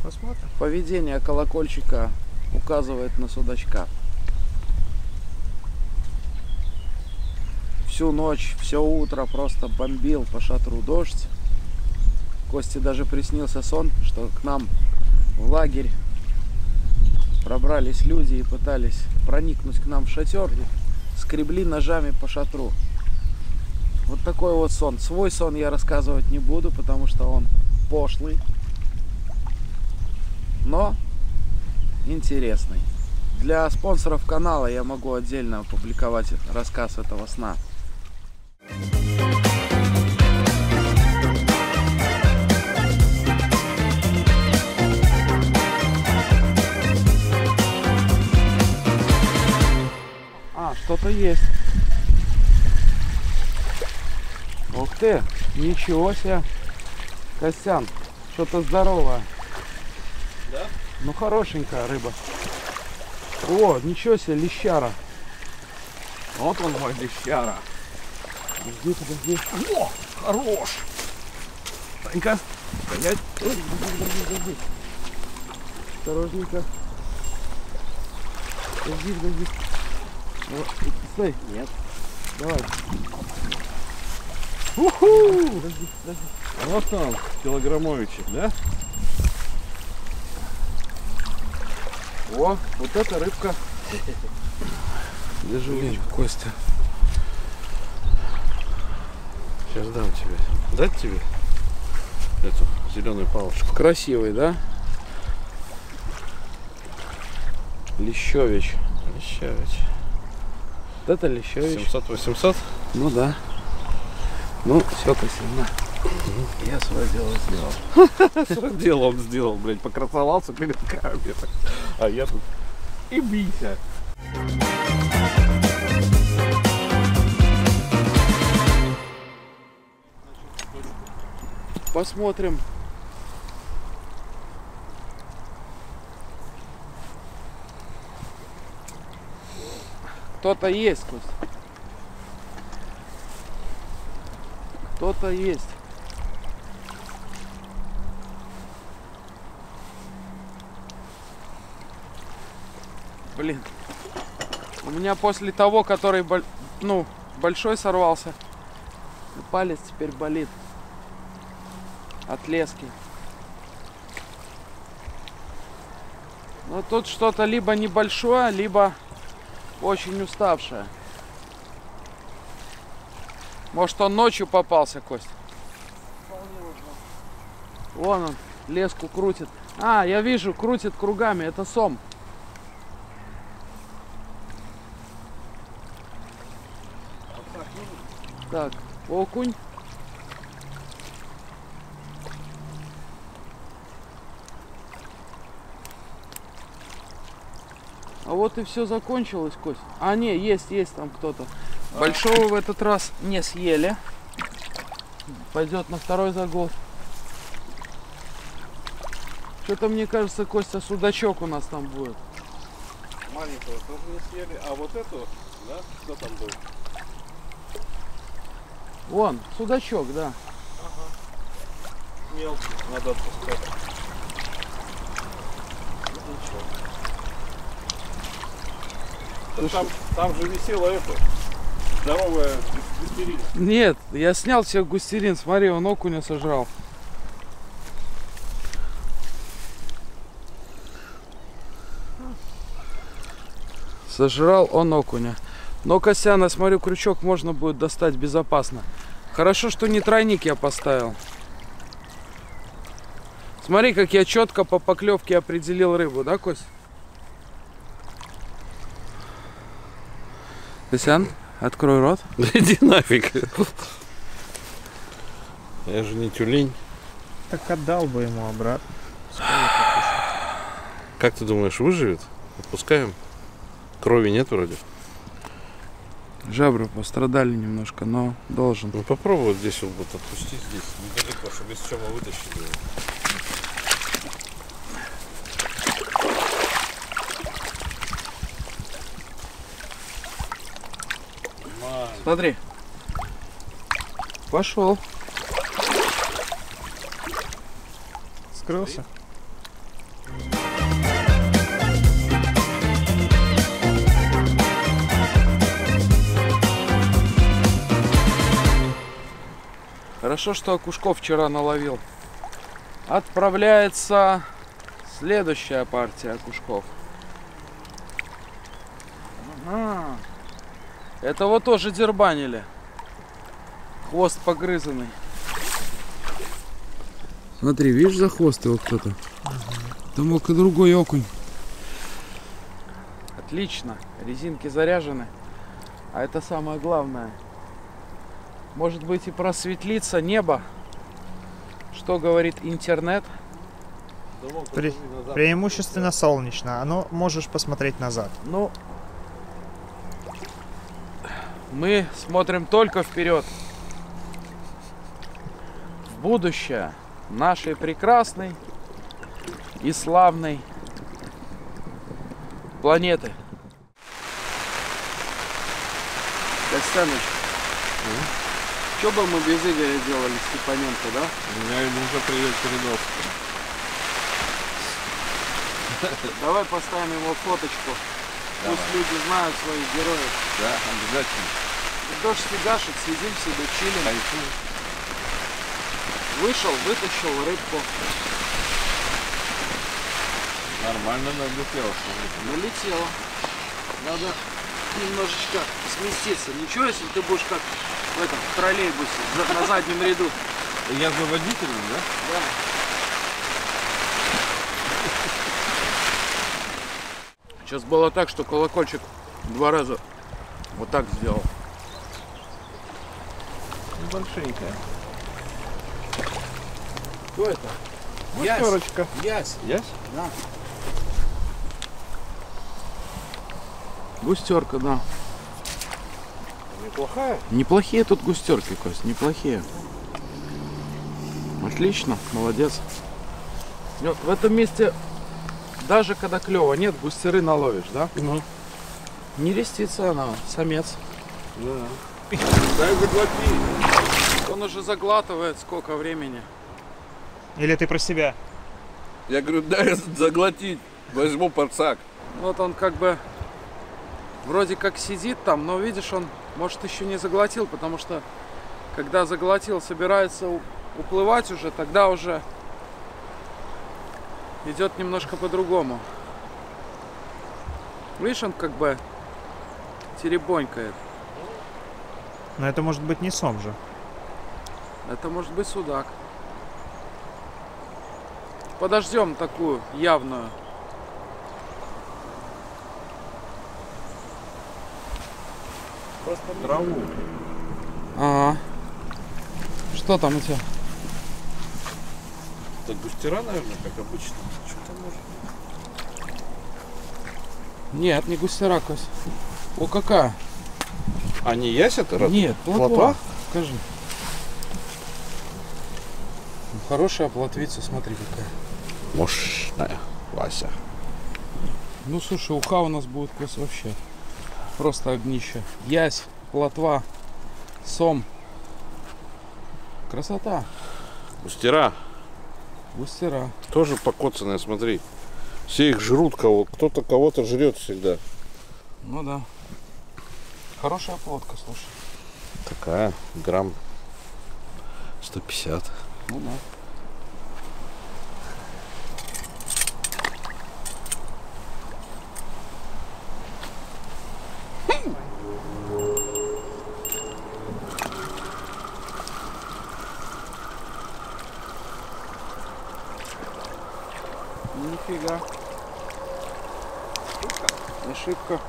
Посмотрим. Поведение колокольчика указывает на судачка. Всю ночь, все утро просто бомбил по шатру дождь. Косте даже приснился сон, что к нам в лагерь пробрались люди и пытались проникнуть к нам в шатер, скребли ножами по шатру. Вот такой вот сон. Свой сон я рассказывать не буду, потому что он пошлый, но интересный. Для спонсоров канала я могу отдельно опубликовать рассказ этого сна. А, что-то есть. Ух ты, ничего себе. Костян, что-то здоровое. Да? Ну, хорошенькая рыба. О, ничего себе, лещара. Вот он мой лещара. Подожди. О, хорош. Танька, стоять. Подожди. Осторожненько. Подожди. Вот, стой. Нет. Давай. Подожди. Вот он, килограммовичек, да? О, вот эта рыбка. Держи, Блин, Костя. Сейчас дам тебе. Дать тебе эту зеленую палочку? Красивый, да? Лещевич. Лещавич. Вот это Лещевич. 700-800? Ну да. Ну, все, Костя. Я свое дело сделал. Что дело он сделал, блядь, покрасовался перед камерой. А я тут и бийся. Посмотрим. Кто-то есть, Костя. Кто-то есть. Блин. У меня после того, который большой сорвался, палец теперь болит от лески. Но тут что-то либо небольшое, либо очень уставшее. Может, он ночью попался, Кость? Вон он, леску крутит. А, я вижу, крутит кругами, это сом. Так, окунь. А вот и все закончилось, Кость. А, не, есть там кто-то. Большого в этот раз не съели. Пойдет на второй загон. Что-то мне кажется, Костя, судачок у нас там будет. Маленького тоже не съели. А вот эту, да? Кто там был? Вон, судачок, да. Мелкий. Надо отпускать. Там же висело это. Здоровая густерин. Нет, я снял себе густерин. Смотри, он окуня сожрал. Сожрал он окуня. Но, Костян, я смотрю, крючок можно будет достать безопасно. Хорошо, что не тройник я поставил. Смотри, как я четко по поклевке определил рыбу, да, Кость? Костян, открой рот. Да иди нафиг. Я же не тюлень. Так отдал бы ему обратно. Как ты думаешь, выживет? Отпускаем? Крови нет вроде. Жабры пострадали немножко, но должен. Ну попробуй вот здесь вот отпустить здесь недалеко, чтобы из чего вытащили его. Смотри. Пошел. Скрылся. Хорошо, что окушков вчера наловил. Отправляется следующая партия окушков. Ага. Это вот тоже дербанили. Хвост погрызанный. Смотри, видишь, за хвост его кто-то? Там и другой окунь. Отлично. Резинки заряжены. А это самое главное. Может быть и просветлится небо. Что говорит интернет? Преимущественно солнечно. Но можешь посмотреть назад. Ну, мы смотрим только вперед. В будущее нашей прекрасной и славной планеты. Костяныч, что бы мы без Игоря делали, Степаненко, да? Я ему уже привет передал. Давай поставим ему фоточку. Пусть люди знают своих героев. Да, обязательно. Дождь фигашит, сидим себе, чилим. Вышел, вытащил рыбку. Нормально налетело. Налетело. Надо немножечко сместиться. Ничего, если ты будешь как в этом в троллейбусе на заднем ряду. Я за водителем, да? Да. Сейчас было так, что колокольчик 2 раза вот так сделал. Большенькая. Кто это? Густерочка. Ясь. Ясь? Да. Густерка, да. Неплохая. Неплохие тут густерки, Кость, неплохие. Отлично, молодец. Вот в этом месте, даже когда клево нет, густеры наловишь, да? Ну. Не рестится она, самец. Да. Дай заглоти. Он уже заглатывает сколько времени. Или ты про себя? Я говорю, дай заглотить. Возьму подсак. Вот он как бы вроде как сидит там, но видишь, он может еще не заглотил, потому что когда заглотил, собирается уплывать уже, тогда уже идет немножко по-другому. Видишь, он как бы теребонькает. Но это может быть не сом же. Это может быть судак. Подождем такую явную. Просто траву. Ага. Что там у тебя? Это густера, наверное, как обычно. Что там может? Нет, не густера, Кость. О, какая? А не ясь это? Нет, плотва. Плотва? Скажи. Ну, хорошая плотвица, смотри какая. Мощная, Вася. Ну слушай, уха у нас будет, Кость, вообще. Просто огнище. Ясь, плотва, сом. Красота. Густера. Густера. Тоже покоцанные, смотри. Все их жрут, кто-то кого-то жрет всегда. Ну да. Хорошая плотка, слушай. Такая, грамм 150. Ну да. Нифига. Ошибка.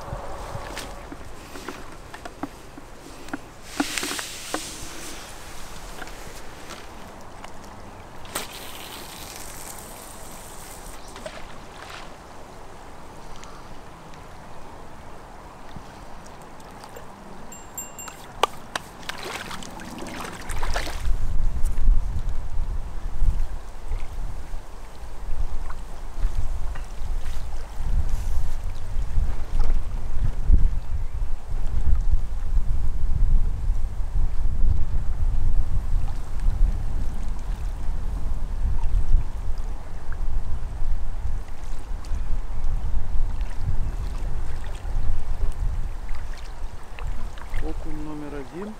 Окунь номер 1.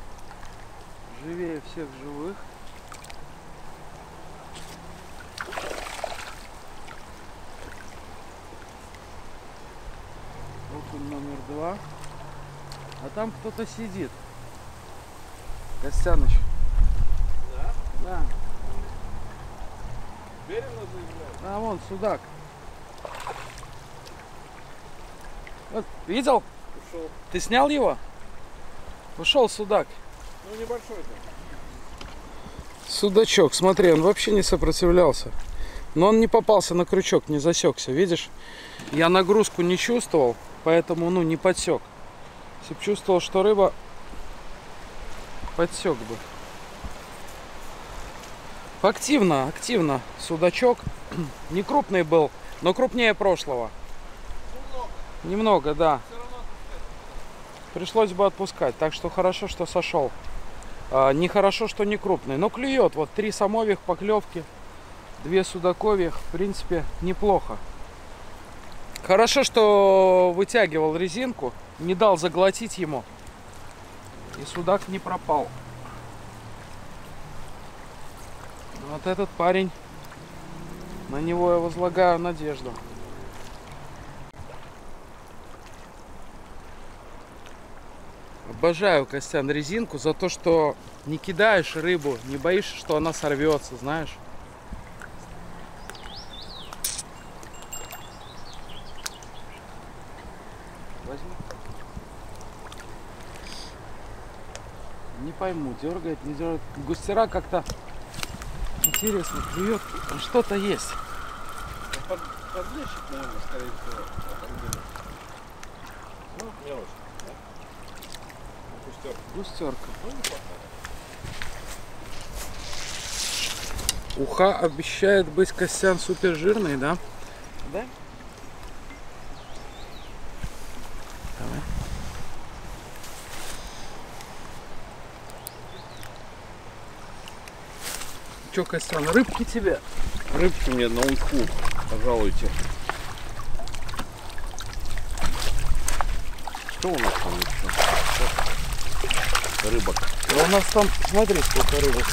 Живее всех живых. Окунь номер 2. А там кто-то сидит. Костяныч. Да? Да. Берем заявляю. А вон судак. Вот, видел? Ушел. Ты снял его? Ушел судак. Ну, небольшой-то. Судачок, смотри, он вообще не сопротивлялся. Но он не попался на крючок, не засекся, видишь? Я нагрузку не чувствовал, поэтому, ну, не подсек. Если бы чувствовал, что рыба, подсек бы. Активно, активно судачок. Не крупный был, но крупнее прошлого. Немного, да. Пришлось бы отпускать, так что хорошо, что сошел. Нехорошо, что не крупный, но клюет. Вот 3 самовьих поклевки, 2 судаковьих, в принципе, неплохо. Хорошо, что вытягивал резинку, не дал заглотить ему, и судак не пропал. Вот этот парень, на него я возлагаю надежду. Обожаю, Костян, резинку за то, что не кидаешь рыбу, не боишься, что она сорвется, знаешь. Возьми. Не пойму, дергает, не дергает. Густера как-то интересно клюет. Что-то есть. Подлещик, наверное, скорее всего. Ну, мелочь. Густерка. Уха обещает быть, Костян, супер жирный, да? Да? Давай. Че, Костян, рыбки тебе? Рыбки мне на уху, пожалуйте. Что у нас там еще? Рыбок. Да у нас там, смотри, сколько рыбок.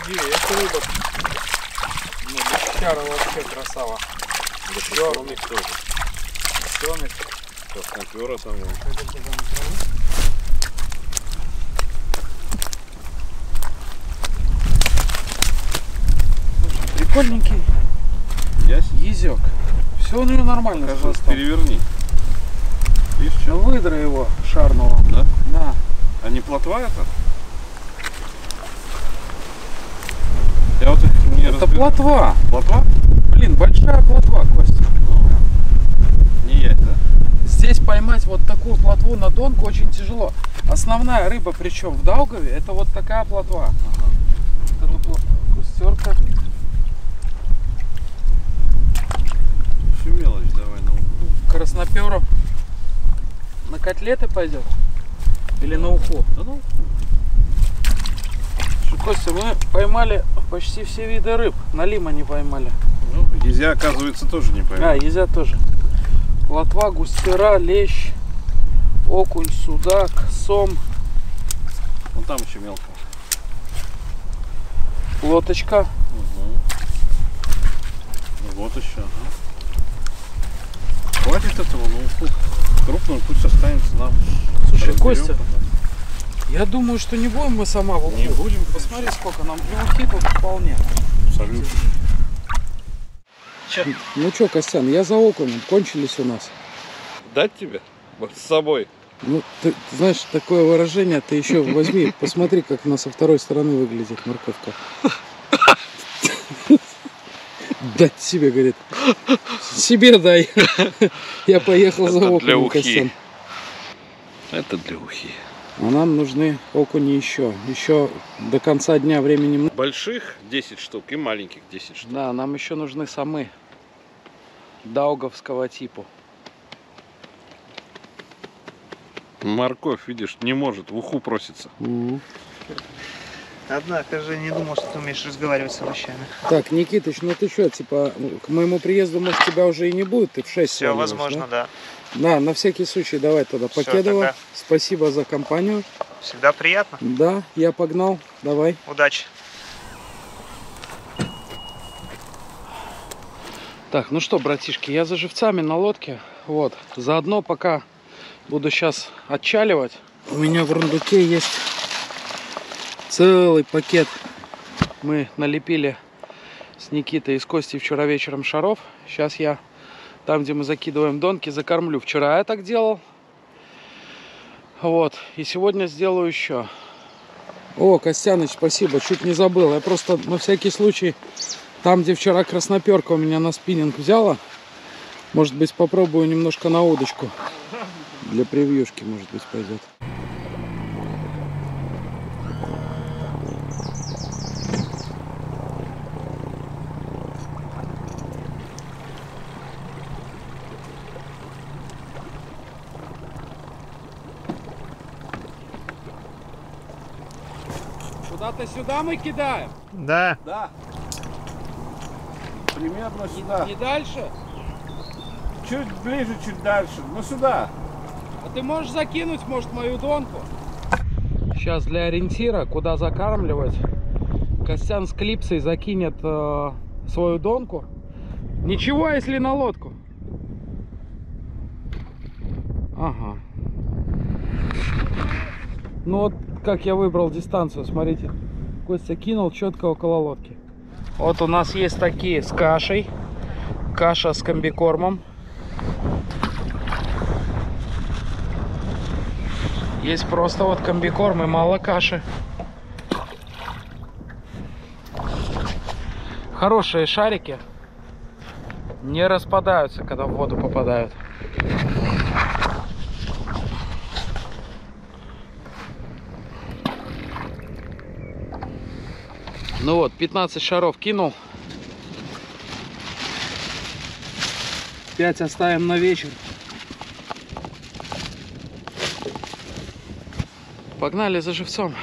Где есть рыбок? Ну, лещара вообще красава. Черный тоже. Черный. Краснопера там. Прикольненький. Ясь? Езек. Все у него нормально с Кажется, хвостом. переверни. Видишь, Ну, выдра его шарного. да? Да. А не плотва это? Я вот их не Это разберу. плотва. Плотва? Блин, большая плотва, Костя. Не ясь, да? Здесь поймать вот такую плотву на донку очень тяжело. Основная рыба, причем в Даугаве, это вот такая плотва. Вот эта густерка. Всю мелочь давай на уху. Красноперу. На котлеты пойдет? Или на уху? Да ну. Костя, мы поймали почти все виды рыб. На лима не поймали. Ну, езя, оказывается, тоже не пойму. А, езя тоже. Плотва, густера, лещ, окунь, судак, сом, Вон там еще мелко. лодочка. Угу. Вот еще. Ага. Хватит этого на уху. Крупную пусть останется нам. Слушай, Разберем Костя, потом. я думаю, что не будем мы сама в уху. Не будем. Посмотри, сколько нам для ухи тут вполне. Абсолютно. Ну что, Костян, я за окунем. Кончились у нас. Дать тебе? Вот с собой. Ну, ты знаешь, такое выражение ты еще возьми, посмотри, как она со второй стороны выглядит, морковка. Дать себе, говорит. Себе дай. Я поехал за Это для окунем, ухи. Костян. Это для ухи. А нам нужны окуни еще. Еще до конца дня времени много. Больших 10 штук и маленьких 10 штук. Да, нам еще нужны самы даугавского типа. Морковь, видишь, не может, в уху просится. Однако же не думал, что ты умеешь разговаривать с овощами. Так, Никитыч, ну ты что, типа, к моему приезду, может, тебя уже и не будет? Ты в 6 Все сваливаешь, возможно, да. Да, на всякий случай давай тогда Всё, Покедова. тогда. Спасибо за компанию. Всегда приятно. Да, я погнал. Давай. Удачи. Так, ну что, братишки, я за живцами на лодке. Вот. Заодно пока буду сейчас отчаливать. У меня в рундуке есть целый пакет. Мы налепили с Никитой и с Костей вчера вечером шаров. Сейчас я Там, где мы закидываем донки, закормлю. Вчера я так делал. Вот. И сегодня сделаю еще. О, Костяныч, спасибо. Чуть не забыл. Я просто на всякий случай, там, где вчера красноперка у меня на спиннинг взяла, может быть, попробую немножко на удочку. Для превьюшки, может быть, пойдет. Куда-то сюда мы кидаем? Да. Да. Примерно сюда. Не дальше? Чуть ближе, чуть дальше. Ну сюда. А ты можешь закинуть, может, мою донку? Сейчас для ориентира, куда закармливать, Костян с клипсой закинет свою донку. Ничего, если на лодку. Ага. Ну вот как я выбрал дистанцию, смотрите. Костя кинул четко около лодки. Вот у нас есть такие с кашей. Каша с комбикормом. Есть просто вот комбикорм и мало каши. Хорошие шарики. Не распадаются, когда в воду попадают. Ну вот, 15 шаров кинул. 5 оставим на вечер. Погнали за живцом.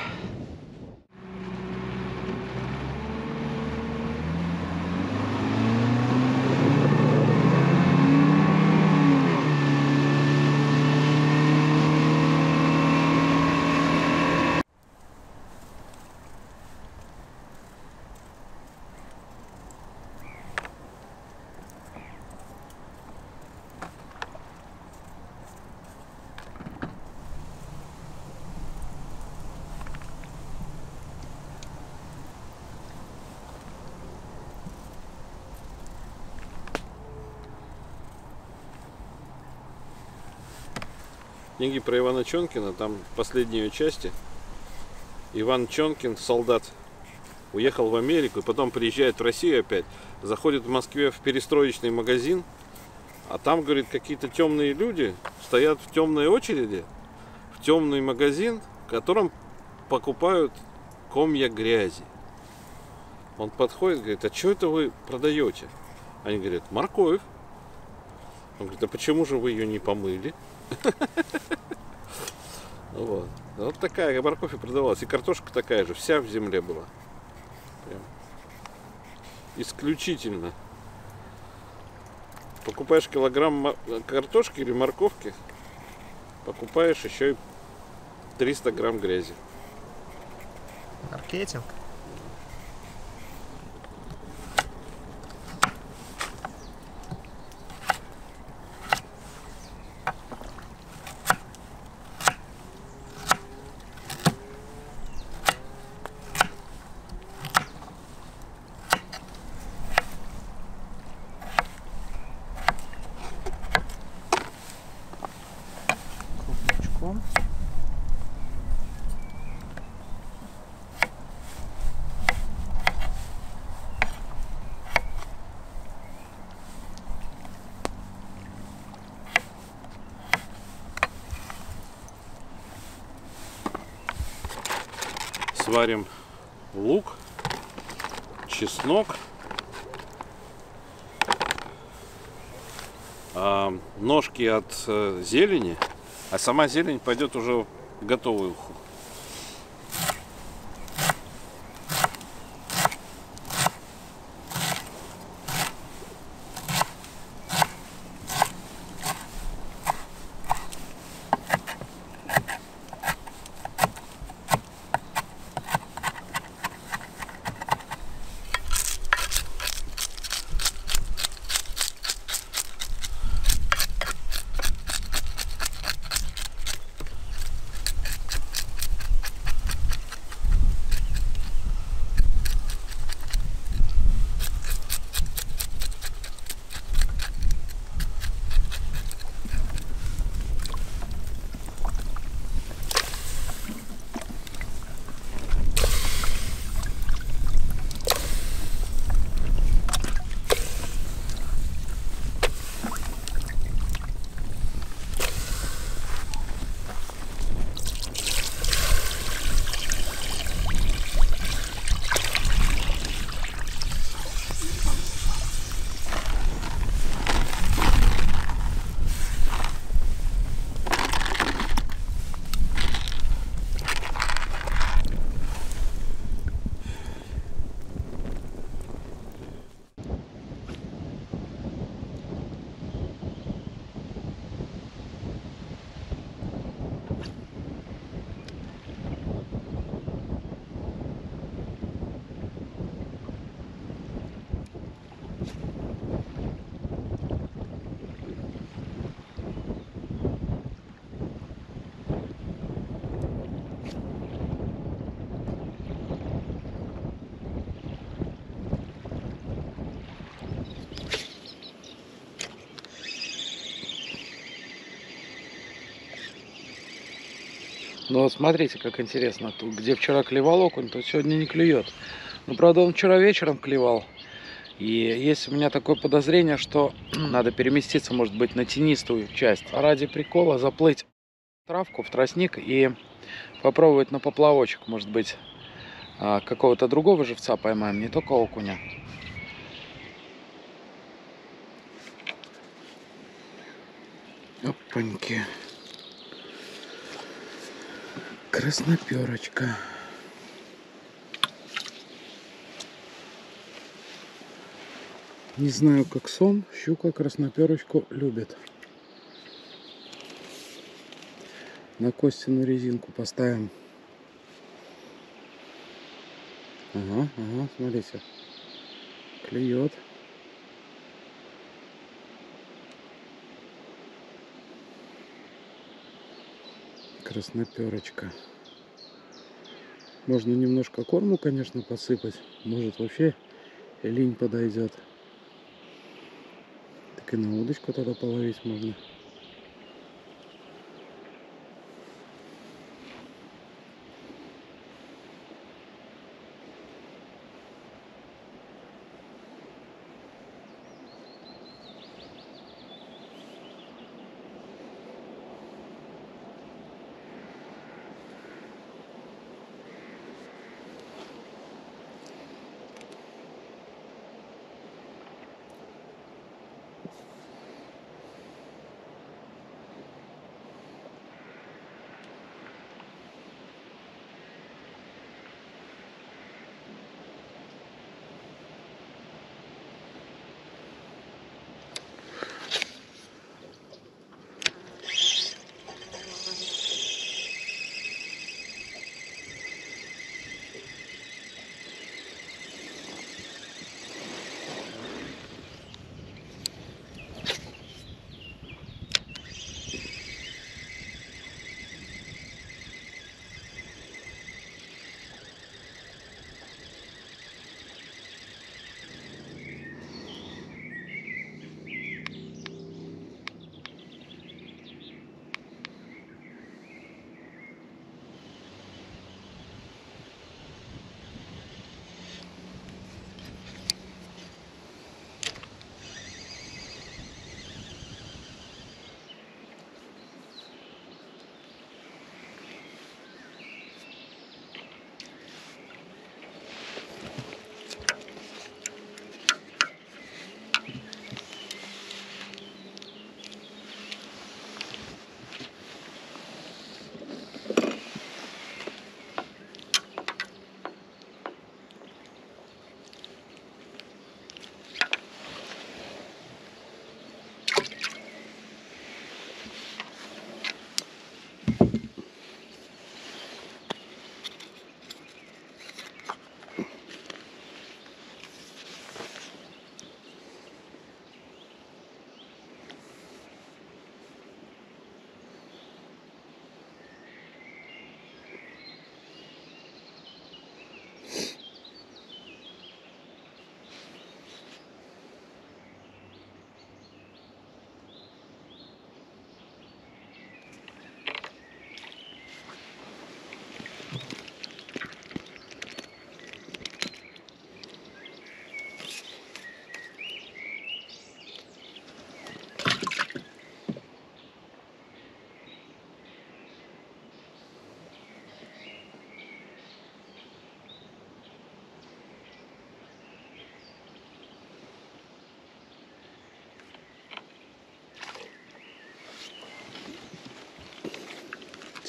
Книги про Ивана Чонкина, там последние части. Иван Чонкин, солдат, уехал в Америку и потом приезжает в Россию опять. Заходит в Москве в перестроечный магазин, а там, говорит, какие-то темные люди стоят в темной очереди, в темный магазин, в котором покупают комья грязи. Он подходит, говорит: а что это вы продаете? Они говорят: морковь. Он говорит: а почему же вы ее не помыли? Вот. Вот такая морковь и продавалась. И картошка такая же, вся в земле была. Прям. Исключительно. Покупаешь килограмм картошки или морковки, покупаешь еще и 300 грамм грязи. Маркетинг. Сварим лук, чеснок, ножки от зелени, а сама зелень пойдет уже в готовую уху. Ну вот смотрите, как интересно. Тут, где вчера клевал окунь, то сегодня не клюет. Ну, правда, он вчера вечером клевал. И есть у меня такое подозрение, что надо переместиться, может быть, на тенистую часть. Ради прикола заплыть в травку, в тростник и попробовать на поплавочек. Может быть, какого-то другого живца поймаем, не только окуня. Опаньки. Красноперочка. Не знаю, как сом, щука красноперочку любит. На Костину резинку поставим. Ага, смотрите. Клюет. Красноперочка. Можно немножко корму, конечно, посыпать. Может, вообще линь подойдет. Так и на удочку тогда половить можно.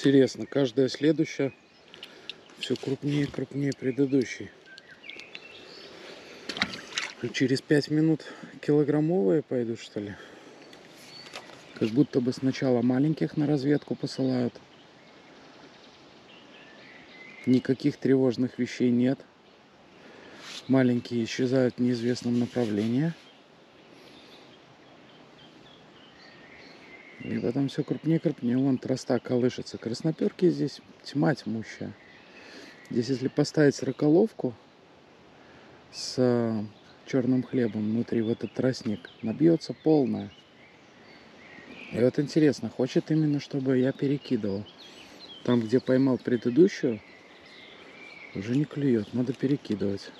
Интересно, каждая следующая все крупнее и крупнее предыдущей. Через 5 минут килограммовые пойдут, что ли? Как будто бы сначала маленьких на разведку посылают. Никаких тревожных вещей нет. Маленькие исчезают в неизвестном направлении. И потом все крупнее и крупнее. Вон троста колышется. Красноперки здесь тьма тьмущая. Здесь если поставить сороколовку с черным хлебом внутри в этот тростник, набьется полная. И вот интересно, хочет именно, чтобы я перекидывал. Там, где поймал предыдущую, уже не клюет, надо перекидывать.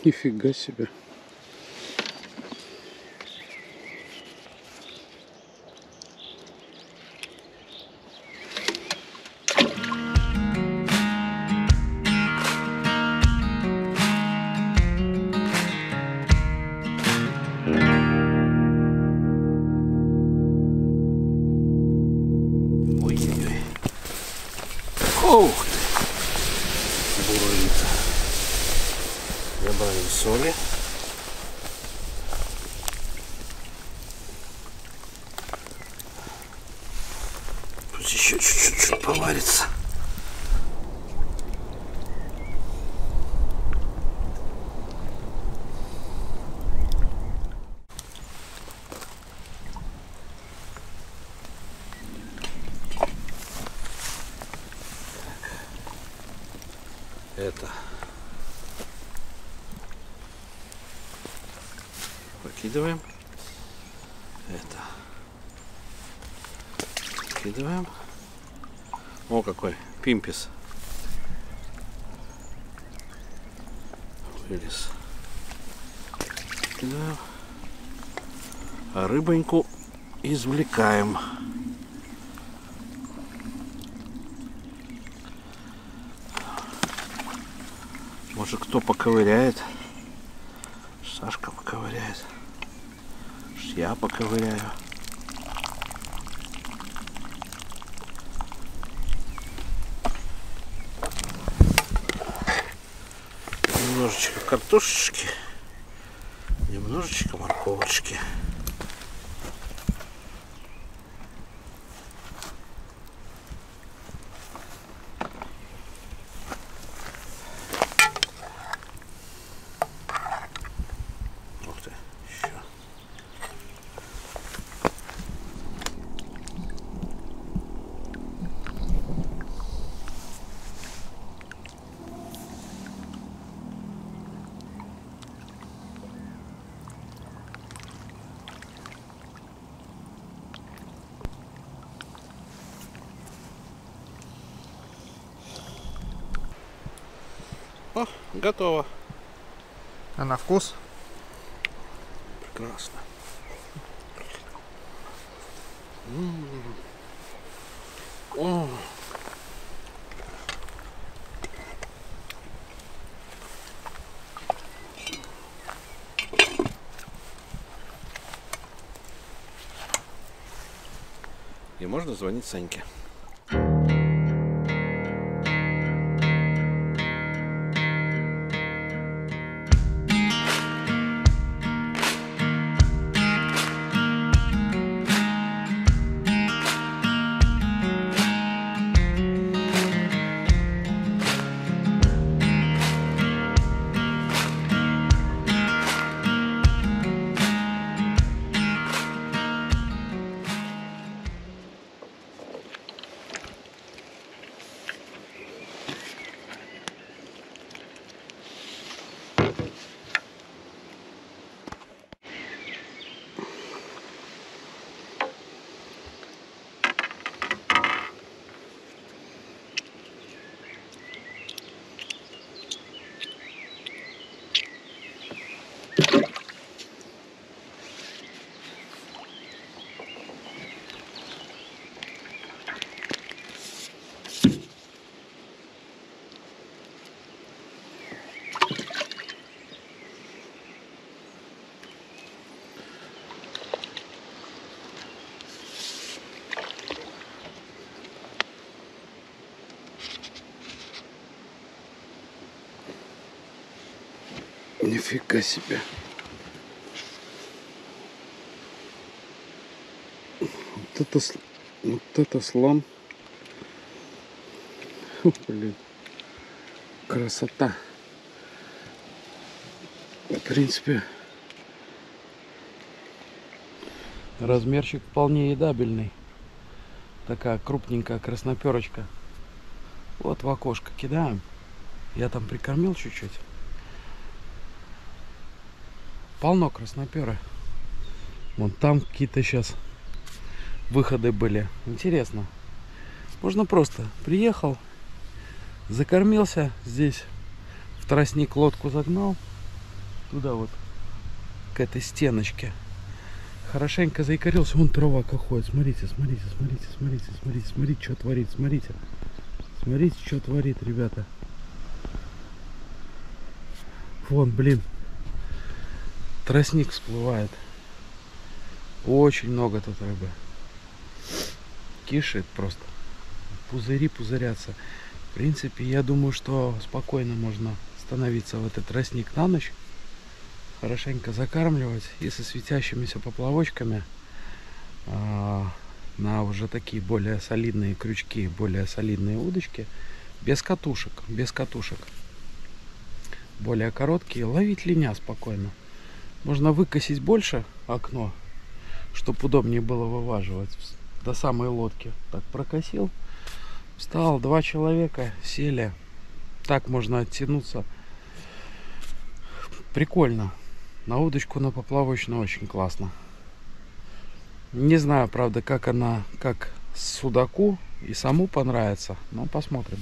Нифига себе. Ой-ой-ой. Ух ты. Буровица. Добавим соли. Пусть еще чуть-чуть поварится. Это выкидываем. Это выкидываем. О, какой пимпис вылез. Выкидываем. А рыбоньку извлекаем. Может, кто поковыряет? Сашка поковыряет. Я поковыряю. Немножечко картошечки. Немножечко морковочки. О, готово. А на вкус? прекрасно. О. И можно звонить Саньке. Нифига себе. Вот это слон. Фу, блин. Красота. В принципе. Размерчик вполне едабельный. Такая крупненькая красноперочка. Вот в окошко кидаем. Я там прикормил чуть-чуть. Полно красноперы. Вон там какие-то сейчас выходы были. Интересно. Можно просто приехал, закормился здесь, в тростник лодку загнал, туда вот, к этой стеночке. Хорошенько заикарился. Вон трава ходит. Смотрите, смотрите, смотрите, смотрите, смотрите, смотрите, что творит, смотрите. Смотрите, что творит, ребята. Вон, блин. Тростник всплывает. Очень много тут рыбы. Кишит просто. Пузыри пузырятся. В принципе, я думаю, что спокойно можно становиться в этот тростник на ночь. Хорошенько закармливать. И со светящимися поплавочками на уже такие более солидные крючки, более солидные удочки. Без катушек. Без катушек. Более короткие. Ловить линя спокойно. Можно выкосить больше окно, чтобы удобнее было вываживать до самой лодки. Так прокосил, встал, 2 человека сели. Так можно оттянуться. Прикольно. На удочку, на поплавочную очень классно. Не знаю, правда, как она, как судаку и саму понравится, но посмотрим.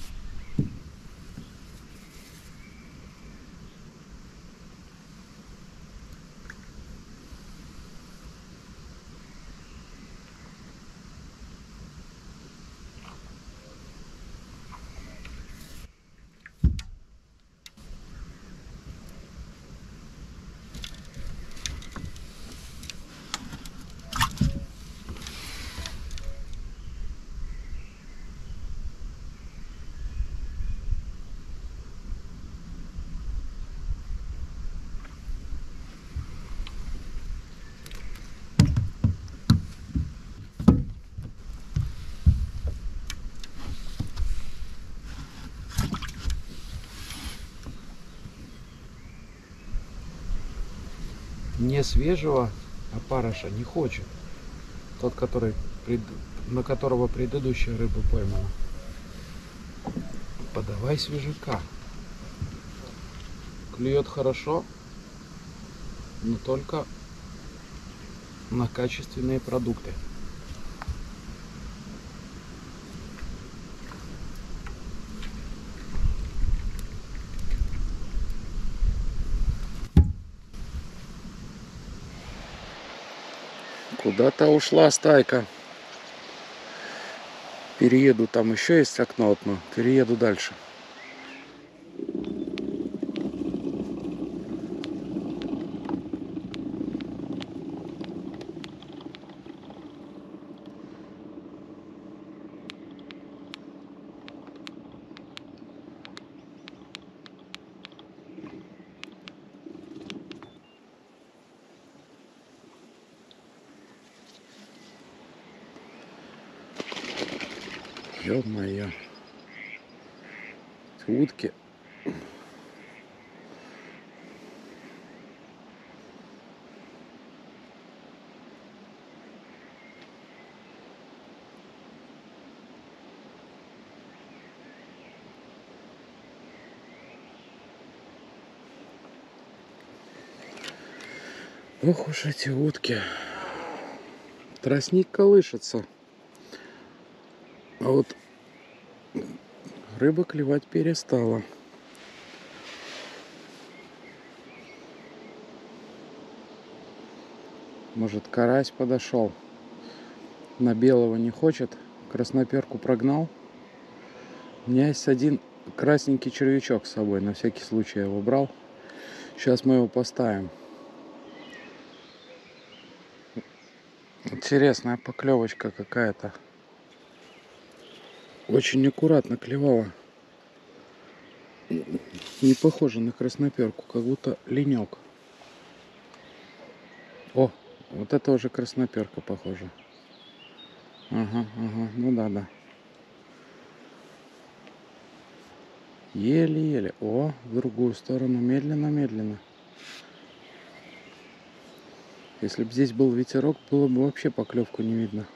Не свежего опарыша не хочет. Тот, который на которого предыдущая рыба поймана. Подавай свежака. Клюет хорошо, но только на качественные продукты. Куда-то ушла стайка. Перееду, там еще есть окно одно. Перееду дальше. Ё-моё. Утки. Ох уж эти утки. Тростник колышется. А вот рыба клевать перестала. Может, карась подошел. На белого не хочет. Красноперку прогнал. У меня есть один красненький червячок с собой. На всякий случай я его брал. Сейчас мы его поставим. Интересная поклевочка какая-то. Очень аккуратно клевала. Не похоже на красноперку, как будто ленек. О, вот это уже красноперка похоже. Ага, ну да. Еле-еле. О, в другую сторону. Медленно. Если бы здесь был ветерок, было бы вообще поклевку не видно.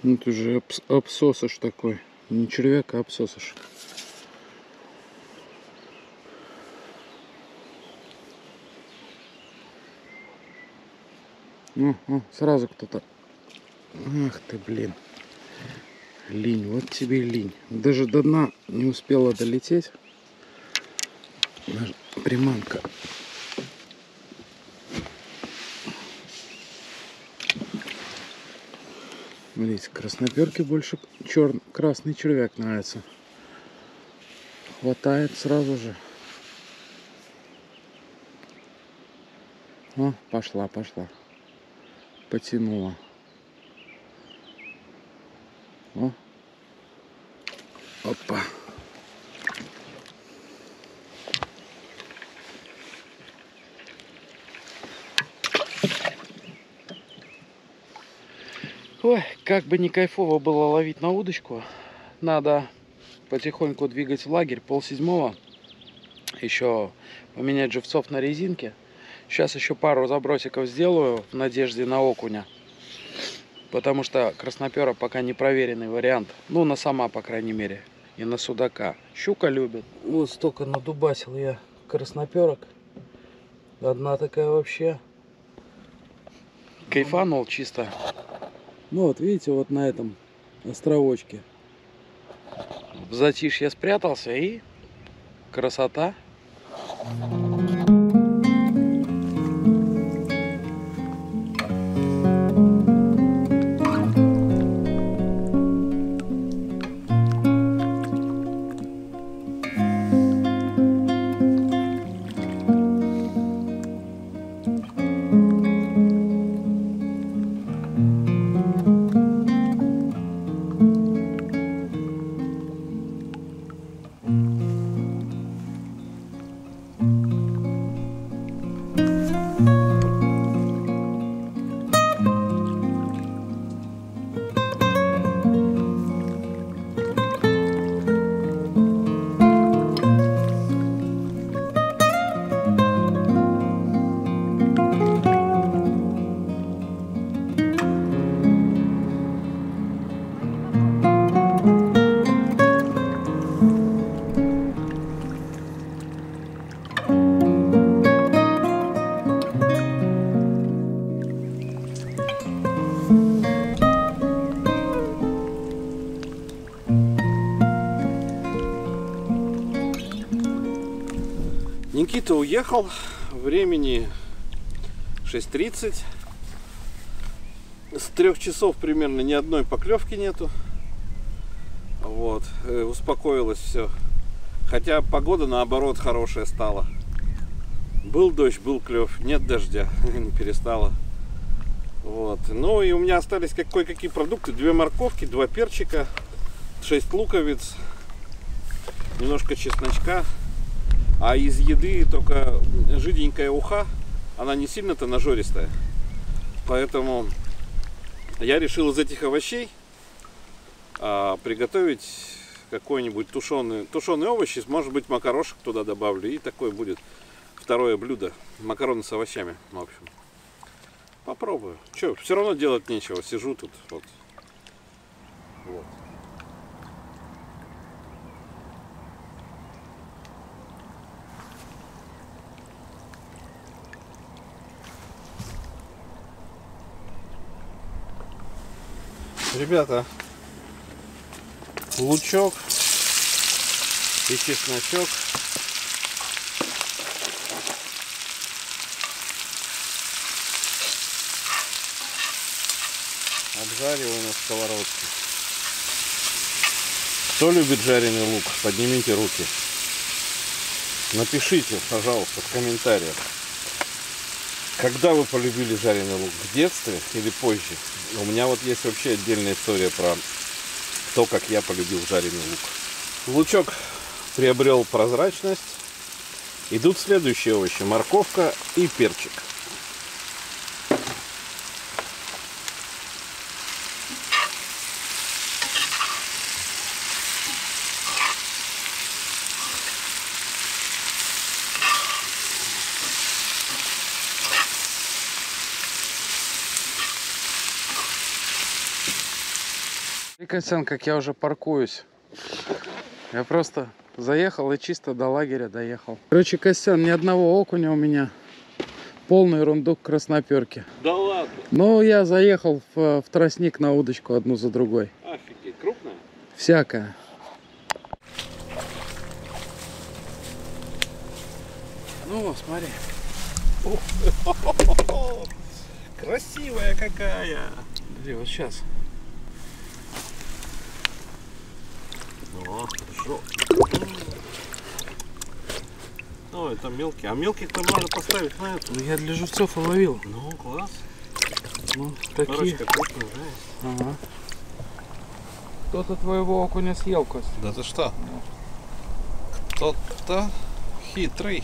Это уже обсосыш такой. Не червяк, а обсосыш. Сразу кто-то. Ах ты, блин. Линь, вот тебе и линь. Даже до дна не успела долететь. Приманка. Смотрите, красноперке больше красный червяк нравится. Хватает сразу же. О, пошла. Потянула. О. Опа. Ой, как бы не кайфово было ловить на удочку. Надо потихоньку двигать в лагерь. 6:30. Еще поменять живцов на резинке. Сейчас еще пару забросиков сделаю в надежде на окуня. Потому что краснопера пока не проверенный вариант. Ну, на сама, по крайней мере. И на судака. Щука любит. Вот столько надубасил я красноперок. Одна такая вообще. Кайфанул чисто. Ну вот, видите, вот на этом островочке. В затишье спрятался и красота. Никита уехал. Времени 6:30. С 3 часов примерно ни одной поклевки нету. Вот. Успокоилось все. Хотя погода наоборот хорошая стала. Был дождь, был клев. Нет дождя. Не перестала. Вот. Ну и у меня остались кое-какие продукты. 2 морковки, 2 перчика, 6 луковиц, немножко чесночка. А из еды только жиденькая уха. Она не сильно-то нажористая. Поэтому я решил из этих овощей приготовить какой-нибудь тушеные овощи. Может быть, макарошек туда добавлю. И такое будет второе блюдо. Макароны с овощами. В общем, попробую. Че, все равно делать нечего. Сижу тут. Вот. Ребята, лучок и чесночок. Обжариваю на сковородке. Кто любит жареный лук, поднимите руки. Напишите, пожалуйста, в комментариях, когда вы полюбили жареный лук, в детстве или позже. У меня вот есть вообще отдельная история про то, как я полюбил жареный лук. Лучок приобрел прозрачность. Идут следующие овощи: морковка и перчик. Костян, как я уже паркуюсь. Я просто заехал и чисто до лагеря доехал. Короче, Костян, ни одного окуня у меня. Полный рундук красноперки. Да ладно? Ну, я заехал в тростник на удочку одну за другой. Офигеть, крупная? Всякая. Ну, смотри. Красивая какая! Смотри, вот сейчас. О, хорошо. Ну, это мелкий. А мелких-то можно поставить на эту. Ну, я для живцов и ловил. Ну, класс. Ну, такие. Парочка крупная, да? Ага. Кто-то твоего окуня съел, Кость. Да ты что? Кто-то хитрый.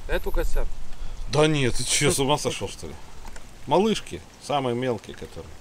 Эту, Костян? Да нет, ты что, с ума сошел, что ли? Малышки, самые мелкие, которые.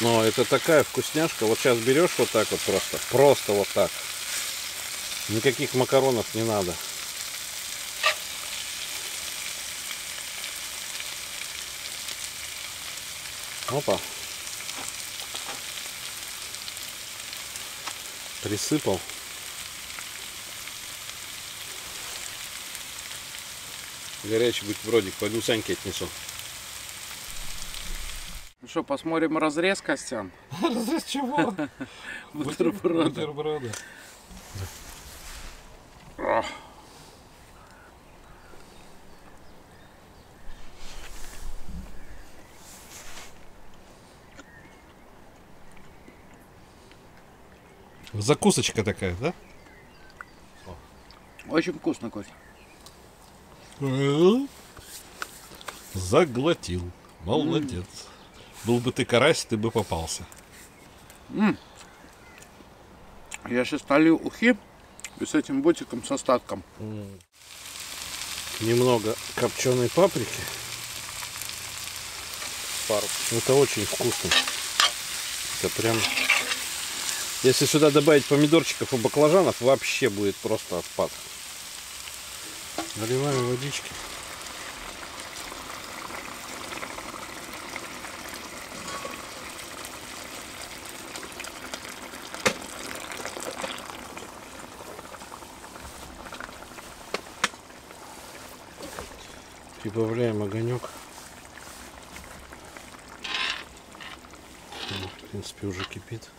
Но это такая вкусняшка. Вот сейчас берешь вот так вот просто вот так. Никаких макаронов не надо. Опа. Присыпал. Горячий бутербродик. Пойду Саньке отнесу. Ну что, посмотрим разрез, Костян? Разрез чего? Бутерброда. Закусочка такая, да? Очень вкусно, Кость. Заглотил. Молодец. Был бы ты карась, ты бы попался. Я сейчас полью ухи и с этим ботиком с остатком. Немного копченой паприки. Это очень вкусно. Это прям... Если сюда добавить помидорчиков и баклажанов, вообще будет просто отпад. Наливаем водички. Прибавляем огонек. В принципе, уже кипит.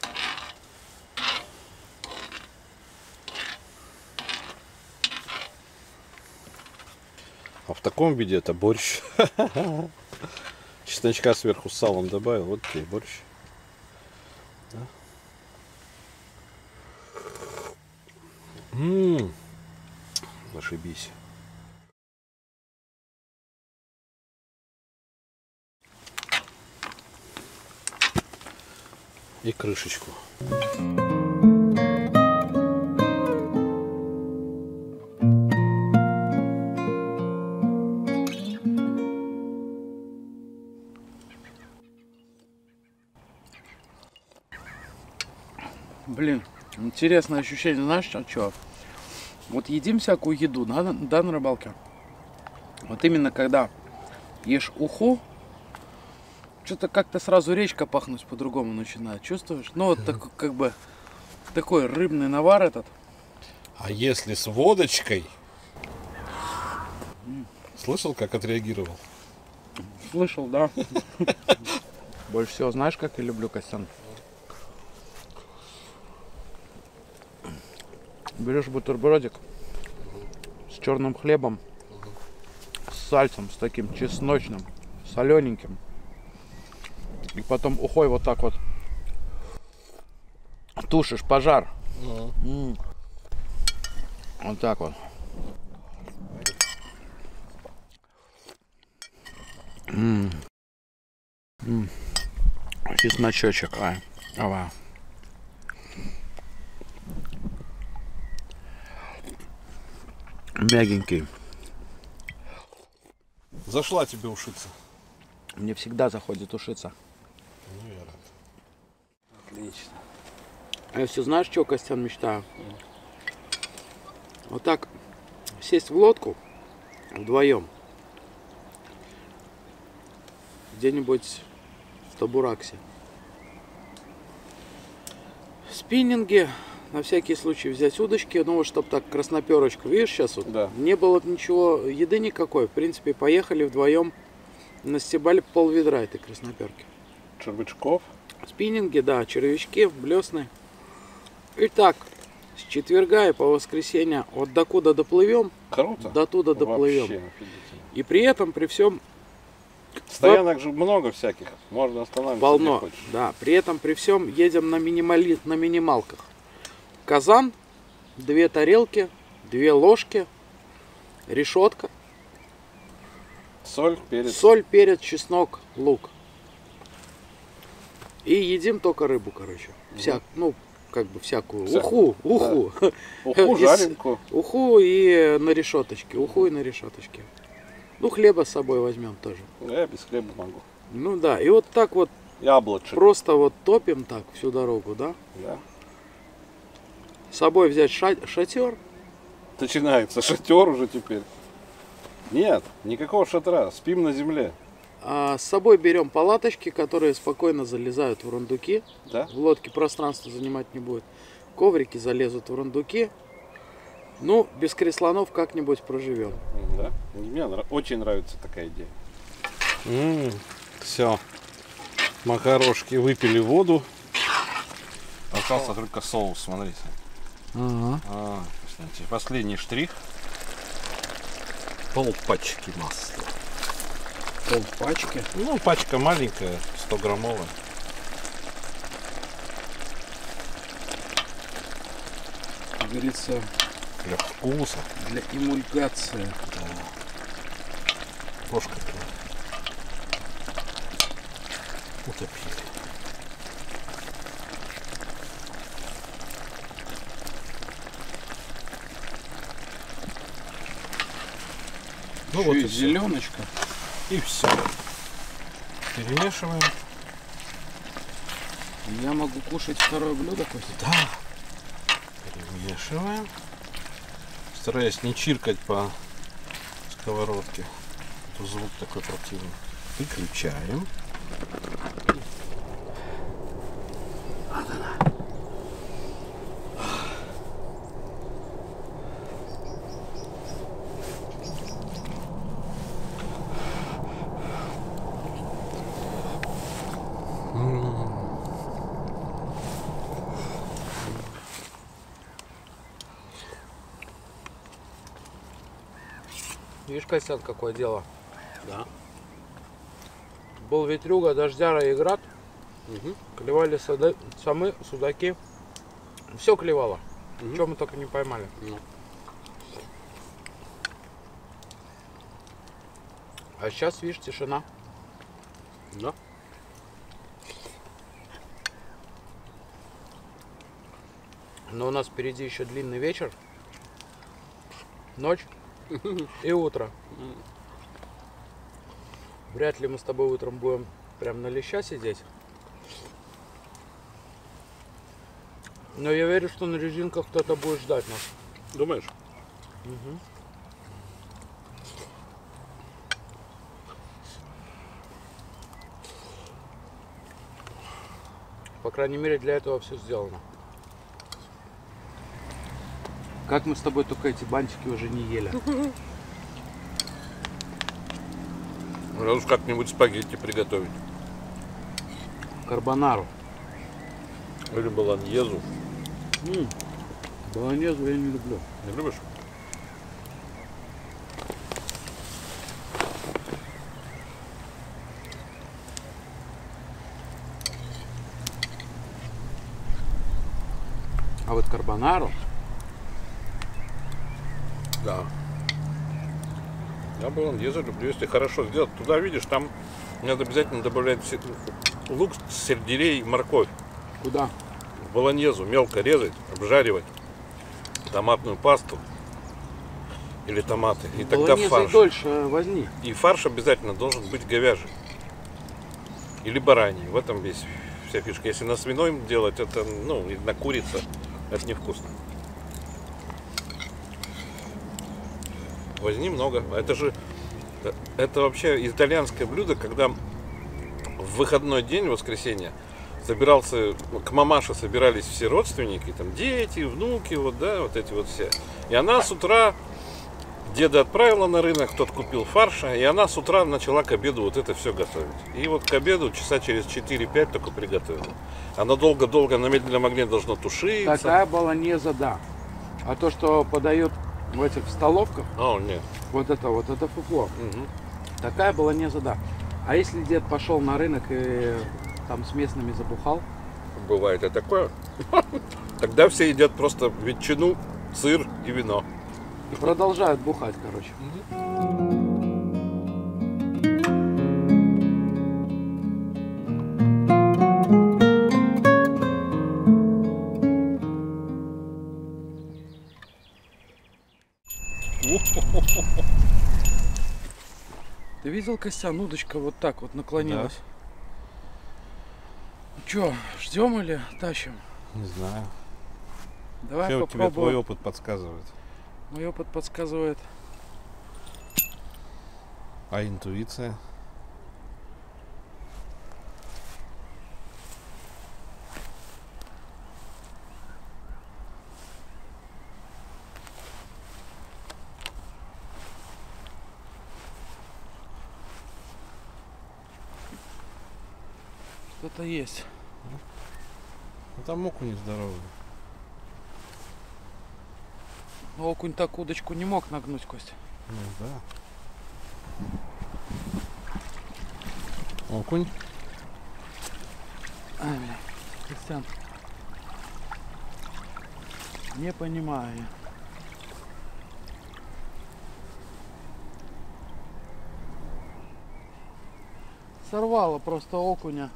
А в таком виде это борщ. Чесночка сверху с салом добавил. Вот тебе борщ. Да? Зашибись. И крышечку. Блин, интересное ощущение, знаешь, что? Вот едим всякую еду, да, на рыбалке. Вот именно когда ешь уху, что-то как-то сразу речка пахнуть по-другому начинает. Чувствуешь? Ну вот такой, как бы, такой рыбный навар этот. А если с водочкой? Слышал, как отреагировал? Слышал, да. Больше всего знаешь, как я люблю, Костян? Берешь бутербродик с черным хлебом, с сальцем, с таким чесночным, солененьким. И потом ухой вот так вот тушишь пожар. Вот так вот. Чесночочек. Ава. Мягенький. Зашла тебе ушиться. Мне всегда заходит ушиться. Ну, я рад. Отлично. А я все знаешь, что, Костян, мечтаю? Вот так сесть в лодку вдвоем. Где-нибудь в Табураксе. Спиннинги. На всякий случай взять удочки, ну вот чтобы так красноперочку, видишь, сейчас вот Да. не было ничего, еды никакой, в принципе, поехали вдвоем, настебали пол-ведра этой красноперки. Червячков. Спиннинги, да, червячки, блесны. И так, с четверга и по воскресенье, вот докуда доплывем, Круто. до туда доплывем. Вообще офигительно. И при этом, при всем, Стоянок же много всяких. Можно останавливаться где полно, хочешь. да, при этом, при всем едем на минималках. Казан, 2 тарелки, 2 ложки, решетка, Соль, перец. соль, перец, чеснок, лук. И едим только рыбу, короче. Ну, как бы всякую. Всякую, Уху. Уху, жаренку. Уху и на решеточке. Уху и на решеточке. Ну, хлеба с собой возьмем тоже. Я без хлеба могу. Ну да, и вот так вот Яблочек. просто вот топим так всю дорогу, да? Да. С собой взять шатер. Начинается шатер уже теперь. Нет, никакого шатра. Спим на земле. А с собой берем палаточки, которые спокойно залезают в рундуки. Да? В лодке пространство занимать не будет. Коврики залезут в рундуки. Ну, без кресланов как-нибудь проживем. Да. Мне очень нравится такая идея. Все. Макарошки выпили воду. Остался только соус, смотрите. Кстати, последний штрих. Полпачки масла. Полпачки. Ну, пачка маленькая, 100-граммовая. Как говорится, Для вкуса. для эмульгации. Ложка. утопили. Ну вот и все. зеленочка. И все. Перемешиваем. Я могу кушать второе блюдо, Костя? Да. Перемешиваем. Стараясь не чиркать по сковородке. А то звук такой противный. Выключаем. Вот она. Видишь, Костян, какое дело? Да. Был ветрюга, дождяра и град. Угу. Клевали самы, судаки. Все клевало. Мгм. Чего мы только не поймали. Ну. А сейчас, видишь, тишина. Да. Но у нас впереди еще длинный вечер, ночь и утро. Вряд ли мы с тобой утром будем прям на леща сидеть. Но я верю, что на резинках кто-то будет ждать нас. Думаешь? Мгм. По крайней мере, для этого все сделано. Как мы с тобой только эти бантики уже не ели. Надо уж как-нибудь спагетти приготовить. Карбонару. Или болоньезу. Болоньезу я не люблю. Не любишь? А вот карбонару. Да. Я болоньезу люблю, если хорошо сделать. Туда, видишь, там надо обязательно добавлять лук, сельдерей и морковь. Куда? В болоньезу мелко резать, обжаривать томатную пасту или томаты. И тогда Болоньезой фарш. дольше возни. И фарш обязательно должен быть говяжий. Или бараний. В этом весь вся фишка. Если на свиной делать, это, ну, и на курице, это невкусно. Возни много. Это вообще итальянское блюдо, когда в выходной день, в воскресенье, к мамаше собирались все родственники, там дети, внуки, вот, да, вот эти вот все. И она с утра, деда отправила на рынок, тот купил фарша, и она с утра начала к обеду вот это все готовить. И вот к обеду часа через 4-5 только приготовила. Оно долго-долго на медленном огне должно тушиться. Такая болоньеза, да. А то, что подают в этих столовках, О, нет. вот это фуфло. Мгм. Такая болоньеза, да. А если дед пошел на рынок и там с местными забухал? Бывает и такое. Тогда все едят просто ветчину, сыр и вино. И продолжают бухать, короче. Ты видел, Костян, удочка вот так вот наклонилась? Че, ждем или тащим? Не знаю. Давай Что тебе твой попробуем. опыт подсказывает? Мой опыт подсказывает. А интуиция? Что-то есть. Ну там окунь нездоровый. Окунь так удочку не мог нагнуть, Костя. Ну да. Окунь. Ай, бля, Костян. Не понимаю я. Сорвало просто окуня.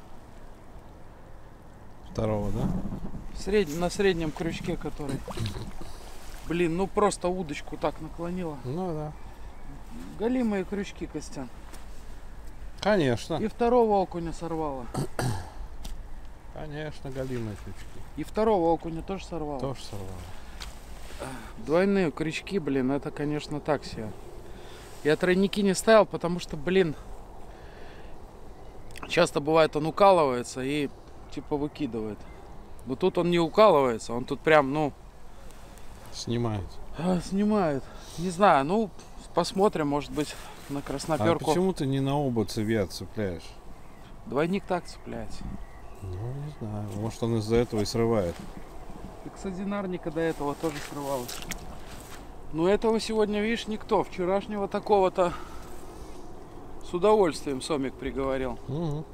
второго, да? На среднем крючке, который... Блин, ну просто удочку так наклонила. Ну да. Голимые крючки, Костян. Конечно. И второго окуня сорвала. Конечно, голимые крючки. И второго окуня тоже сорвала. Тоже сорвало. Двойные крючки, блин, это, конечно, так себе. Я тройники не ставил, потому что, блин, часто бывает он укалывается и типа выкидывает. Но тут он не укалывается, он тут прям, ну... Снимает. Снимает. Не знаю, ну, посмотрим, может быть, на А красноперку. почему ты не на оба цевья цепляешь? Двойник так цепляется. Ну, не знаю. Может, он из-за этого и срывает. Иксодинарника до этого тоже срывалась. Но этого сегодня, видишь, никто. Вчерашнего такого-то с удовольствием Сомик приговорил. Угу.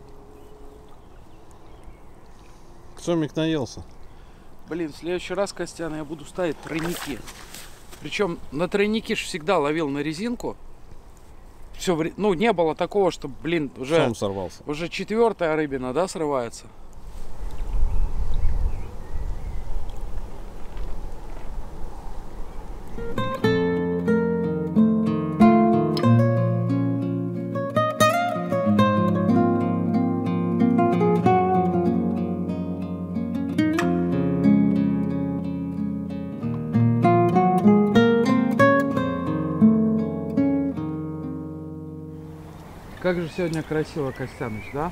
Сомик наелся. Блин, в следующий раз, Костян, я буду ставить тройники. Причем на тройники ж всегда ловил на резинку. Все, ну, не было такого, что, блин, Сам сорвался. уже 4-я рыбина, да, срывается. Как же сегодня красиво, Костяныч, да?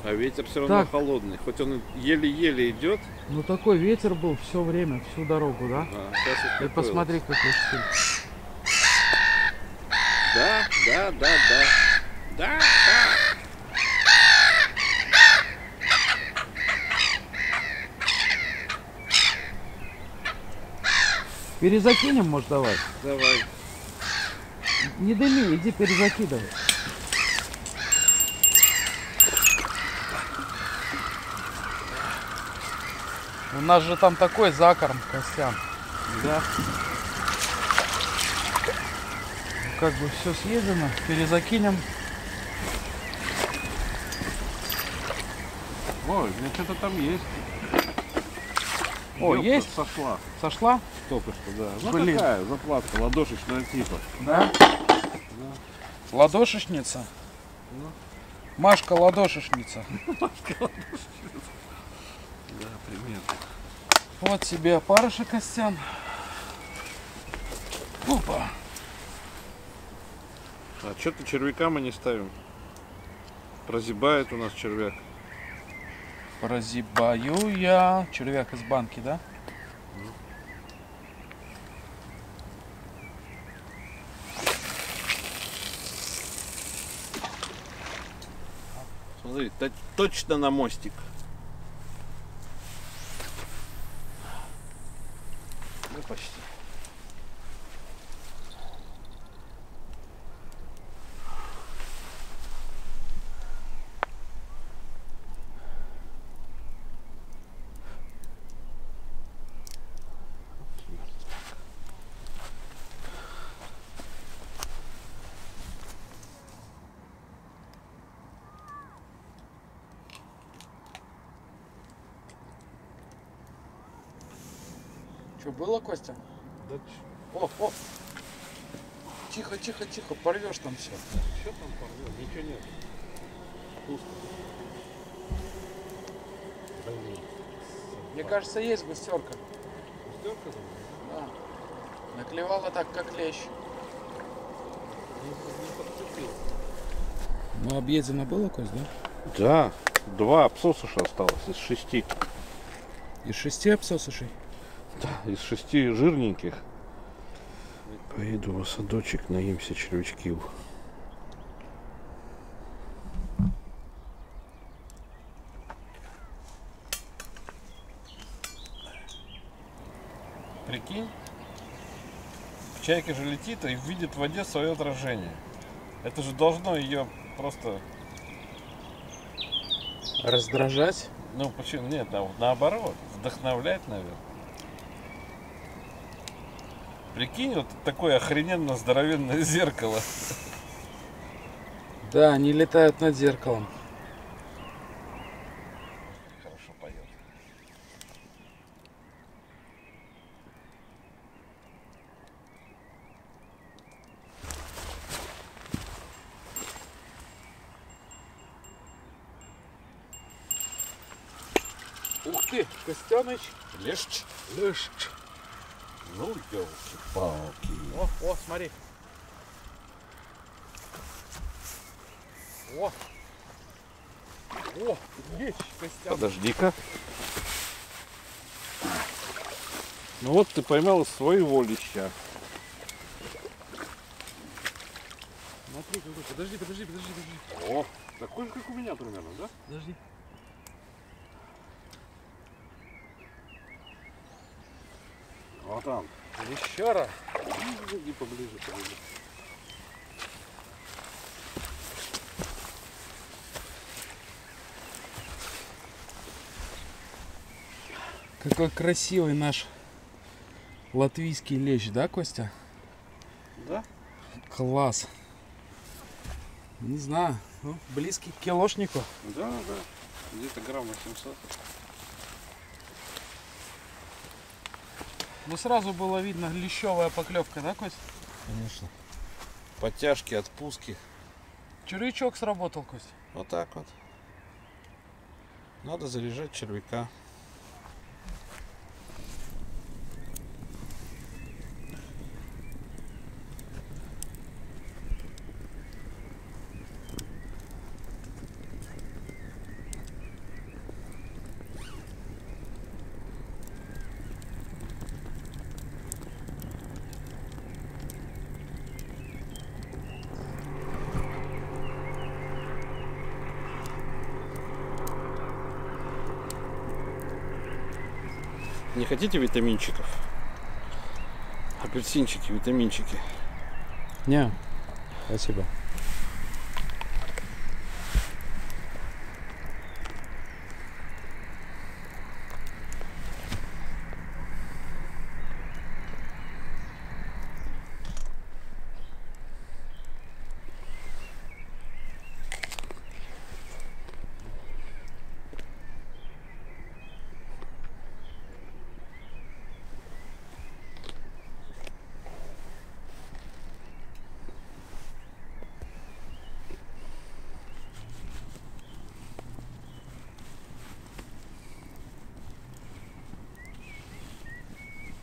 А ветер все равно Так. холодный. Хоть он еле-еле идет. Ну такой ветер был все время, всю дорогу, да? И посмотри, какой штиль. Да. Да. Перезакинем, может, давай? Давай. Не дыми, иди перезакидывай. У нас же там такой закорм, Костян. Да. Как бы все съедено, перезакинем. Ой, у меня что-то там есть. О, Ёпта, есть? Сошла. Сошла? Только что, да. Ну Блин. такая заплатка, ладошечная типа. Да? Ладошечница? Машка ладошечница. Да, примерно. Вот тебе опарыша, Костян. Опа. А что-то червяка мы не ставим. Прозябает у нас червяк. Прозябаю я. Червяк из банки, да? Смотри, точно на мостик. Ну, почти. Что было, Костя? Да О. Тихо, порвешь там все. что там порвет? Ничего нет. Пусто. Блин. Мне кажется, есть густерка. Густерка там? Да. Наклевала так, как лещ. Не подцепил. Ну, объедено было, Кость, да? Да. 2 обсосыша осталось из 6. Из 6 обсосышей? Из 6 жирненьких. Поеду в садочек, наимся червячки. Прикинь, чайка же летит и видит в воде свое отражение. Это же должно ее просто... Раздражать? Ну почему? Нет, наоборот, вдохновлять, наверное. Прикинь, вот такое охрененно здоровенное зеркало. Да, они летают над зеркалом. ты, Костяныч. Лещ. Лещ. Ну, елки-палки. О, смотри. О, есть Костяныч. Подожди-ка. Ну вот ты поймал своего леща. Смотри, какой. Подожди. О, такой же, как у меня примерно, да? Подожди. Вот там. Лещара. Иди поближе, поближе. Какой красивый наш латвийский лещ, да, Костя? Да? Класс. Не знаю, ну, близкий к килошнику. Да. Где-то грамм 800. Ну сразу было видно лещевая поклевка, да, Кость? Конечно. Подтяжки, отпуски. Червячок сработал, Кость. Вот так вот. Надо заряжать червяка. Не хотите витаминчиков? Апельсинчики, витаминчики. Не, спасибо.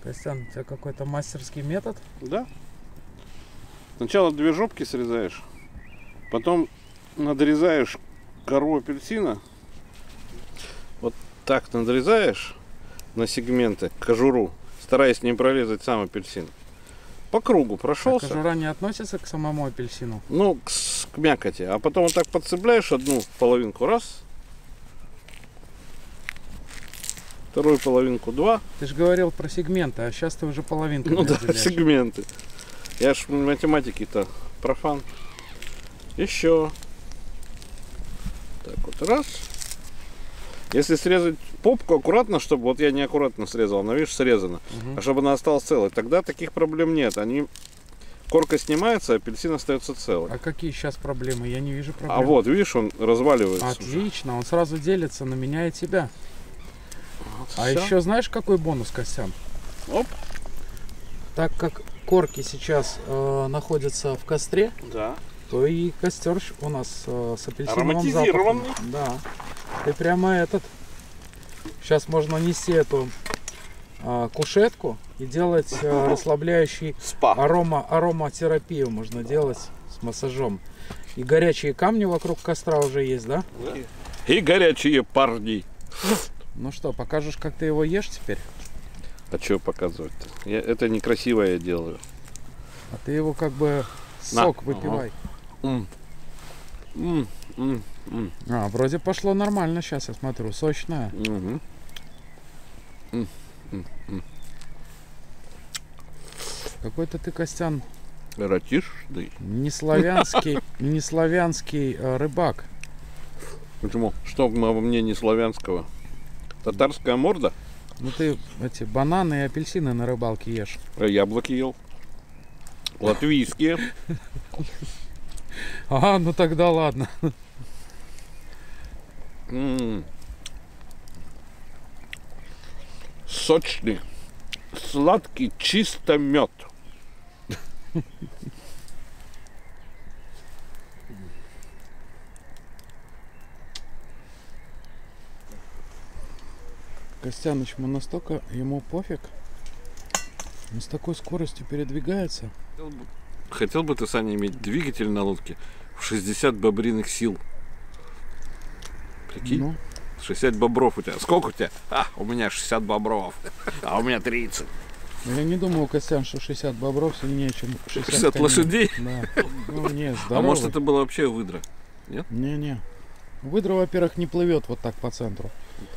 Костян, у тебя какой-то мастерский метод? Да. Сначала две жопки срезаешь, потом надрезаешь кору апельсина. Вот так надрезаешь на сегменты кожуру, стараясь не прорезать сам апельсин. По кругу А прошелся. кожура не относится к самому апельсину? Ну, к мякоти. А потом вот так подцепляешь одну половинку, раз. Вторую половинку, два. Ты же говорил про сегменты, а сейчас ты уже половинку Ну да, разделяешь. сегменты. Я ж математики-то профан. Еще. Так вот, раз. Если срезать попку аккуратно, чтобы вот я неаккуратно срезал, она, видишь, срезана, а чтобы она осталась целой, тогда таких проблем нет. Корка снимается, а апельсин остается целый. А какие сейчас проблемы? Я не вижу проблем. А вот, видишь, он разваливается. Отлично, он сразу делится на меня и тебя. Вот, А всё. еще знаешь, какой бонус, Костян? Оп. Так как корки сейчас находятся в костре, Да. то и костер у нас с апельсиновым запахом. Ароматизированный. Да. Ты прямо этот. Сейчас можно нести эту кушетку и делать расслабляющий Спа. ароматерапию можно делать с массажом. И горячие камни вокруг костра уже есть, да? И горячие парни. Ну что, покажешь, как ты его ешь теперь? А что показывать-то? Это некрасиво я делаю. А ты его как бы На. сок выпивай. А, вроде пошло нормально сейчас, я смотрю, сочная. Угу. Какой-то ты, Костян, Ратишный. не славянский рыбак. Почему? Что обо мне не славянского? Татарская морда? Ну ты эти бананы и апельсины на рыбалке ешь. Яблоки ел. Латвийские. Ага, ну тогда ладно. Сочный. Сладкий, чисто мед. Костяныч, мы настолько ему пофиг. Он с такой скоростью передвигается. Хотел бы ты, Саня, иметь двигатель на лодке в 60 бобриных сил? Прикинь? Ну, 60 бобров у тебя. Сколько у тебя? У меня 60 бобров. А у меня 30. я не думаю, Костян, что 60 бобров сильнее, чем 60 коней. лошадей? Да. Ну, не, А здоровый. может, это была вообще выдра? Не-не. Выдра, во-первых, не плывет вот так по центру.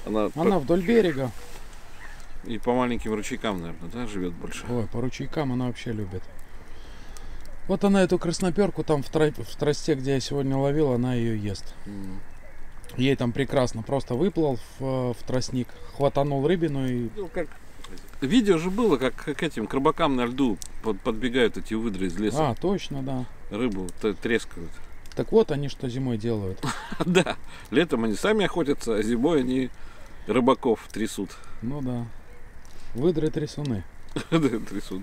Она Вдоль берега. и по маленьким ручейкам, наверное, да, живет больше. Ой, по ручейкам она вообще любит. Вот она эту красноперку там в тросте, где я сегодня ловил, она ее ест. Ей там прекрасно. Просто выплыл в тростник, хватанул рыбину и... Видео же было, как к этим к рыбакам на льду подбегают эти выдры из леса. А, точно, да. Рыбу трескают. Так вот они что зимой делают. Да, летом они сами охотятся, а зимой они рыбаков трясут. Ну да. Выдры трясуны. Да, трясут.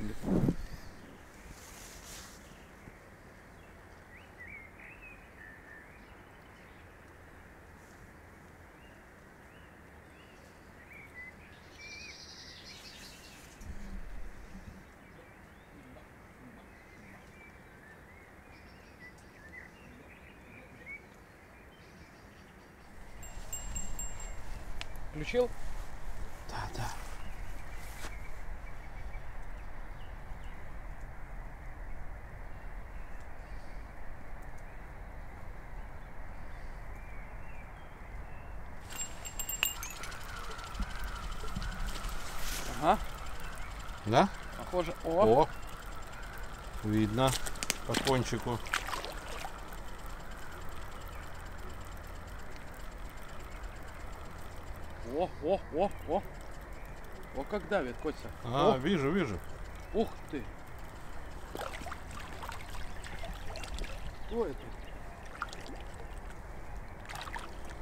Включил? Да, да. Ага, Да? похоже. О, Видно по кончику. О, как давит, Костя. Вижу, вижу. Ух ты. Что это?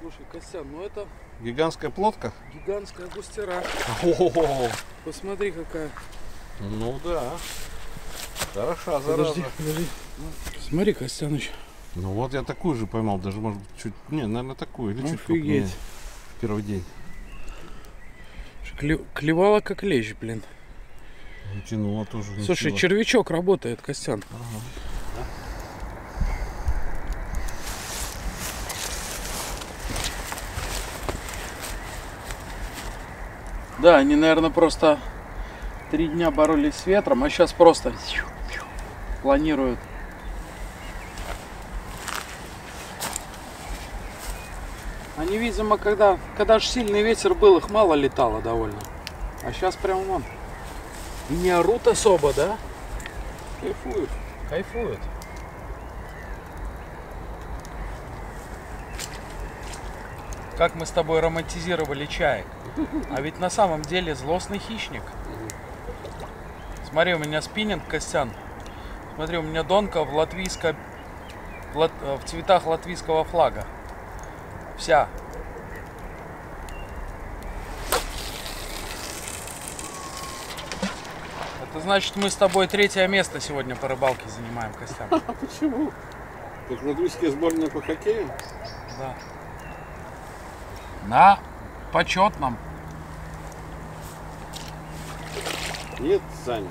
Слушай, Костян, ну это Гигантская плотка? гигантская густера. О, Посмотри, какая. ну да. Хороша, зараза. Подожди. Смотри, Костяныч. Ну вот я такую же поймал, даже может быть чуть... Не, наверное, такую. Или чуть крупнее. Офигеть. В первый день. Клевала как лещ, блин. Тянула тоже. Слушай, ничего. червячок работает, Костян. Да, они, наверное, просто 3 дня боролись с ветром, а сейчас просто планируют. Они, видимо, когда же сильный ветер был, их мало летало довольно. А сейчас прям вон. И не орут особо, да? Кайфует. Кайфуют. Как мы с тобой романтизировали чаек. А ведь на самом деле злостный хищник. Смотри, у меня спиннинг, Костян. Смотри, у меня донка в цветах латвийского флага. Вся. Это значит, мы с тобой 3-е место сегодня по рыбалке занимаем, Костян. Почему? Как латвийская сборная по хоккею? Да. На почетном. Нет, Саня.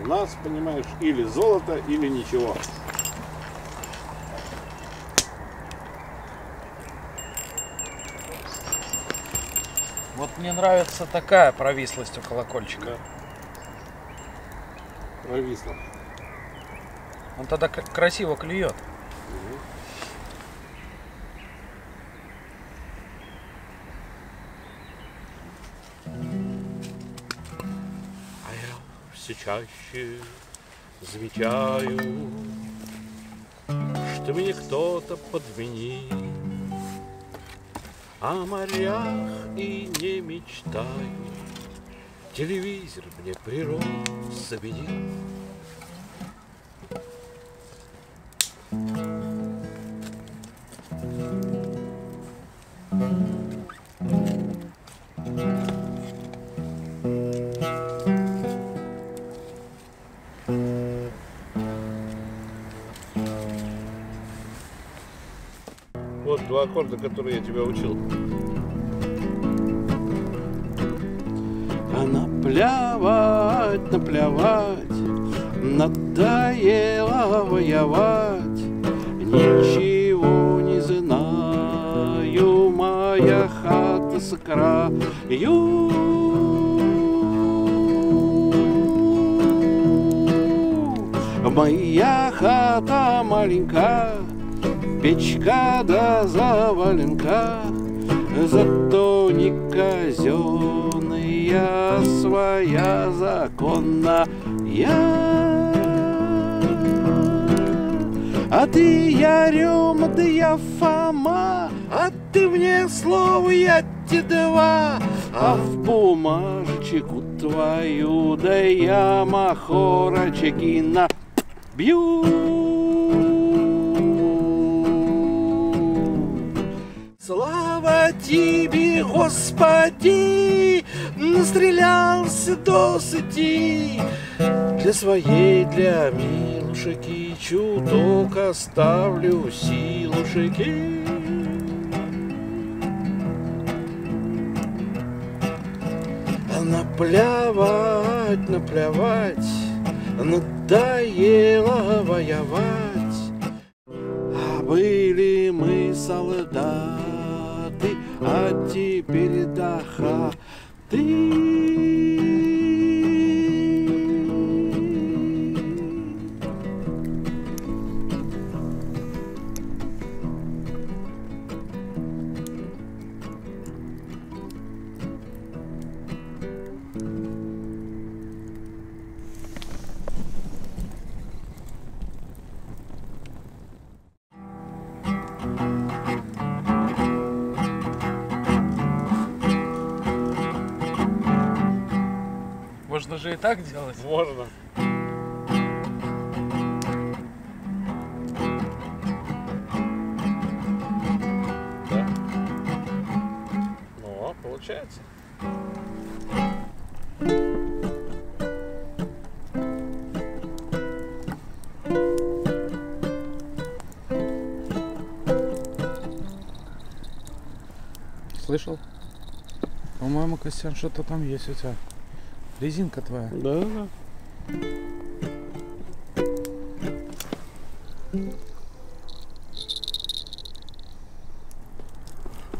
У нас, понимаешь, или золото, или ничего. Вот мне нравится такая провислость у колокольчика. Да. Провисло. Он тогда красиво клюет. А я все чаще замечаю, что мне кто-то подменил. О морях и не мечтаю, телевизор мне природу заменил. Вот 2 аккорда, которые я тебя учил. наплевать, наплевать, надоело воевать, ничего не знаю, моя хата с краю. Моя хата маленька, печка да заваленка, зато не казенная, своя законная. А ты я Рема, да я Фома, а ты мне слово, я те два, а в бумажечку твою, да я махорочки на бью. Слава тебе, Господи, настрелялся досыти, для своей, для милушки чуток оставлю силушки. Наплевать, наплевать, надоело воевать. А были мы солдаты, а теперь до хаты. Можно же и так делать. Можно. Да. Ну, получается. Слышал? По-моему, Костян, что-то там есть у тебя. Резинка твоя. Да, да.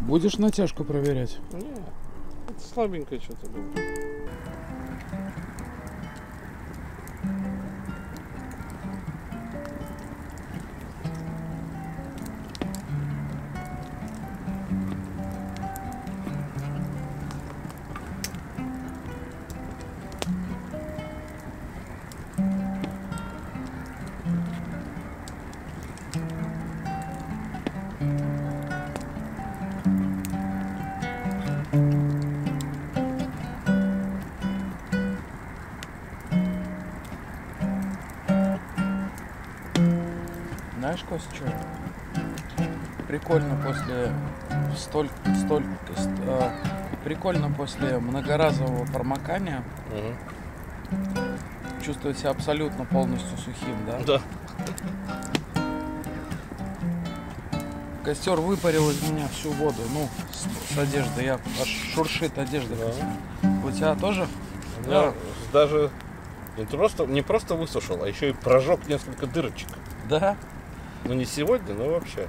Будешь натяжку проверять? Не, это слабенькое что-то было. Знаешь, Кость, что? Прикольно после прикольно после многоразового промокания чувствовать себя абсолютно полностью сухим, да? Да. Костер выпарил из меня всю воду, ну, с одежды, аж шуршит одежда. Да. У тебя тоже? Да. Даже не просто высушил, а еще и прожег несколько дырочек. Да? Ну не сегодня, но вообще.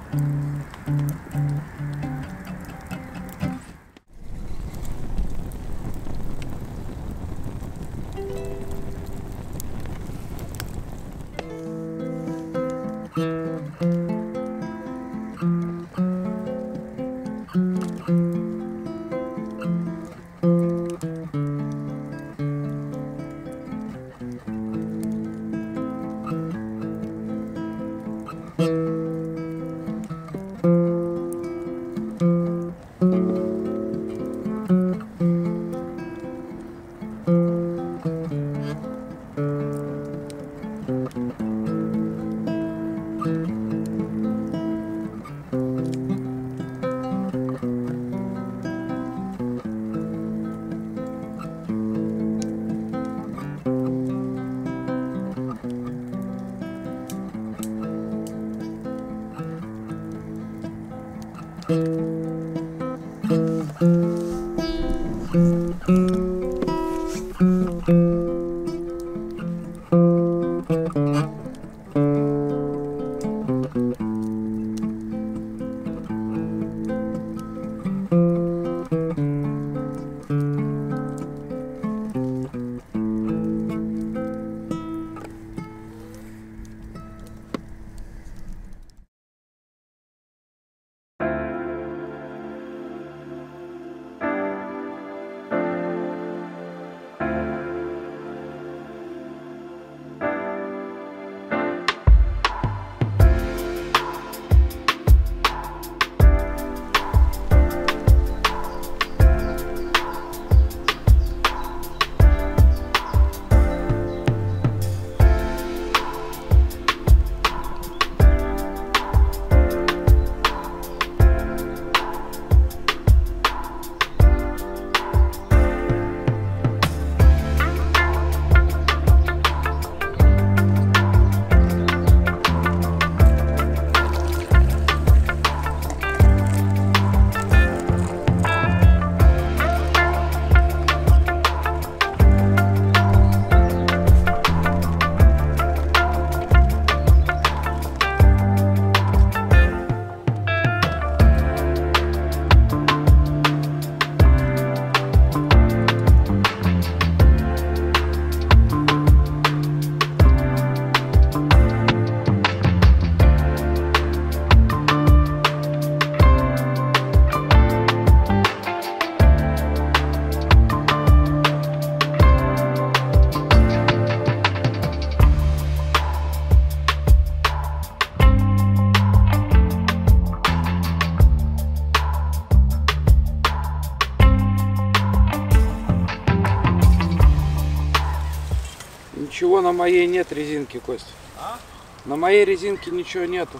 Ничего на моей нет резинки, Кость. А? На моей резинке ничего нету.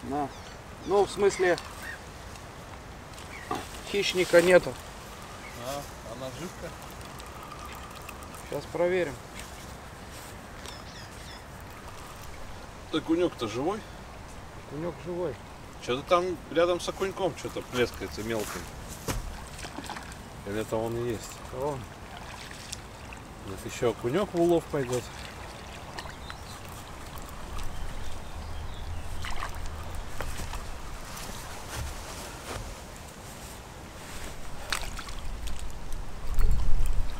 На. Ну, в смысле, хищника нету. А, она жидкая. Сейчас проверим. Окунек-то живой? Окунек живой. Что-то там рядом с окуньком что-то плескается мелким. Или это он и есть? Он. Вот еще окунек в улов пойдет.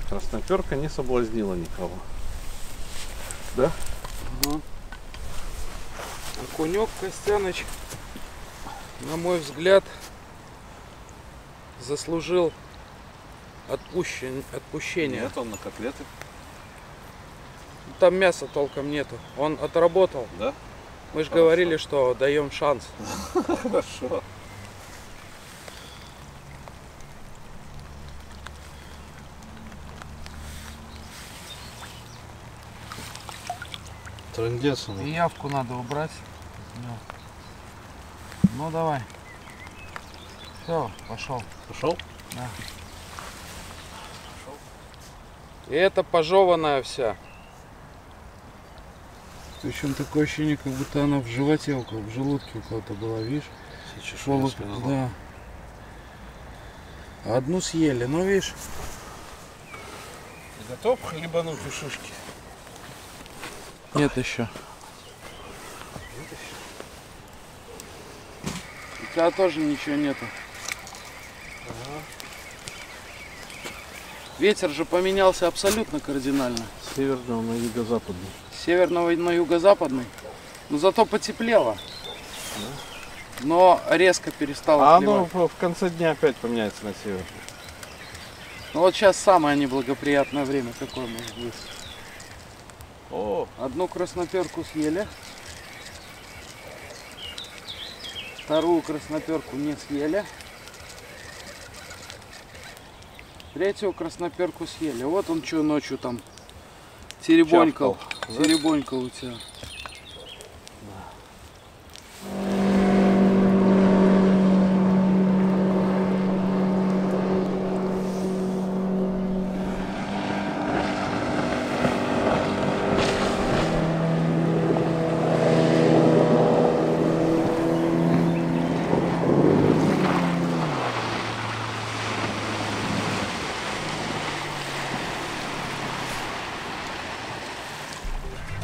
Красноперка не соблазнила никого. Да? Угу. Окунек, Костяныч, на мой взгляд, заслужил отпущение. Нет, он на котлеты. Там мяса толком нету. Он отработал. Да? Мы же Хорошо. говорили, что даем шанс. Хорошо. Трындец он. И явку надо убрать. Ну давай. Все, пошел. Пошел? Да. И это пожеванная вся. Причем такое ощущение, как будто она в животе, в желудке у кого-то была, видишь? Шелук, да. Одну съели, ну видишь. Готов хлебануть и шишки? Нет еще. У тебя тоже ничего нету. Ветер же поменялся абсолютно кардинально. С северного на юго-западный. С северного на юго-западный. Но зато потеплело. Но резко перестало А клевать. оно в конце дня опять поменяется на север. Ну вот сейчас самое неблагоприятное время. Какое может быть? О, Одну красноперку съели. Вторую красноперку не съели. Третью красноперку съели. Вот он что ночью там теребонькал. Чавкал, да? Теребонькал у тебя.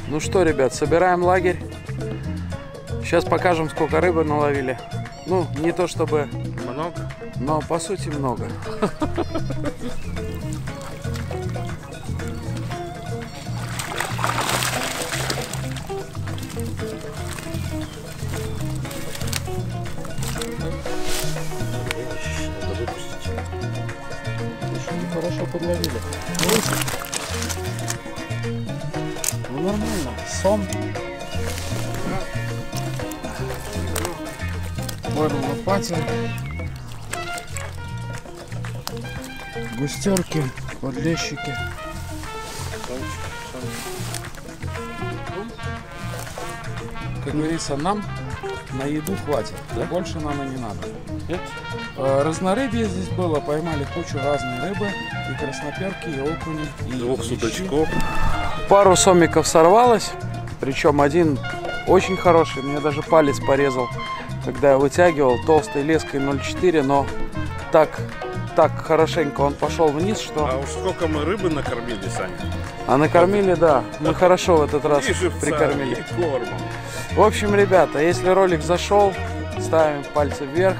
Ну что, ребят, собираем лагерь. Сейчас покажем, сколько рыбы наловили. Ну, не то чтобы много. но по сути много. Надо выпустить. Хорошо подловили. Ну нормально. Сом. Бару лопатин. Густерки, подлещики. Как говорится, нам на еду хватит. Да? Больше нам и не надо. Нет? Разнорыбье здесь было. Поймали кучу разной рыбы. И красноперки, и окуни, и Двух лещи. судачков. Пару сомиков сорвалось. Причем один очень хороший. Мне даже палец порезал, когда я вытягивал толстой леской 0,4. Но так хорошенько он пошел вниз, что... А уж сколько мы рыбы накормили, Саня. А накормили, да. Мы хорошо в этот раз И живца, прикормили. и кормом. В общем, ребята, если ролик зашел, ставим пальцы вверх,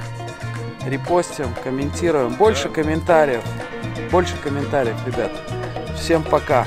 репостим, комментируем. Больше комментариев, ребят. Всем пока.